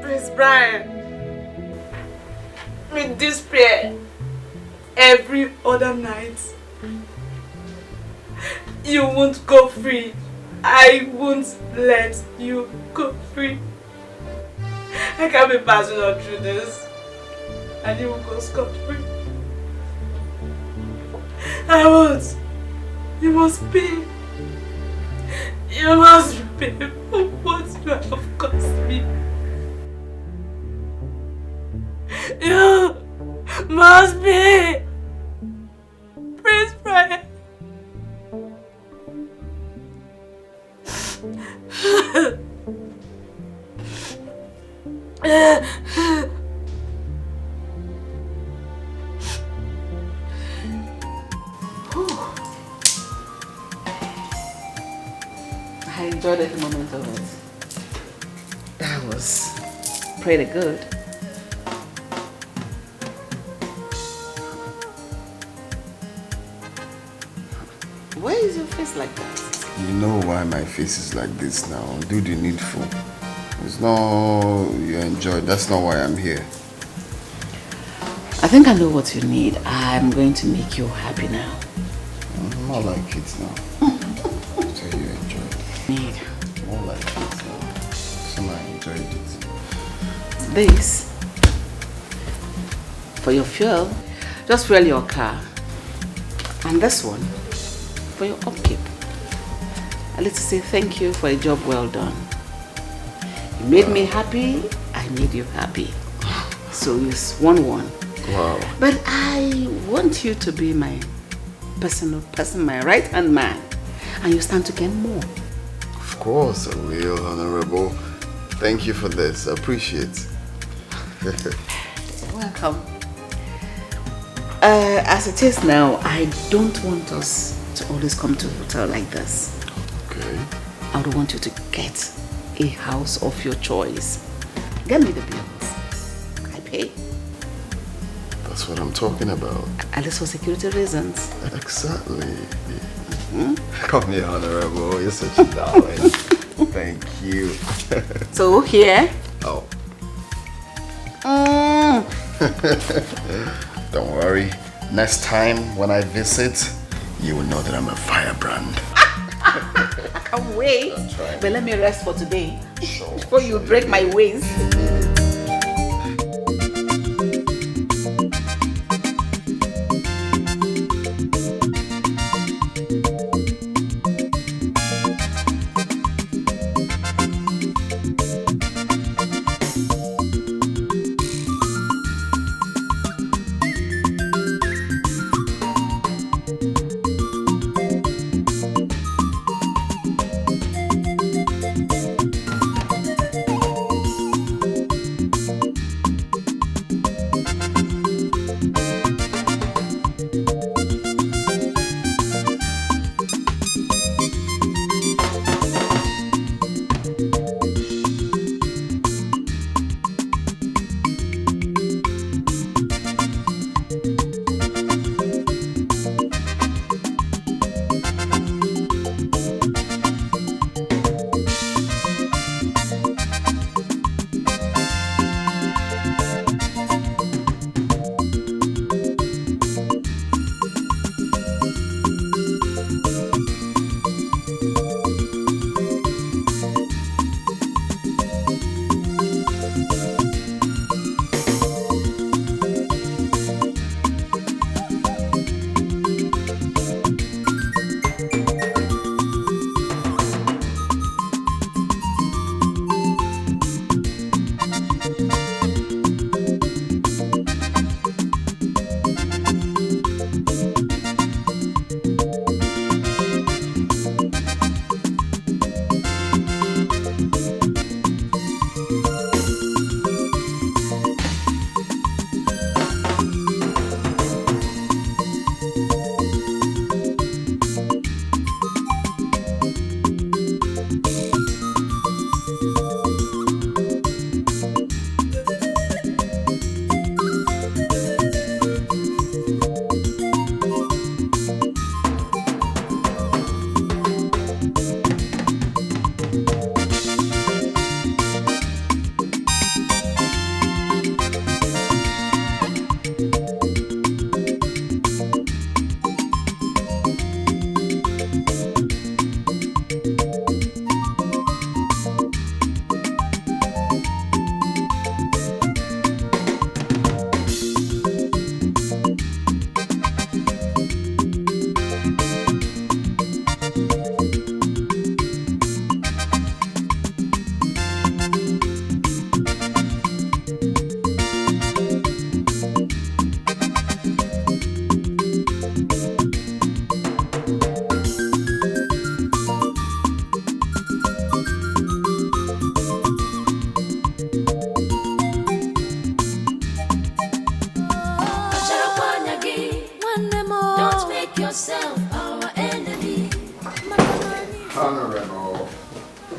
Prince Brian, with despair, every other night, you won't go free. I won't let you go free. I can't be passing on through this, and you will go scot-free. I won't. You must pay. You must pay for what you have cost me. You must pay. Prince Brian. I enjoyed every moment of it. That was pretty good. Why is your face like that? You know why my face is like this now. Do the needful. It's not you enjoy. That's not why I'm here. I think I know what you need. I'm going to make you happy now. More like it now. So you enjoy it. Need. More like it now. So I enjoyed it. This for your fuel. Just fuel your car. And this one for your upkeep. I like to say thank you for a job well done. You made me happy, I made you happy. So it's 1-1. Wow. But I want you to be my personal person, my right-hand man. And you stand to gain more. Of course I will, Honorable. Thank you for this. I appreciate it. Welcome. As it is now, I don't want us to always come to a hotel like this. Okay. I would want you to get a house of your choice. Get me the bills. I pay. That's what I'm talking about. At least for security reasons. Exactly. Come here, Honorable. You're such a darling. Thank you. So here. Oh. Don't worry. Next time when I visit, you will know that I'm a firebrand. I can't wait. But let me rest for today. Before you break my waist.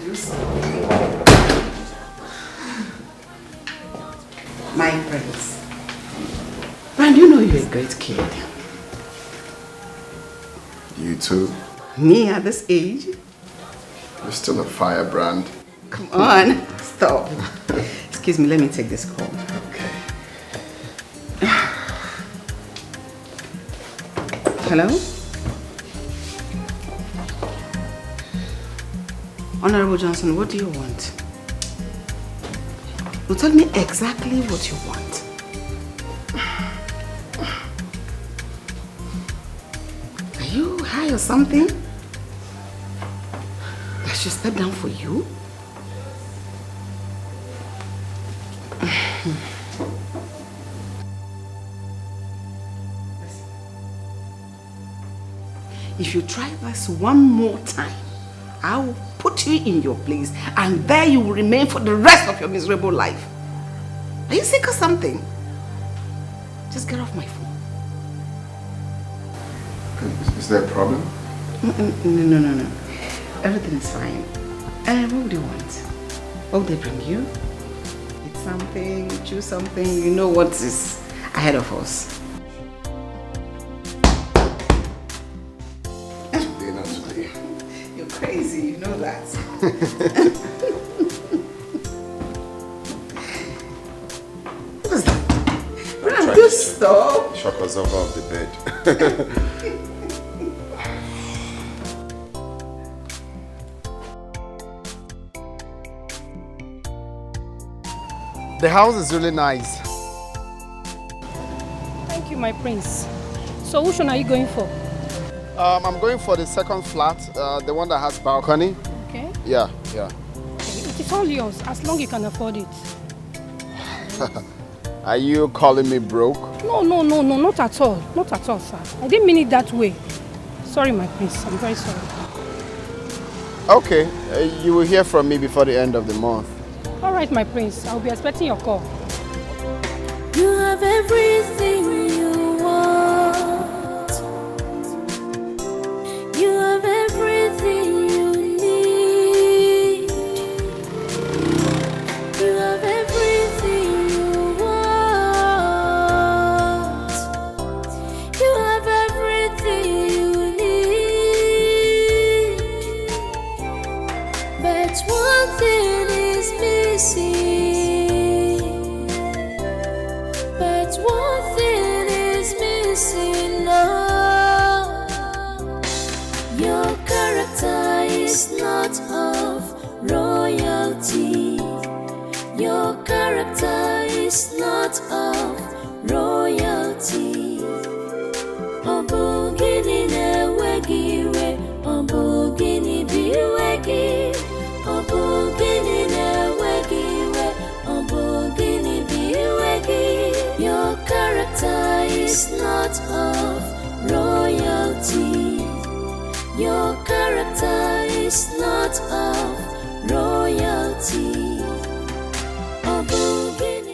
do something. My prince. Brand, you know you're a great kid. You too? Me at this age? You're still a firebrand. Come on, stop. Excuse me, let me take this call. Okay. Hello? Honorable Johnson, what do you want? Well, tell me exactly what you want. Are you high or something? I should step down for you? If you try this one more time, I will put you in your place and there you will remain for the rest of your miserable life. Are you sick or something? Just get off my phone. Is there a problem? No. Everything is fine. What do you want? What would they bring you? Eat something, choose something. You know what is ahead of us. You're crazy, you know that. What's that? Brian, you stop. Shock us off the bed. The house is really nice. Thank you, my prince. So which one are you going for? I'm going for the second flat, the one that has balcony. Okay. Yeah. Okay. It is all yours, as long as you can afford it. Are you calling me broke? No, not at all. Not at all, sir. I didn't mean it that way. Sorry, my prince. I'm very sorry. Okay, you will hear from me before the end of the month. All right, my prince. I'll be expecting your call. You have everything you want. You have everything you need. You have everything you want. You have everything you need. But one thing is missing. But one thing is missing now. Your character is not of royalty. Your character is not of royalty. Obogini newegiwe, obogini biwegi. Obogini newegiwe, obogini biwegi. Your character is not of royalty. Your character is not of royalty. Obogini.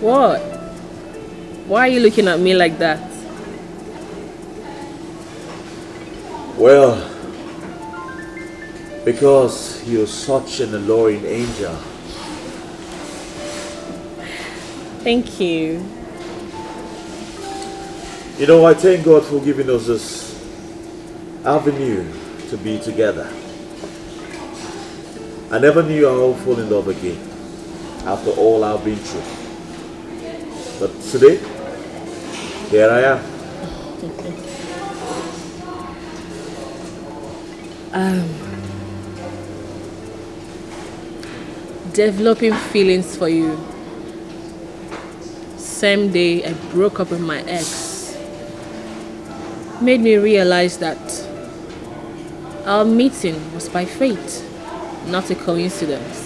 What? Why are you looking at me like that? Well, because you're such an alluring angel. Thank you. You know, I thank God for giving us this avenue to be together. I never knew I would fall in love again after all I've been through. But today, here I am. Developing feelings for you. Same day I broke up with my ex. Made me realize that our meeting was by fate, not a coincidence.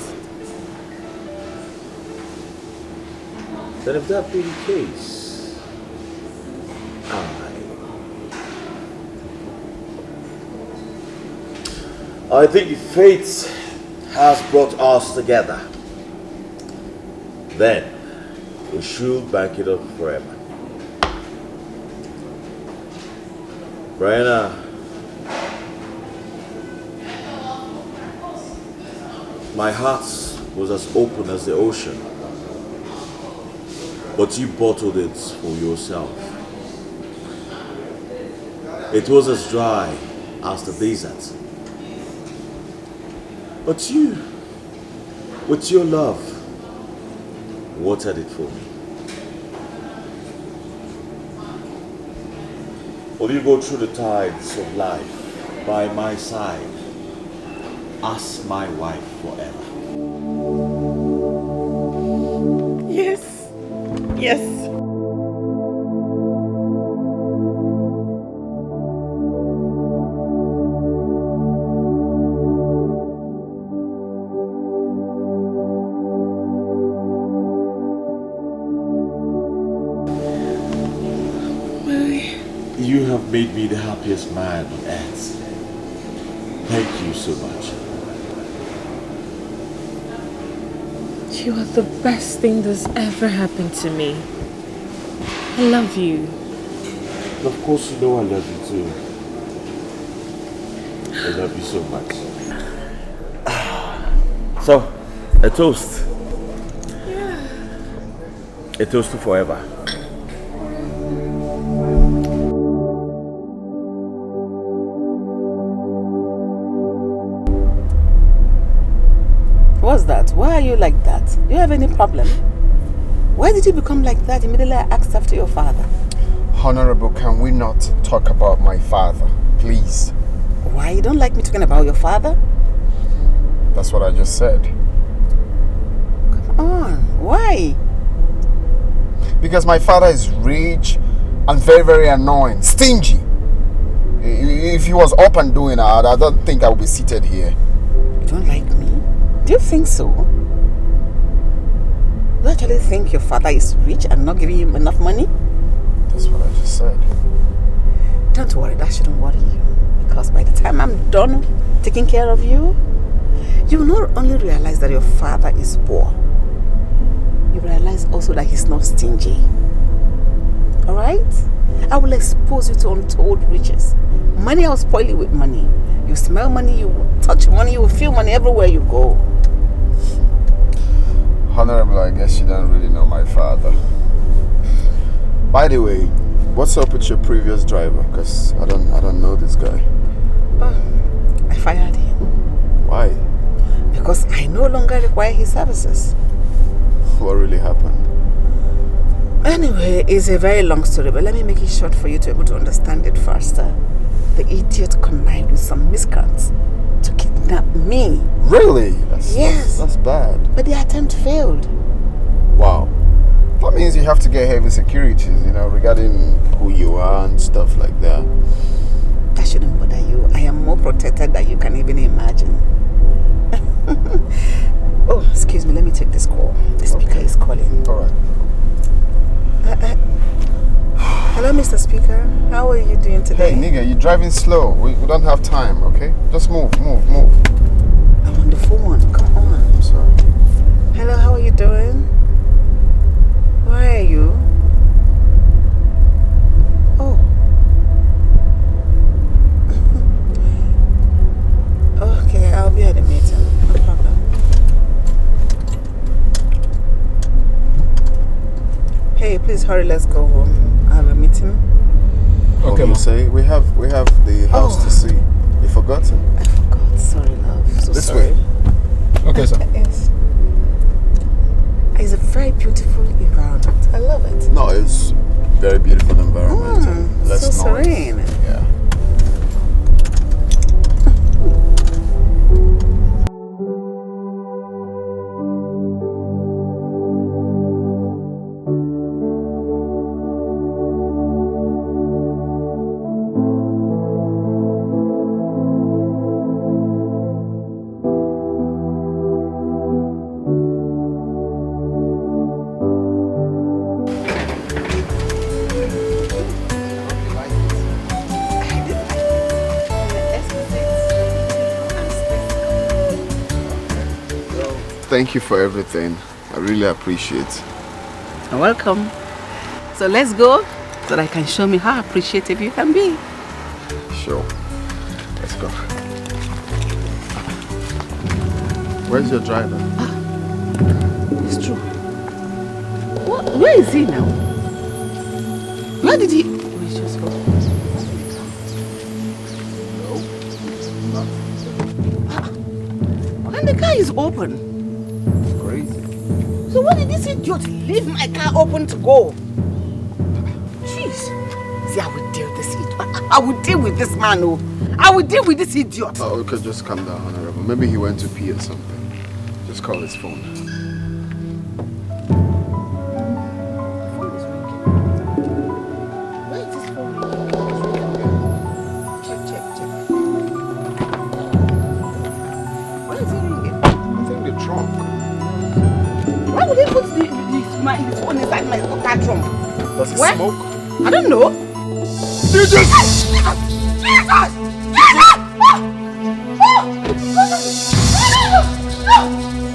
then if that be the case, I think if fate has brought us together, then we should back it up forever. Briana, my heart was as open as the ocean, but you bottled it for yourself. It was as dry as the desert. But you, with your love, watered it for me. Will you go through the tides of life by my side as my wife forever? Yes. Yes. You have made me the happiest man on earth. Thank you so much. You are the best thing that's ever happened to me. I love you. And of course, you know I love you too. I love you so much. So, a toast. Yeah. A toast to forever. What's that? Why are you like that? Do you have any problem? Why did you become like that? Immediately I asked after your father. Honorable, can we not talk about my father, please? Why? You don't like me talking about your father? That's what I just said. Come on. Why? Because my father is rich and very, very annoying, stingy. If he was up and doing that, I don't think I would be seated here. You don't like me? Do you think so? Do you actually think your father is rich and not giving you enough money? That's what I just said. Don't worry, that shouldn't worry you. Because by the time I'm done taking care of you, you will not only realize that your father is poor, you realize also that he's not stingy. Alright? I will expose you to untold riches. Money, I'll spoil you with money. You smell money, you touch money, you feel money everywhere you go. Honorable, I guess you don't really know my father. By the way, what's up with your previous driver? Because I don't know this guy. I fired him. Why? Because I no longer require his services. What really happened? Anyway, it's a very long story, but let me make it short for you to be able to understand it faster. The idiot connived with some miscreants to kidnap me. Really? Yes. That's bad. But the attempt failed. Wow. That means you have to get heavy securities, regarding who you are and stuff like that. That shouldn't bother you. I am more protected than you can even imagine. Oh, excuse me. Let me take this call. The speaker is calling. All right. Hello, Mr. Speaker. How are you doing today? Hey, nigga, you're driving slow. We don't have time, okay? Just move. I'm on the phone. Come on. I'm sorry. Hello, how are you doing? Where are you? Oh. Okay, I'll be at the meeting. No problem. Hey, please hurry. Let's go home. I have a meeting. Okay, you say we have the house to see. You forgotten? I forgot. Sorry, love. So this sorry. way. Okay, sir. Yes. It's a very beautiful environment. I love it. No, it's very beautiful environment. So serene. Yeah. thank you for everything. I really appreciate it. You're welcome. So let's go so that I can show me how appreciative you can be. Sure. Let's go. Where's your driver? It's true. Where is he now? Where did he... He's just gone. And the car is open. Crazy. So why did this idiot leave my car open to go? Jeez. See, I will deal with this idiot. I will deal with this man, oh. I will deal with this idiot. Oh, okay, just calm down, Honorable. Maybe he went to pee or something. Just call his phone. Where is his phone? Check. Where is he ringing? I think the trunk. Why would he put his phone inside my car trunk? Does it Where? smoke? I don't know. Jesus!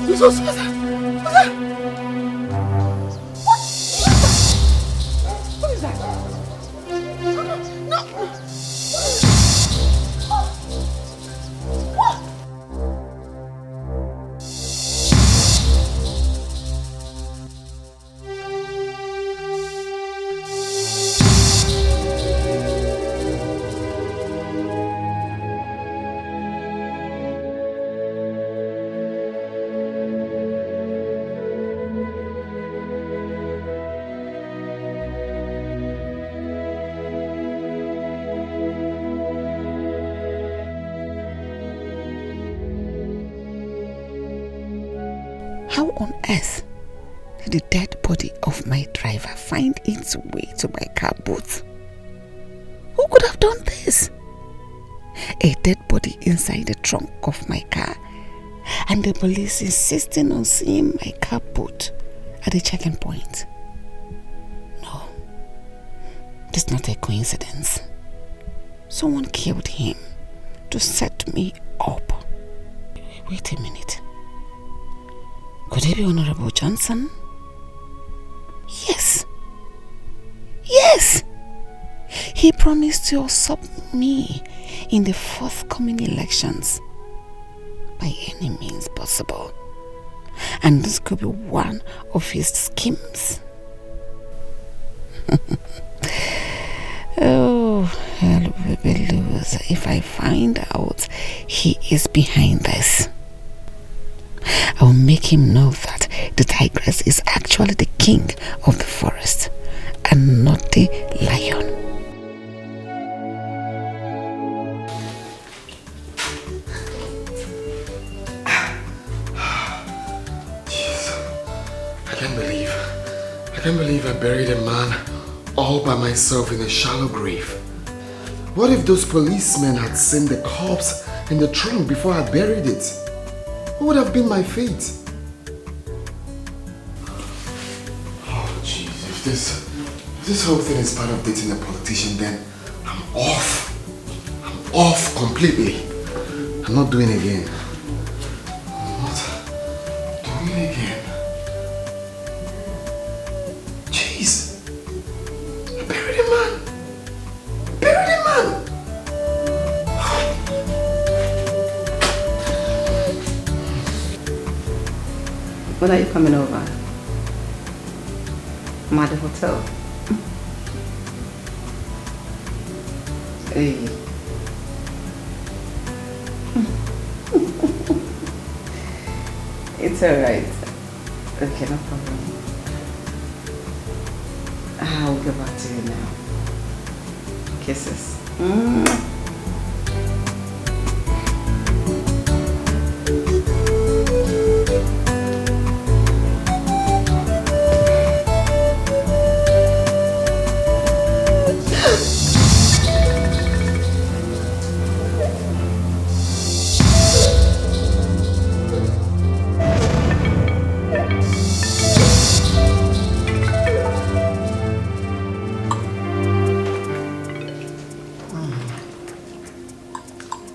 Jesus! What is that? No! What? How on earth did the dead body of my driver find its way to my car boot? Who could have done this? A dead body inside the trunk of my car, and the police insisting on seeing my car boot at the checking point. No, this is not a coincidence. Someone killed him to set me up. Wait a minute. Could it be Honorable Johnson? Yes. Yes! He promised to usurp me in the forthcoming elections by any means possible. And this could be one of his schemes. Oh, hell will be loose if I find out he is behind this. I will make him know that the tigress is actually the king of the forest and not the lion. I can't believe I buried a man all by myself in a shallow grave. What if those policemen had seen the corpse in the trunk before I buried it? What would have been my fate? Oh jeez, if this whole thing is part of dating a politician, then I'm off. I'm off completely. I'm not doing it again. I'm not doing it again. Jeez. I buried a man. Buried a man. When are you coming over? I'm at the hotel. Hey. It's alright. Okay, no problem. I'll get back to you now. Kisses.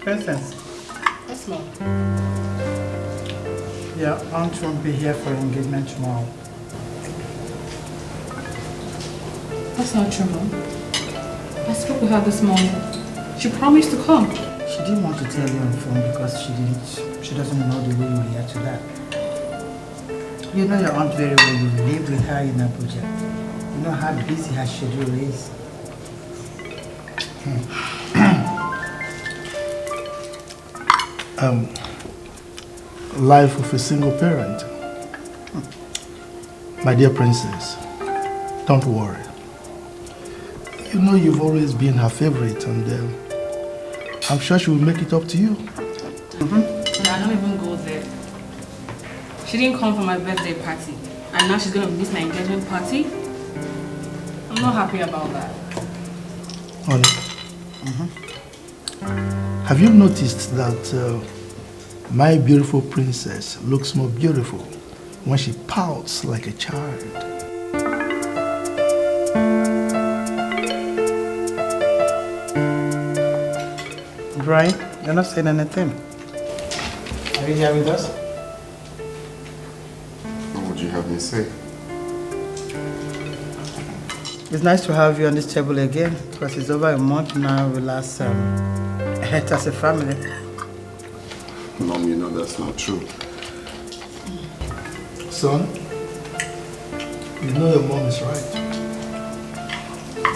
Princess. Yes, ma'am. Yeah, your aunt won't be here for engagement tomorrow. That's not true, Mom. I spoke with her this morning. She promised to come. She didn't want to tell you on the phone because she doesn't know the way you react to that. You know your aunt very well. You live with her in Abuja. You know how busy her schedule is. Life of a single parent. My dear princess, don't worry. You know you've always been her favorite, and I'm sure she will make it up to you. And I don't even go there. She didn't come for my birthday party, and now she's gonna miss my engagement party. I'm not happy about that. Honey, have you noticed that my beautiful princess looks more beautiful when she pouts like a child? Brian, you're not saying anything. Are you here with us? What would you have me say? It's nice to have you on this table again because it's over a month now we last ate as a family. Mom, you know that's not true. Son, you know your mom is right.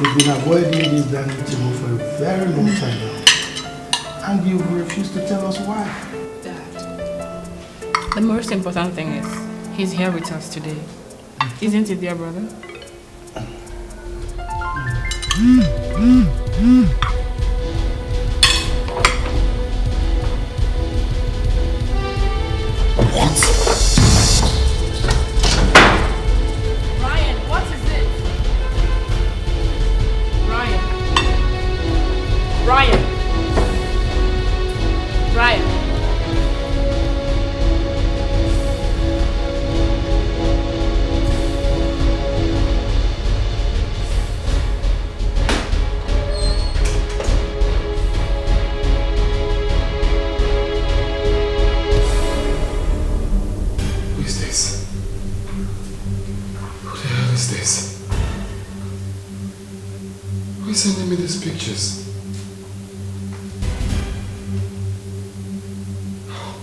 You've been avoiding this dining table for a very long time now. And you refuse to tell us why. Dad, the most important thing is he's here with us today. Isn't it, dear brother? Ryan, what is it? Ryan. Sending me these pictures. Oh,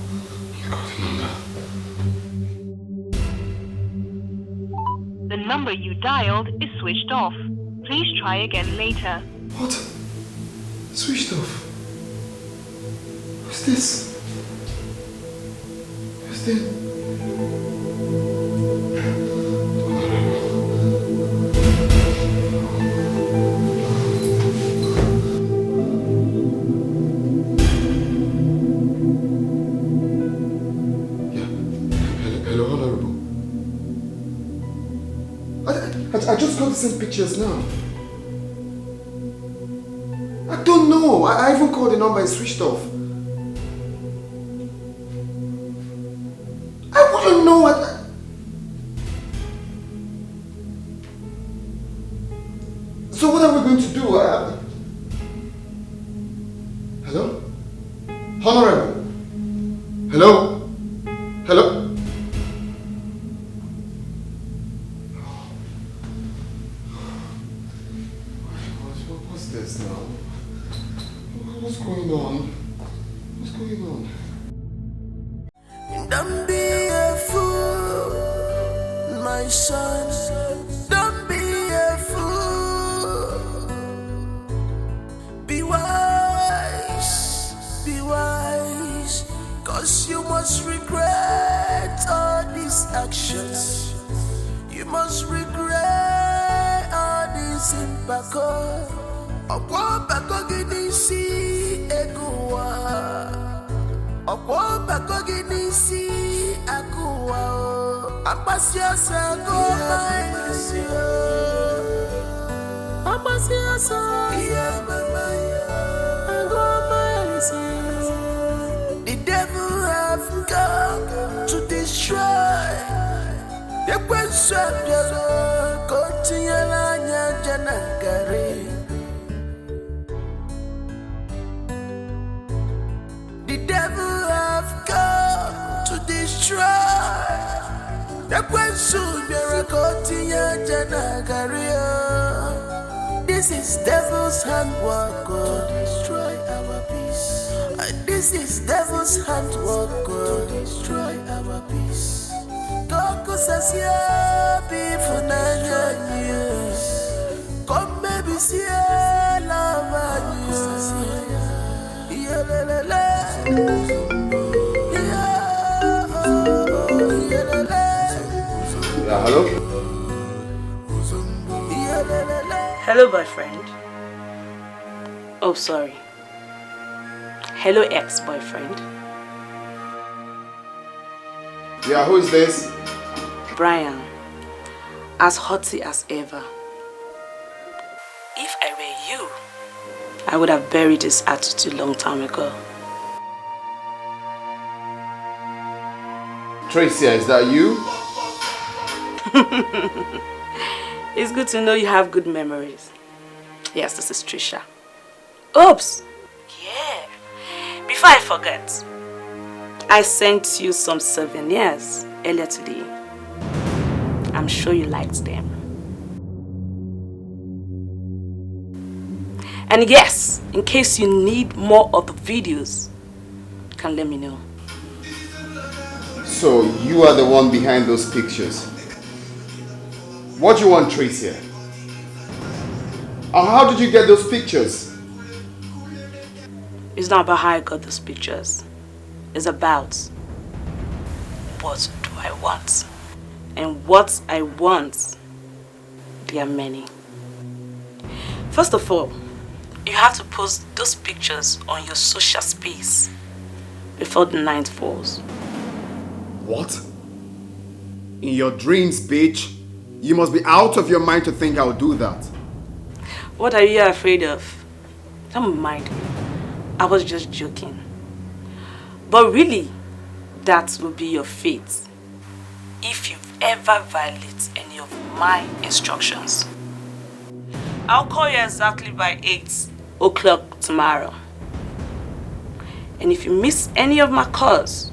I got the number. The number you dialed is switched off. Please try again later. What? Switched off? Who's this? Who's this? I just got to send pictures now. I don't know. I even called the number and switched off. I wouldn't know what. So what are we going to do? Hello? Honorable? Hello? Hello? Don't be a fool, my son. Don't be a fool. Be wise, 'cause you must regret all these actions. You must regret all this impact. Ọ̀pọ̀ bàkọ́ gidi sí egunwa. Ọ̀pọ̀ bàkọ́ gidi sí agunwa o. Apasiasa go maisi o. Apasiasa mama go maisi. The devil have come to destroy. The question is continue la nyanja nangari. The devil have come to destroy. This is devil's handwork, God, to destroy our peace. This is devil's handwork, God, to destroy our peace. Toko sasia bifu na nyanyes. Come baby siya lava nyes. Yelelele. Hello? Hello, boyfriend. Oh, sorry. Hello, ex-boyfriend. Yeah, who is this? Brian. As haughty as ever. If I were you, I would have buried this attitude long time ago. Tricia, is that you? It's good to know you have good memories. Yes, this is Trisha. Oops! Yeah. Before I forget, I sent you some souvenirs earlier today. I'm sure you liked them. And yes, in case you need more of the videos, you can let me know. So, you are the one behind those pictures? What do you want, Tricia? Or how did you get those pictures? It's not about how I got those pictures. It's about what do I want? And what I want, there are many. First of all, you have to post those pictures on your social space before the night falls. What? In your dreams, bitch? You must be out of your mind to think I'll do that. What are you afraid of? Don't mind me. I was just joking. But really, that will be your fate if you ever violate any of my instructions. I'll call you exactly by 8 o'clock tomorrow. And if you miss any of my calls,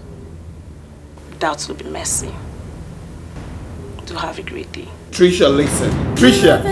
that will be messy. Do have a great day. Tricia, listen. Tricia!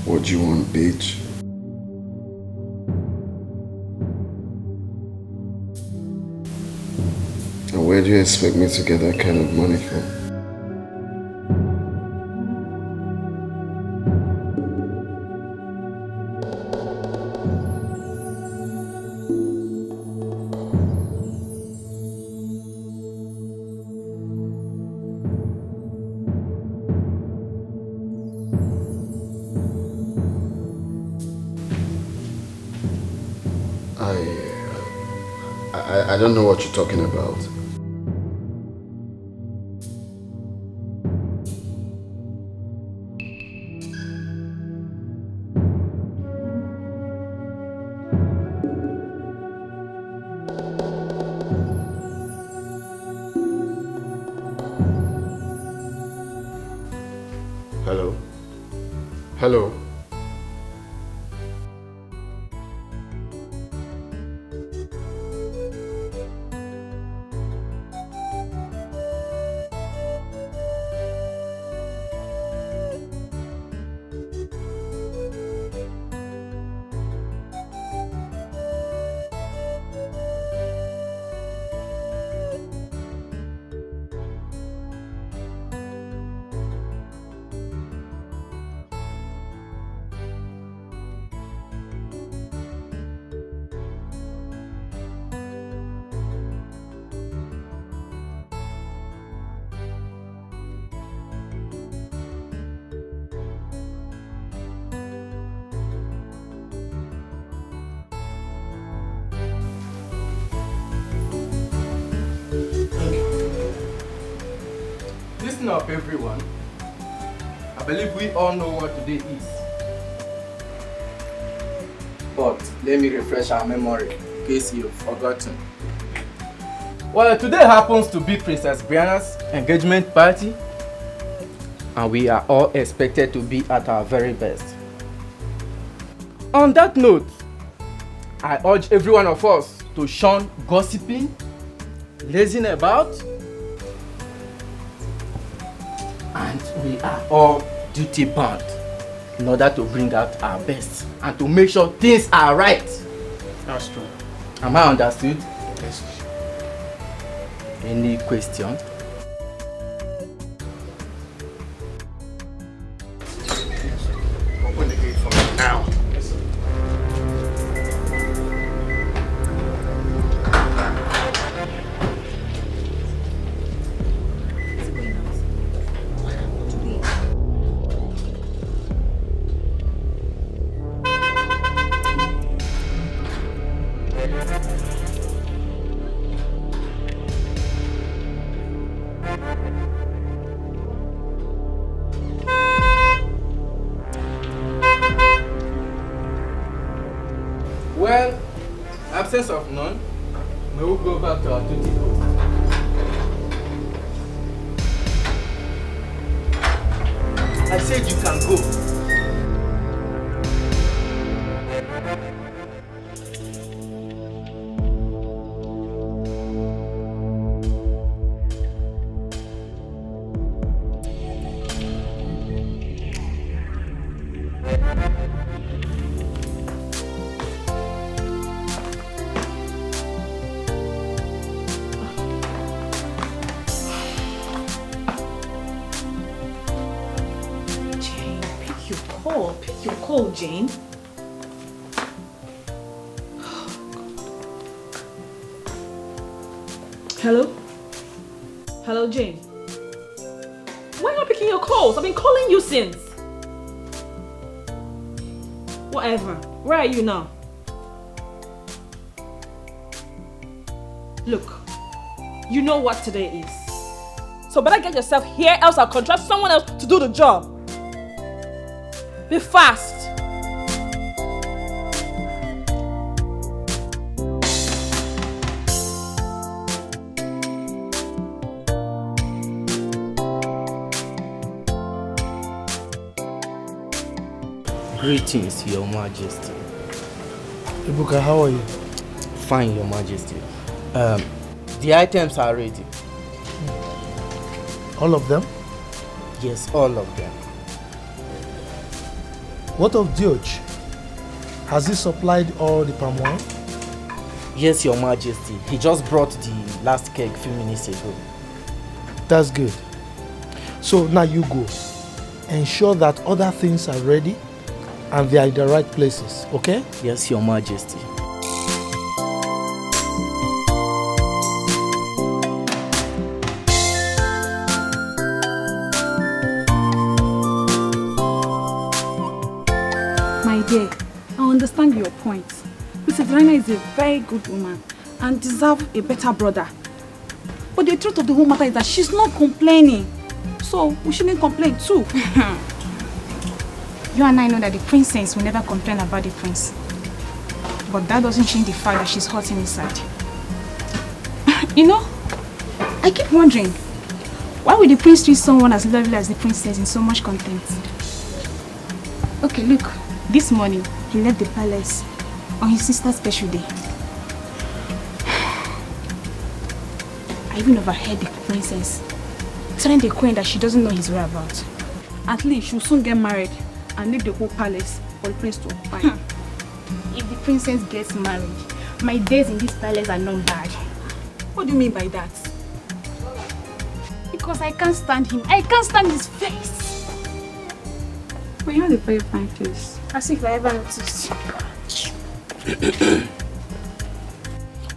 What do you want, bitch? And where do you expect me to get that kind of money from? I don't know what you're talking about. Hello? Hello? Listen up, everyone. I believe we all know what today is. But let me refresh our memory in case you've forgotten. Well, today happens to be Princess Briana's engagement party, and we are all expected to be at our very best. On that note, I urge every one of us to shun gossiping, lazing about, and we are all duty bound in order to bring out our best and to make sure things are right. That's true. Am I understood? Yes. Any question? Open the gate for me now. Well, absence of none, may we go back to our duty post. I said you can go. Pick your call, Jane. Hello? Hello, Jane. Why are you not picking your calls? I've been calling you since. Whatever. Where are you now? Look, you know what today is. So better get yourself here, else I'll contract someone else to do the job. Be fast. Greetings, Your Majesty. Ibuka, how are you? Fine, Your Majesty. The items are ready. All of them? Yes, all of them. What of George? Has he supplied all the palm wine? Yes, Your Majesty. He just brought the last keg a few minutes ago. That's good. So now you go. Ensure that other things are ready and they are in the right places, okay? Yes, Your Majesty. Dear, I understand your point. Mrs. Briana is a very good woman and deserves a better brother. But the truth of the whole matter is that she's not complaining. So we shouldn't complain too. You and I know that the princess will never complain about the prince. But that doesn't change the fact that she's hurting inside. You know, I keep wondering, why would the prince treat someone as lovely as the princess in so much contempt? Okay, look. This morning, he left the palace on his sister's special day. I even overheard the princess telling the queen that she doesn't know his whereabouts. At least she'll soon get married and leave the whole palace for the prince to occupy. If the princess gets married, my days in this palace are not bad. What do you mean by that? Because I can't stand him. I can't stand his face. But you have a very fine face. As if I ever noticed.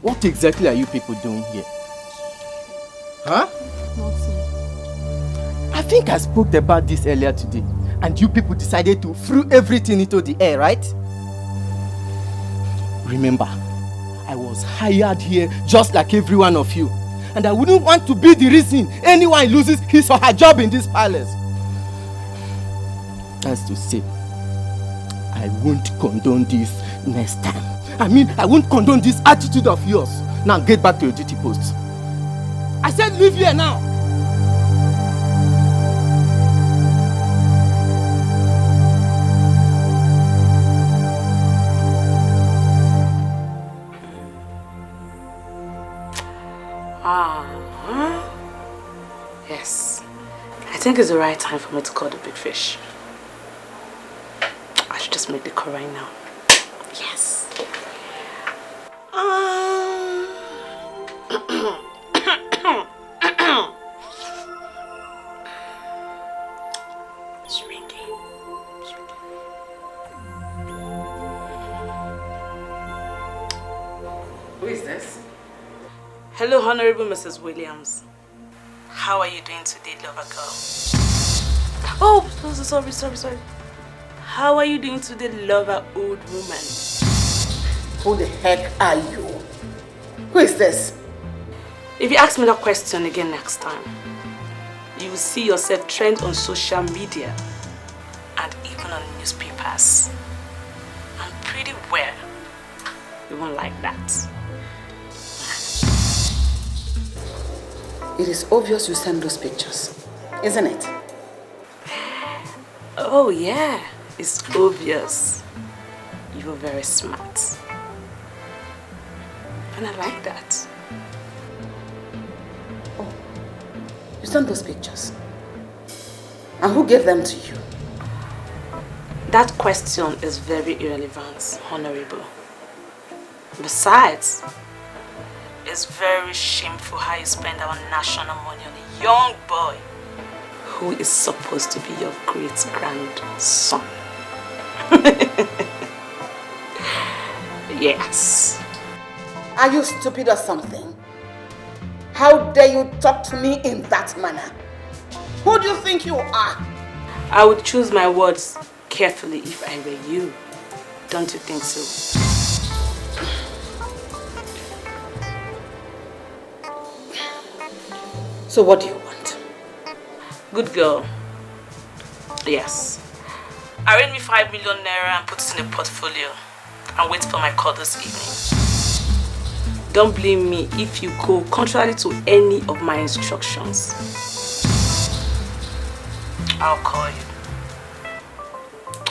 What exactly are you people doing here? Huh? Nothing. I think I spoke about this earlier today, and you people decided to throw everything into the air, right? Remember, I was hired here just like every one of you. and I wouldn't want to be the reason anyone loses his or her job in this palace. That's to say, I won't condone this next time. I mean, I won't condone this attitude of yours. Now get back to your duty post. I said leave here now. Yes. I think it's the right time for me to call the big fish. I should just make the call right now. Yes. It's ringing. Who is this? Hello, Honorable Mrs. Williams. How are you doing today, lover girl? Oh, sorry. How are you doing today, lover old woman? Who the heck are you? Who is this? If you ask me that question again next time, you will see yourself trend on social media and even on newspapers. I'm pretty well. You won't like that. It is obvious you sent those pictures, isn't it? Oh yeah, it's obvious. You're very smart. And I like that. Oh, you sent those pictures? And who gave them to you? That question is very irrelevant, Honorable. Besides, it's very shameful how you spend our national money on a young boy who is supposed to be your great-grandson. Yes. Are you stupid or something? How dare you talk to me in that manner? Who do you think you are? I would choose my words carefully if I were you. Don't you think so? So what do you want? Good girl. Yes. Arrange me 5 million naira and put it in a portfolio and wait for my call this evening. Don't blame me if you go contrary to any of my instructions. I'll call you.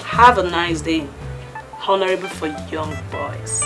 Have a nice day. Honorable for young boys.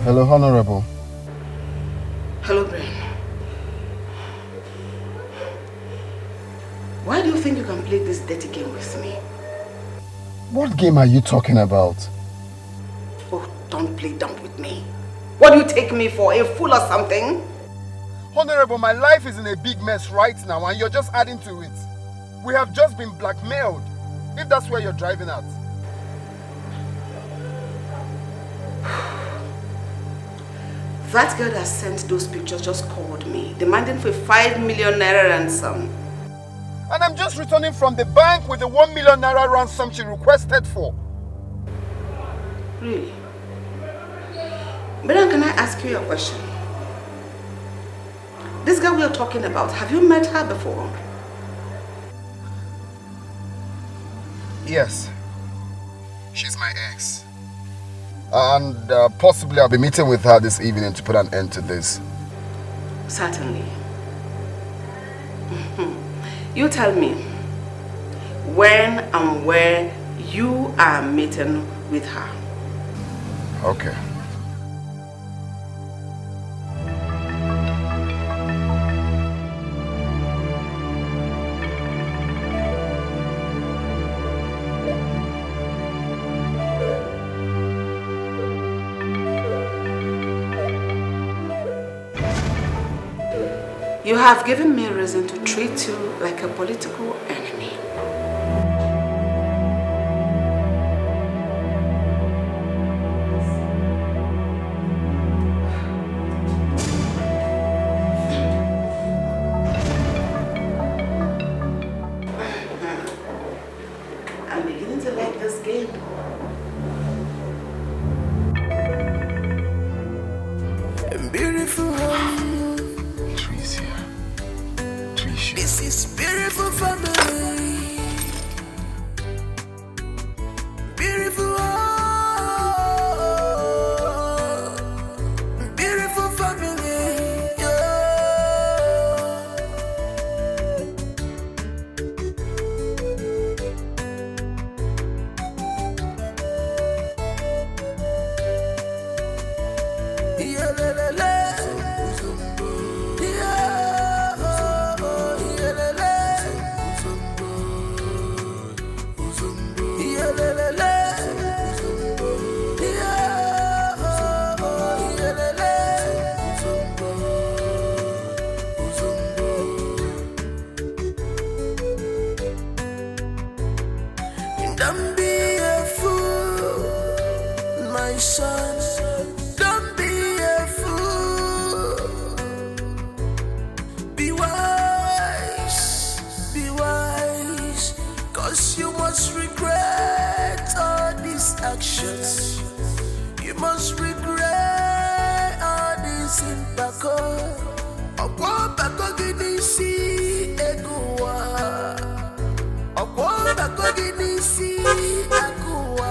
Hello, Honorable. Hello, Brian. Why do you think you can play this dirty game with me? What game are you talking about? Oh, don't play dumb with me. What do you take me for, a fool or something? Honorable, my life is in a big mess right now and you're just adding to it. We have just been blackmailed, if that's where you're driving at. That girl that sent those pictures just called me, demanding for 5 million naira ransom. And I'm just returning from the bank with the 1 million naira ransom she requested for. Really? Briana, can I ask you a question? This girl we are talking about, have you met her before? Yes. She's my ex. And possibly I'll be meeting with her this evening to put an end to this. Certainly. You tell me, when and where you are meeting with her. Okay. You have given me reason to treat you like a political enemy. I'm beginning to like this game. Beautiful. This is beautiful family. Beautiful, beautiful family. Yeah, la, la, la. Don't be a fool, my son. Don't be a fool. Be wise, 'cause you must regret all these actions. You must regret all this impact. Ọ̀pọ̀ bàkọ́ gidi sí egun wa. Ọ̀pọ̀ bàkọ́ gidi sí egun wa.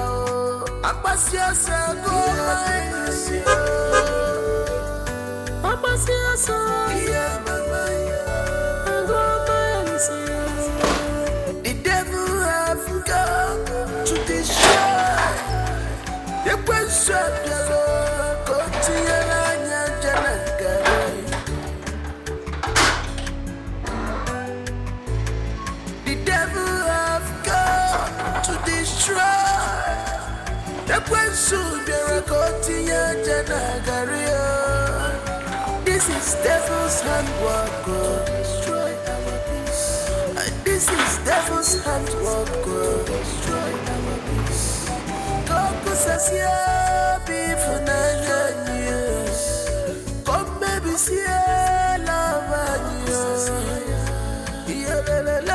Apasi ọ̀sẹ̀ kò máa sí o. Apasi ọ̀sẹ̀ ìyá mama yá. Kò máa sí o. The devil have come to destroy. The question is, the devil have come to destroy. The question this is devil's handwork. Destroy our peace. This is devil's handwork. Destroy our peace. God possess ya before news. Come baby see love and you. Yeah, la, la, la.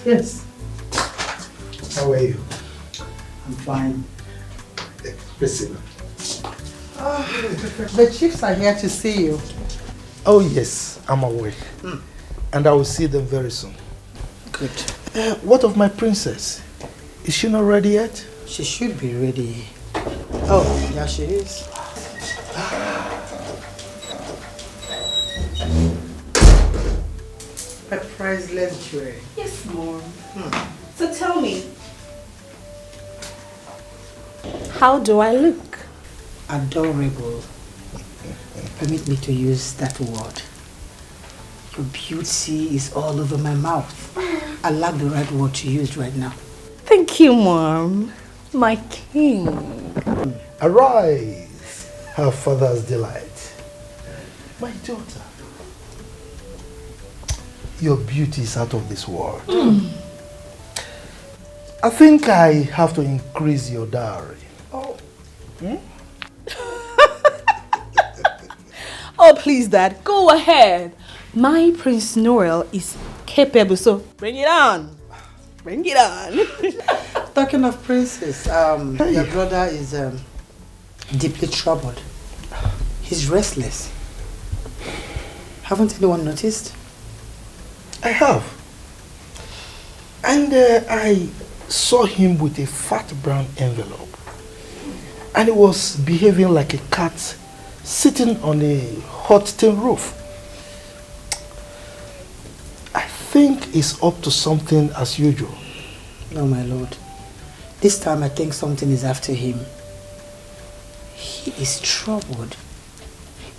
Yes. How are you? I'm fine. Listen. The chiefs are here to see you. Oh yes, I'm awake. And I will see them very soon. Good. What of my princess? Is she not ready yet? She should be ready. Oh, yeah, she is. A priceless jewelry. Yes, Mom. So tell me, how do I look? Adorable. Permit me to use that word. Your beauty is all over my mouth. I lack the right word to use right now. Thank you, Mom. My king. Arise, her father's delight. My daughter, your beauty is out of this world. I think I have to increase your dowry. Oh. Oh, please, Dad, go ahead. My Prince Noel is capable, so bring it on. Bring it on. Talking of princes, your brother is deeply troubled. He's restless. Haven't anyone noticed? I have. And I saw him with a fat brown envelope. And he was behaving like a cat sitting on a hot tin roof. I think he's up to something as usual. No, my lord. This time I think something is after him. He is troubled.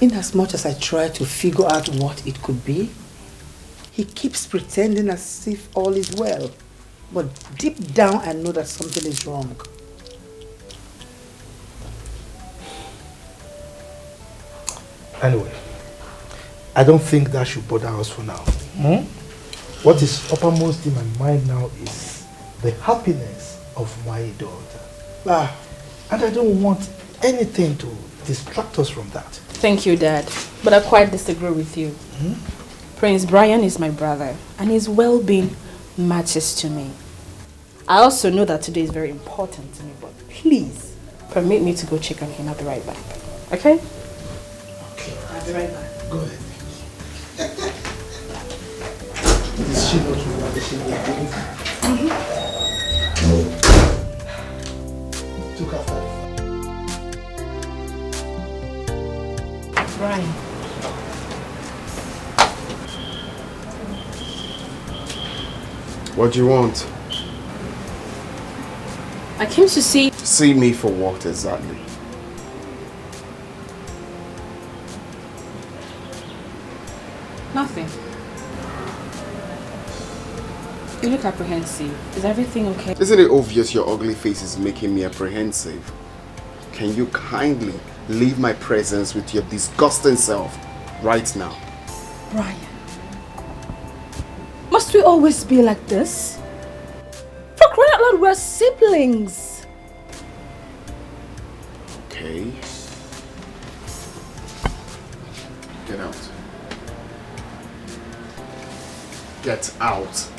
In as much as I try to figure out what it could be, he keeps pretending as if all is well. But deep down I know that something is wrong. Anyway, I don't think that should bother us for now. What is uppermost in my mind now is the happiness of my daughter. And I don't want anything to distract us from that. Thank you, Dad. But I quite disagree with you. Prince Brian is my brother, and his well-being matters to me. I also know that today is very important to me, but please permit me to go check on him. I'll be right back. Okay? Okay. I'll be right back. Go ahead. Is she not what she was doing? Took after Brian. What do you want? I came to see... See me for what exactly? Nothing. You look apprehensive. Is everything okay? Isn't it obvious your ugly face is making me apprehensive? Can you kindly leave my presence with your disgusting self right now? Brian. Must we always be like this? For crying out loud, we're siblings. Okay. Get out. Get out.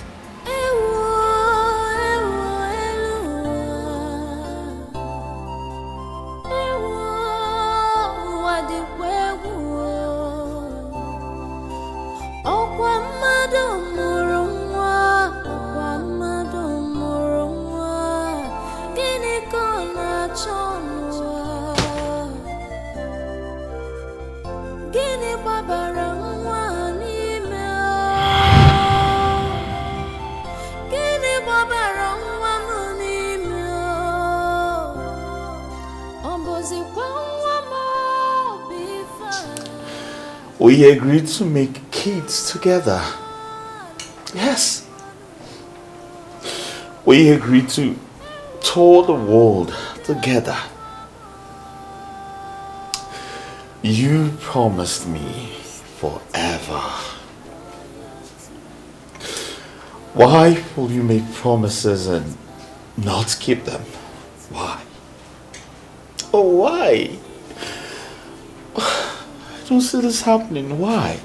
We agreed to make kids together. Yes. We agreed to tour the world together. You promised me forever. Why will you make promises and not keep them? Why? Oh, why? I don't see this happening. Why?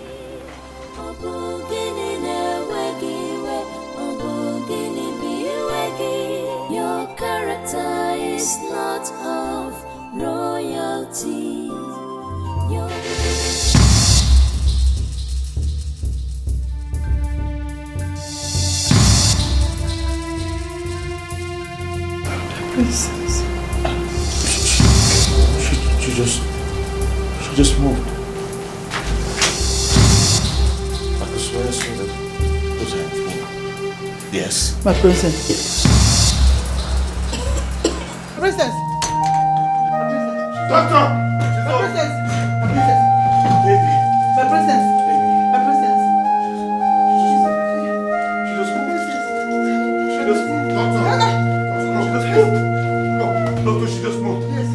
Your character is not of royalty. Princess. She just moved. I could swear I saw that those hands move. Yes. My princess. Princess! Doctor! My princess! My princess! Baby! My princess! My princess! She just moved. She just moved. Doctor! No, doctor, she just moved. Yes.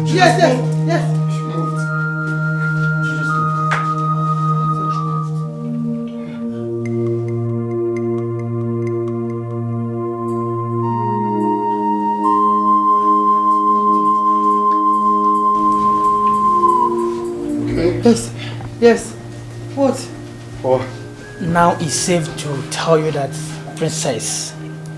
She Yes, just yes, moved. yes. She moved. She just Yes, yes. What? Oh. Now it's safe to tell you that Princess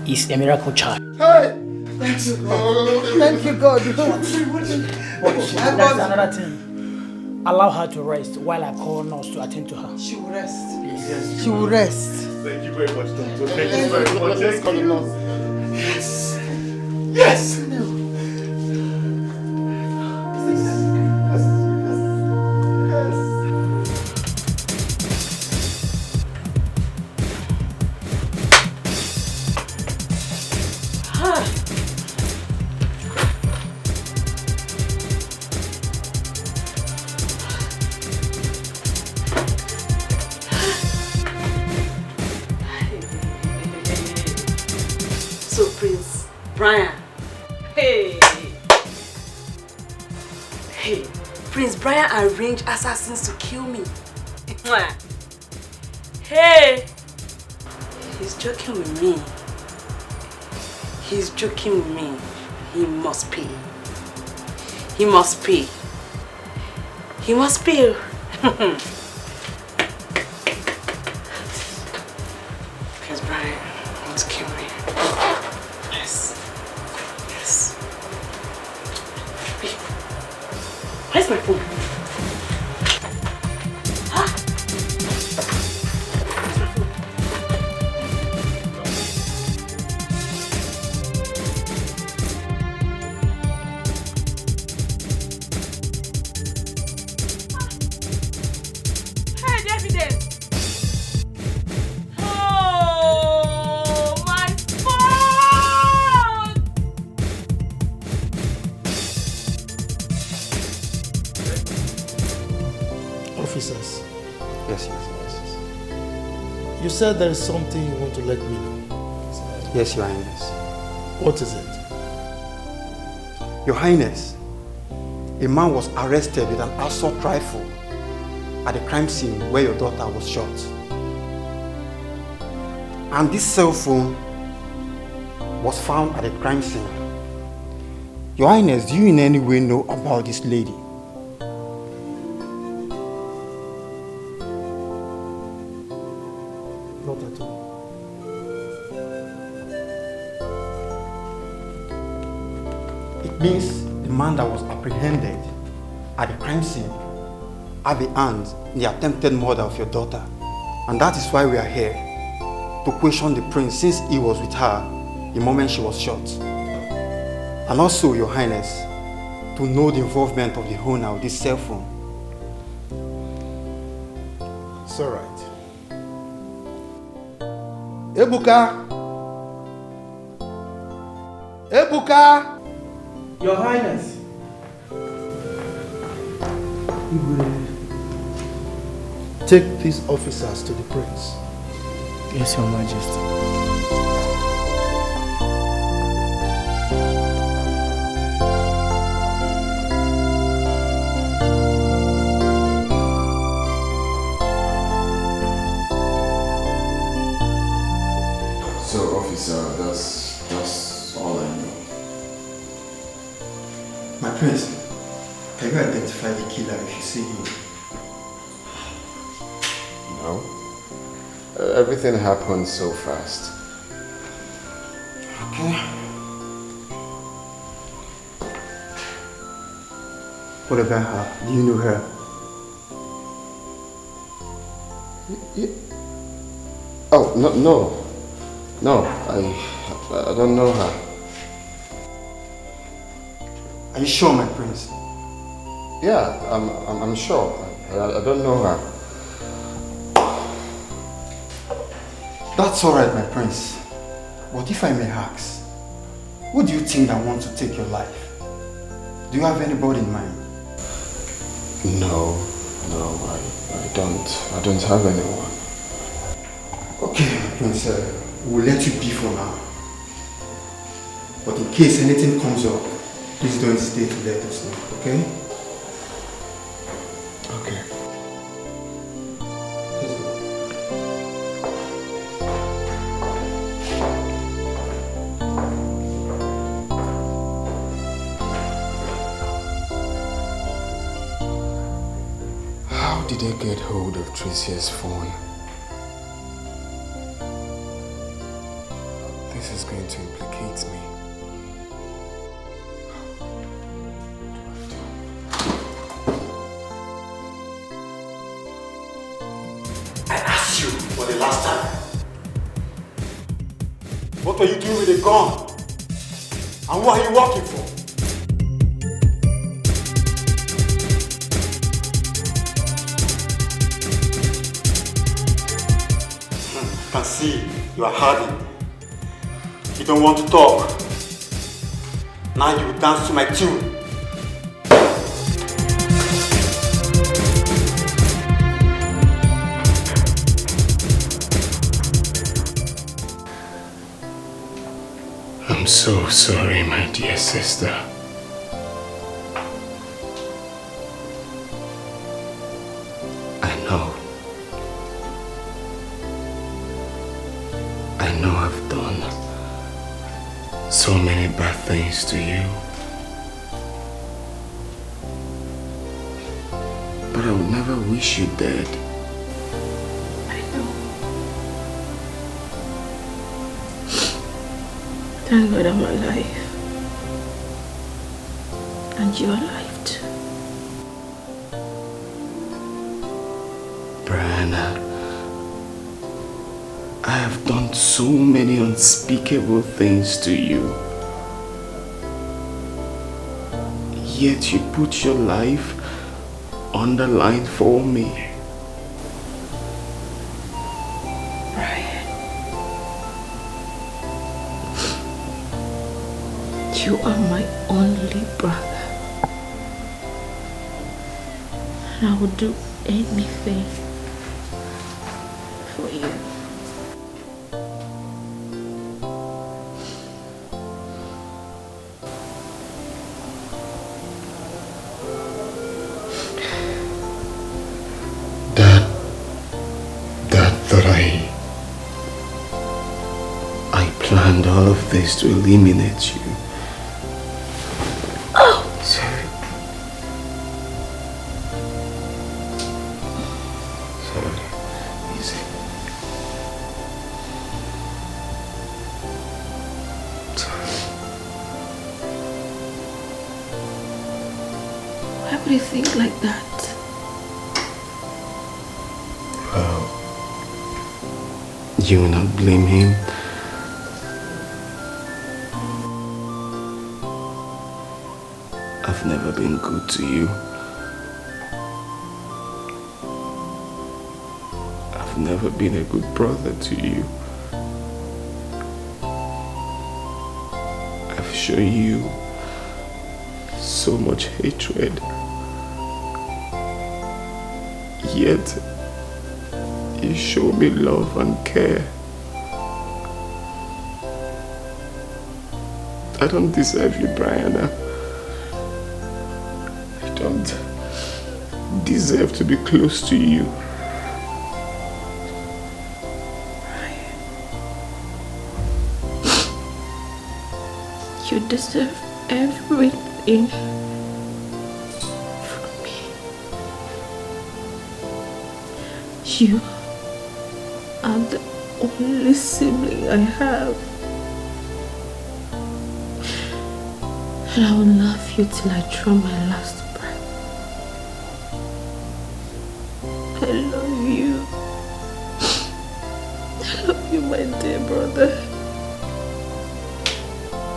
is a miracle child. Hey! Thank you, God. But that's another thing. Allow her to rest while I call nurse to attend to her. She will rest. Yes. She will rest. Thank you very much, Doctor. Thank you very much. Let's call the nurse. Yes. Yes. So, Prince Brian. Hey. Hey, Prince Brian arranged assassins to kill me. Hey. He's joking with me. He's joking with me. He must pay. He must pay. He must pay. Prince Brian wants to kill me. Yes. Yes. Wait. Where's my phone? Officers, Yes. you said there is something you want to let me know. Yes, Your Highness. What is it? Your Highness, a man was arrested with an assault rifle at the crime scene where your daughter was shot. And this cell phone was found at the crime scene. Your Highness, do you in any way know about this lady? Not at all. It means the man that was apprehended at the crime scene had a hand in the attempted murder of your daughter. And that is why we are here, to question the prince since he was with her the moment she was shot. And also, Your Highness, to know the involvement of the owner of this cell phone. It's all right. Ebuka! Ebuka! Your Highness. Take these officers to the prince. Yes, Your Majesty. So, officer, that's all I know. My prince, can you identify the killer if you see him? No. Everything happened so fast. Okay. What about her? Do you know her? Oh, no, I don't know her. Are you sure, my prince? Yeah, I'm sure. I don't know her. That's alright, my prince. But if I may ask, who do you think that wants to take your life? Do you have anybody in mind? No, I don't have anyone. Okay, my prince, we'll let you be for now. But in case anything comes up, please don't hesitate to let us know, okay? Okay. How did they get hold of Tricia's phone? This is going to implicate me. What were you doing with a gun? And who are you working for? I can see you are hardy. You don't want to talk. Now you will dance to my tune. I'm so sorry, my dear sister. I know I've done so many bad things to you. But I would never wish you dead. Thank God I'm alive. And you're alive too. Briana, I have done so many unspeakable things to you. Yet you put your life on the line for me. You are my only brother. And I would do anything for you. Dad thought I planned all of this to eliminate you. Sorry. Easy. Sorry. Why would you think like that? Well, you will not blame him. I've never been good to you. I've never been a good brother to you. I've shown you so much hatred. Yet, you show me love and care. I don't deserve you, Briana. Don't deserve to be close to you. You deserve everything from me. You are the only sibling I have. And I will love you till I draw my last breath. I love you. I love you, my dear brother.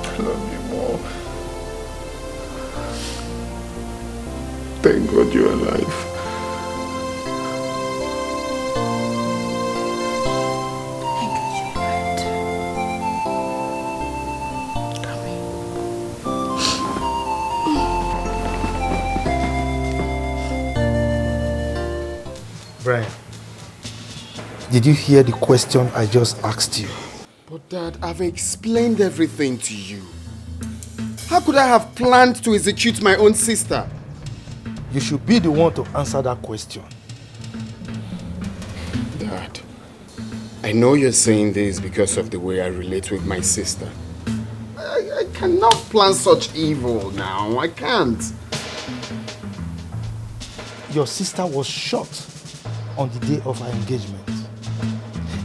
I love you more. Thank God you're alive. Brian, did you hear the question I just asked you? But Dad, I've explained everything to you. How could I have planned to execute my own sister? You should be the one to answer that question. Dad, I know you're saying this because of the way I relate with my sister. I cannot plan such evil now. I can't. Your sister was shot on the day of our engagement.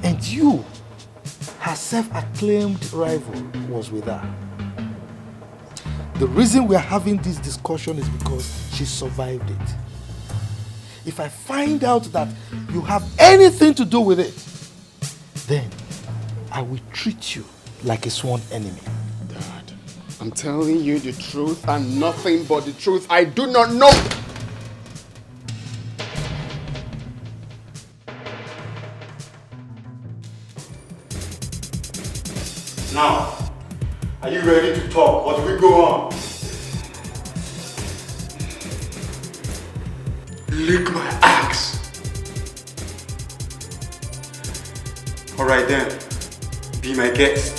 And you, her self-acclaimed rival, was with her. The reason we are having this discussion is because she survived it. If I find out that you have anything to do with it, then I will treat you like a sworn enemy. Dad, I'm telling you the truth and nothing but the truth. I do not know. Now, are you ready to talk or do we go on? Lick my axe. Alright then, be my guest.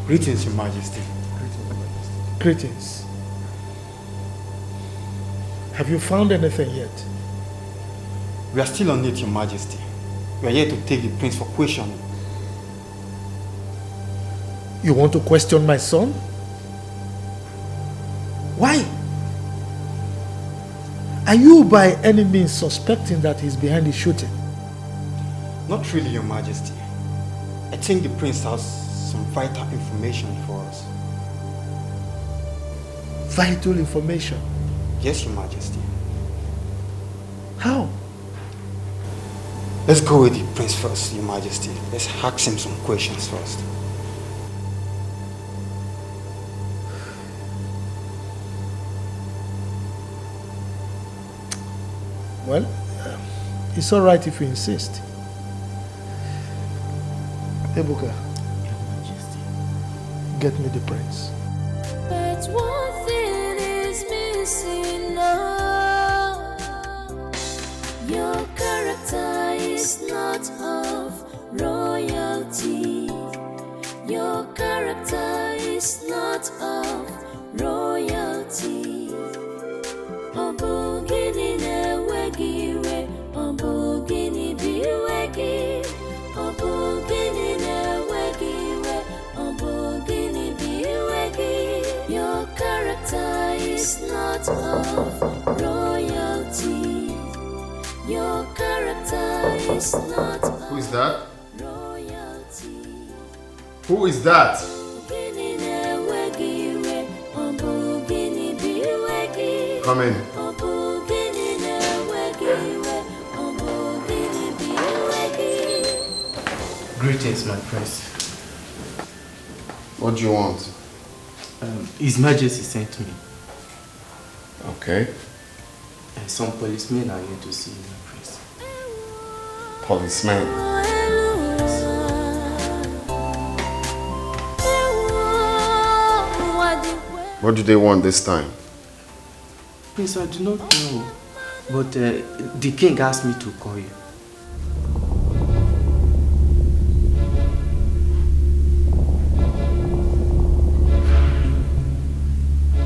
Greetings, Your Majesty. Greetings. Have you found anything yet? We are still on it, Your Majesty. We are here to take the prince for questioning. You want to question my son? Why? Are you by any means suspecting that he's behind the shooting? Not really, Your Majesty. I think the prince has some vital information for us. Vital information? Yes, Your Majesty. How? Let's go with the prince first, Your Majesty. Let's ask him some questions first. Well, it's all right if you insist. Ebuka, get me the prince. But one thing is missing now. Your character is not of royalty. Your character is not of royalty. Obogini newegiwe, obogini biwegi, obogini newegiwe, obogini biwegi. Your character is not of royalty. Your character is not of Who is that? royalty. Who is that? Obogini newegiwe, obogini biwegi. Come in. Obogini newegiwe, obogini biwegi. Greetings, my prince. What do you want? His Majesty sent me. Okay. And some policemen are here to see you, my prince. Policeman. What do they want this time? Prince, I do not know. But the king asked me to call you.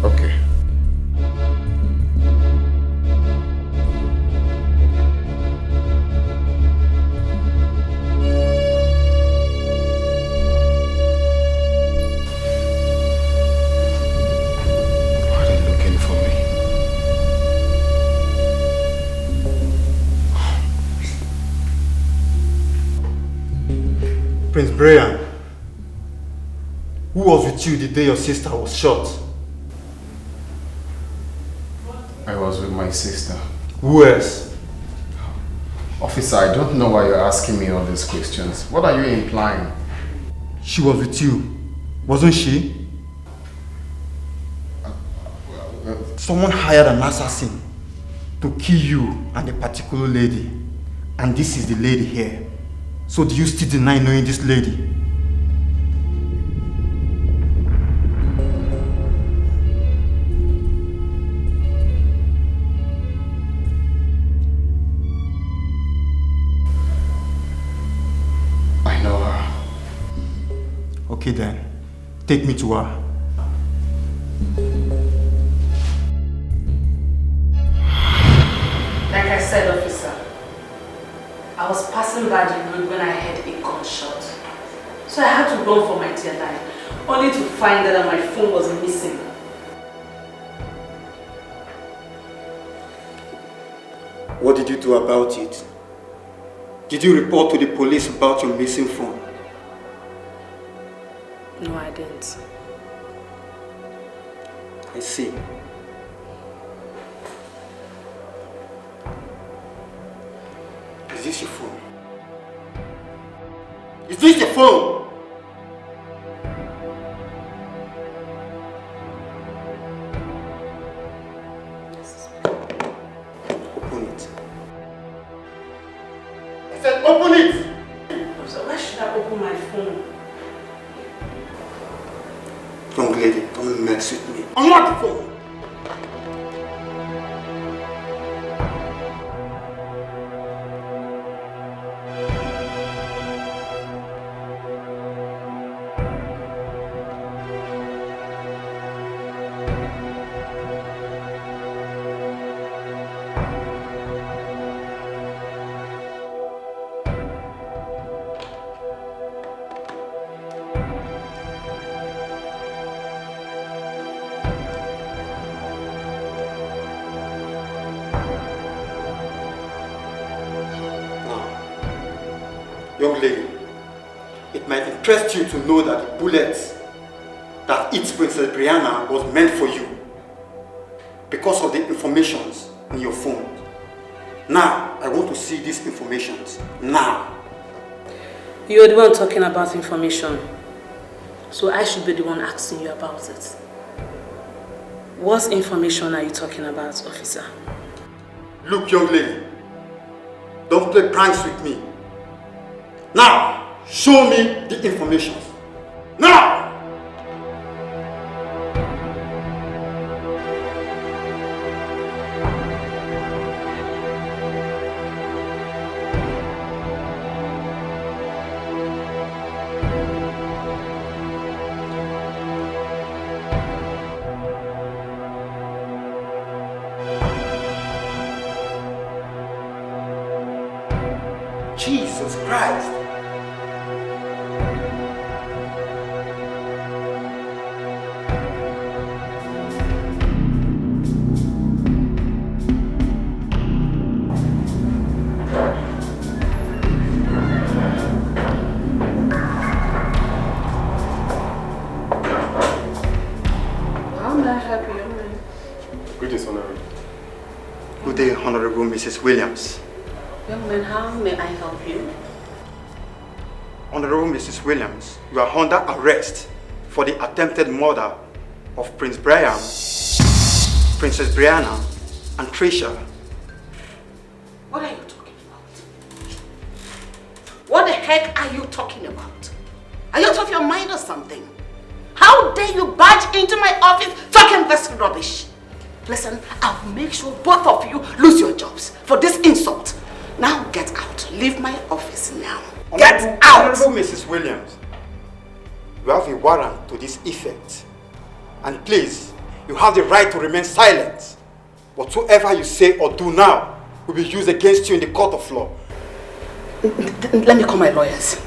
Okay. Why are they looking for me? Prince Briana, who was with you the day your sister was shot? I was with my sister. Who else? Officer, I don't know why you're asking me all these questions. What are you implying? She was with you, wasn't she? Someone hired an assassin to kill you and a particular lady. And this is the lady here. So do you still deny knowing this lady? I know her. Okay then, take me to her. Like I said, officer, I was passing by the road when I heard a gunshot. So I had to run for my dear life, only to find out that my phone was missing. What did you do about it? Did you report to the police about your missing phone? No, I didn't. I see. Is this your phone? Is this your phone? Open it. I said open it! So why should I open my phone? Young lady, don't mess with me. Unlock the phone! Young lady, it might interest you to know that the bullet that eats Princess Briana was meant for you because of the informations in your phone. Now, I want to see these informations. Now. You're the one talking about information, so I should be the one asking you about it. What information are you talking about, officer? Look, young lady, don't play pranks with me. Now, show me the information. Now! Jesus Christ! Good day, Honorable Mrs. Williams. Young man, how may I help you? Honorable Mrs. Williams, you are under arrest for the attempted murder of Prince Brian, Princess Briana, and Tricia. What are you talking about? What the heck are you talking about? Are you out of your mind or something? How dare you barge into my office talking this rubbish? Listen, I'll make sure both of you lose your jobs for this insult. Now get out. Leave my office now. Get out! Honorable Mrs. Williams, you have a warrant to this effect. And please, you have the right to remain silent. Whatsoever you say or do now will be used against you in the court of law. Let me call my lawyers.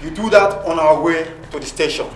You do that on our way to the station.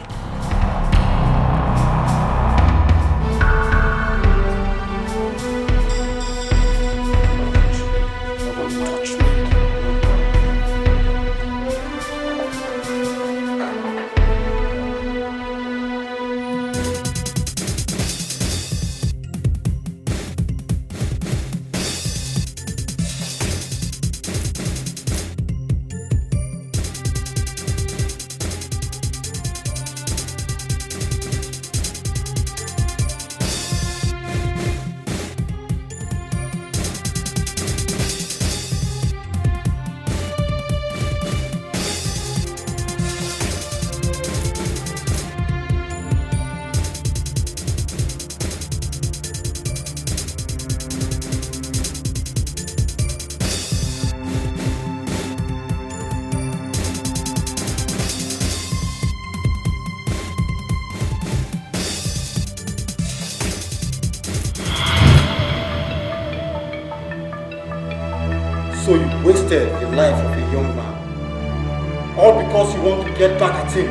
So you wasted the life of a young man. All because you want to get back at him.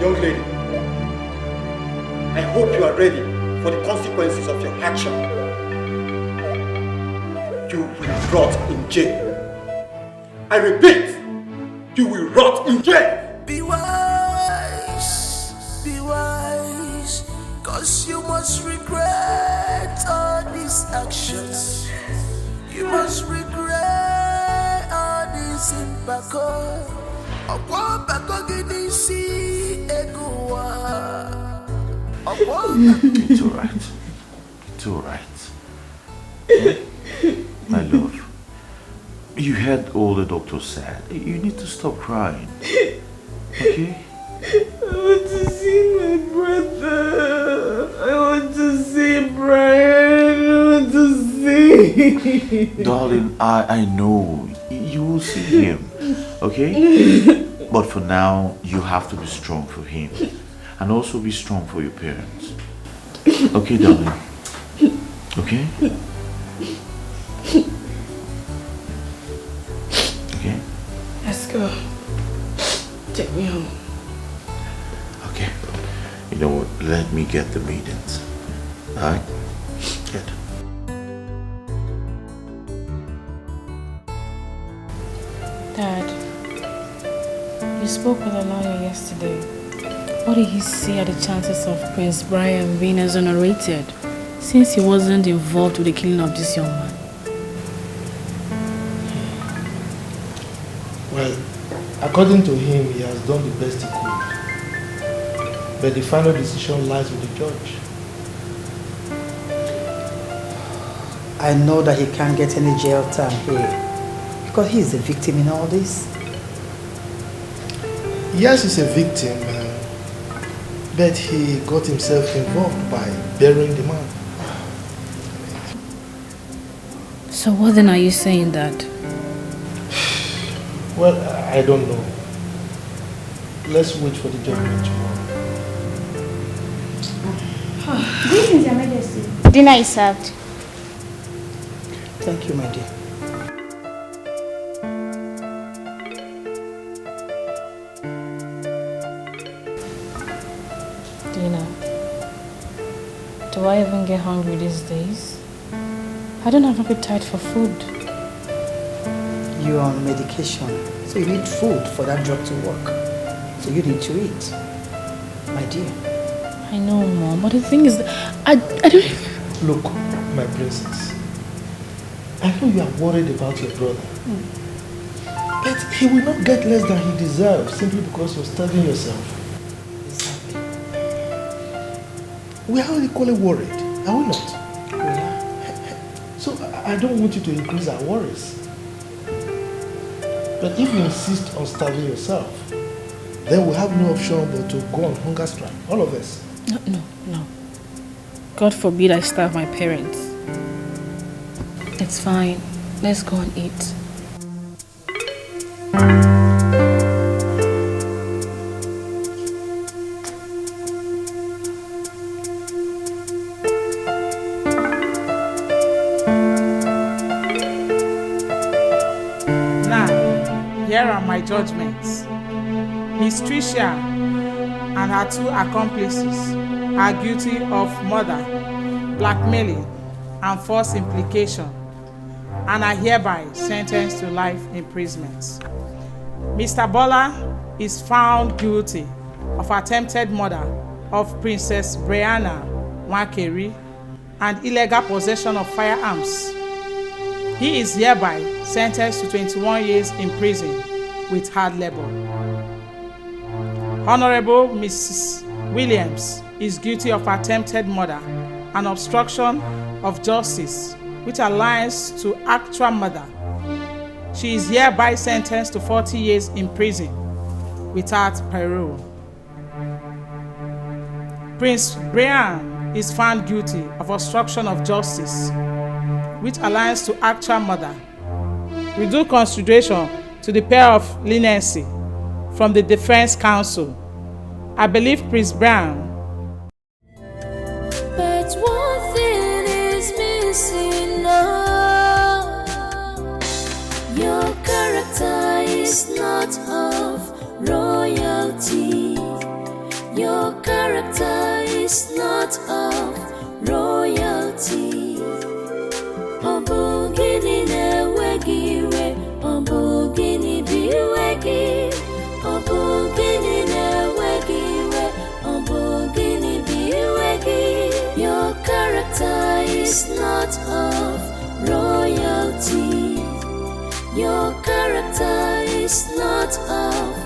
Young lady, I hope you are ready for the consequences of your action. you will rot in jail. I repeat, you will rot in jail. Be wise, cause you must regret all these actions. You must regret all these impacts. It's alright. It's alright. My love, you heard all the doctor said. You need to stop crying. Okay? I want to see my brother. I want to see Brian. I want to see. Darling, I know. You will see him. Okay? But for now, you have to be strong for him. And also be strong for your parents. Okay, darling? Okay? Okay? Let's go. Take me home. Okay. You know what? Let me get the maidens. Alright? Good. Dad, you spoke with a lawyer yesterday. What did he say are the chances of Prince Brian being exonerated since he wasn't involved with the killing of this young man? Well, according to him, he has done the best he could. But the final decision lies with the judge. I know that he can't get any jail time here because he is the victim in all this. Yes, he's a victim, but he got himself involved by burying the man. So what then are you saying, Dad? Well, I don't know. Let's wait for the judgment tomorrow. Greetings, Your Majesty. Dinner is served. Thank you, my dear. Dina, do I even get hungry these days? I don't have appetite for food. You are on medication, so you need food for that drug to work. So you need to eat, my dear. I know, Mom, but the thing is, I don't... Look, my princess, I know you are worried about your brother. But he will not get less than he deserves simply because you're starving yourself. We are all equally worried, are we not? Yeah. So I don't want you to increase our worries. But if you insist on starving yourself, then we'll have no option but to go on hunger strike, all of us. No. God forbid I starve my parents. It's fine. Let's go and eat. Now, here are my judgments. Miss Tricia and her two accomplices are guilty of murder, blackmailing, and false implication, and are hereby sentenced to life imprisonment. Mr. Bola is found guilty of attempted murder of Princess Briana Wakeri and illegal possession of firearms. He is hereby sentenced to 21 years in prison with hard labor. Honorable Mrs. Williams is guilty of attempted murder and obstruction of justice, which aligns to actual murder. She is hereby sentenced to 40 years in prison without parole. Prince Brian is found guilty of obstruction of justice, which aligns to actual murder. With due consideration to the pair of leniency from the Defense Counsel, I believe Prince Brian. But one thing is missing now. Your character is not of royalty. Your character is not of royalty. Obungini lot of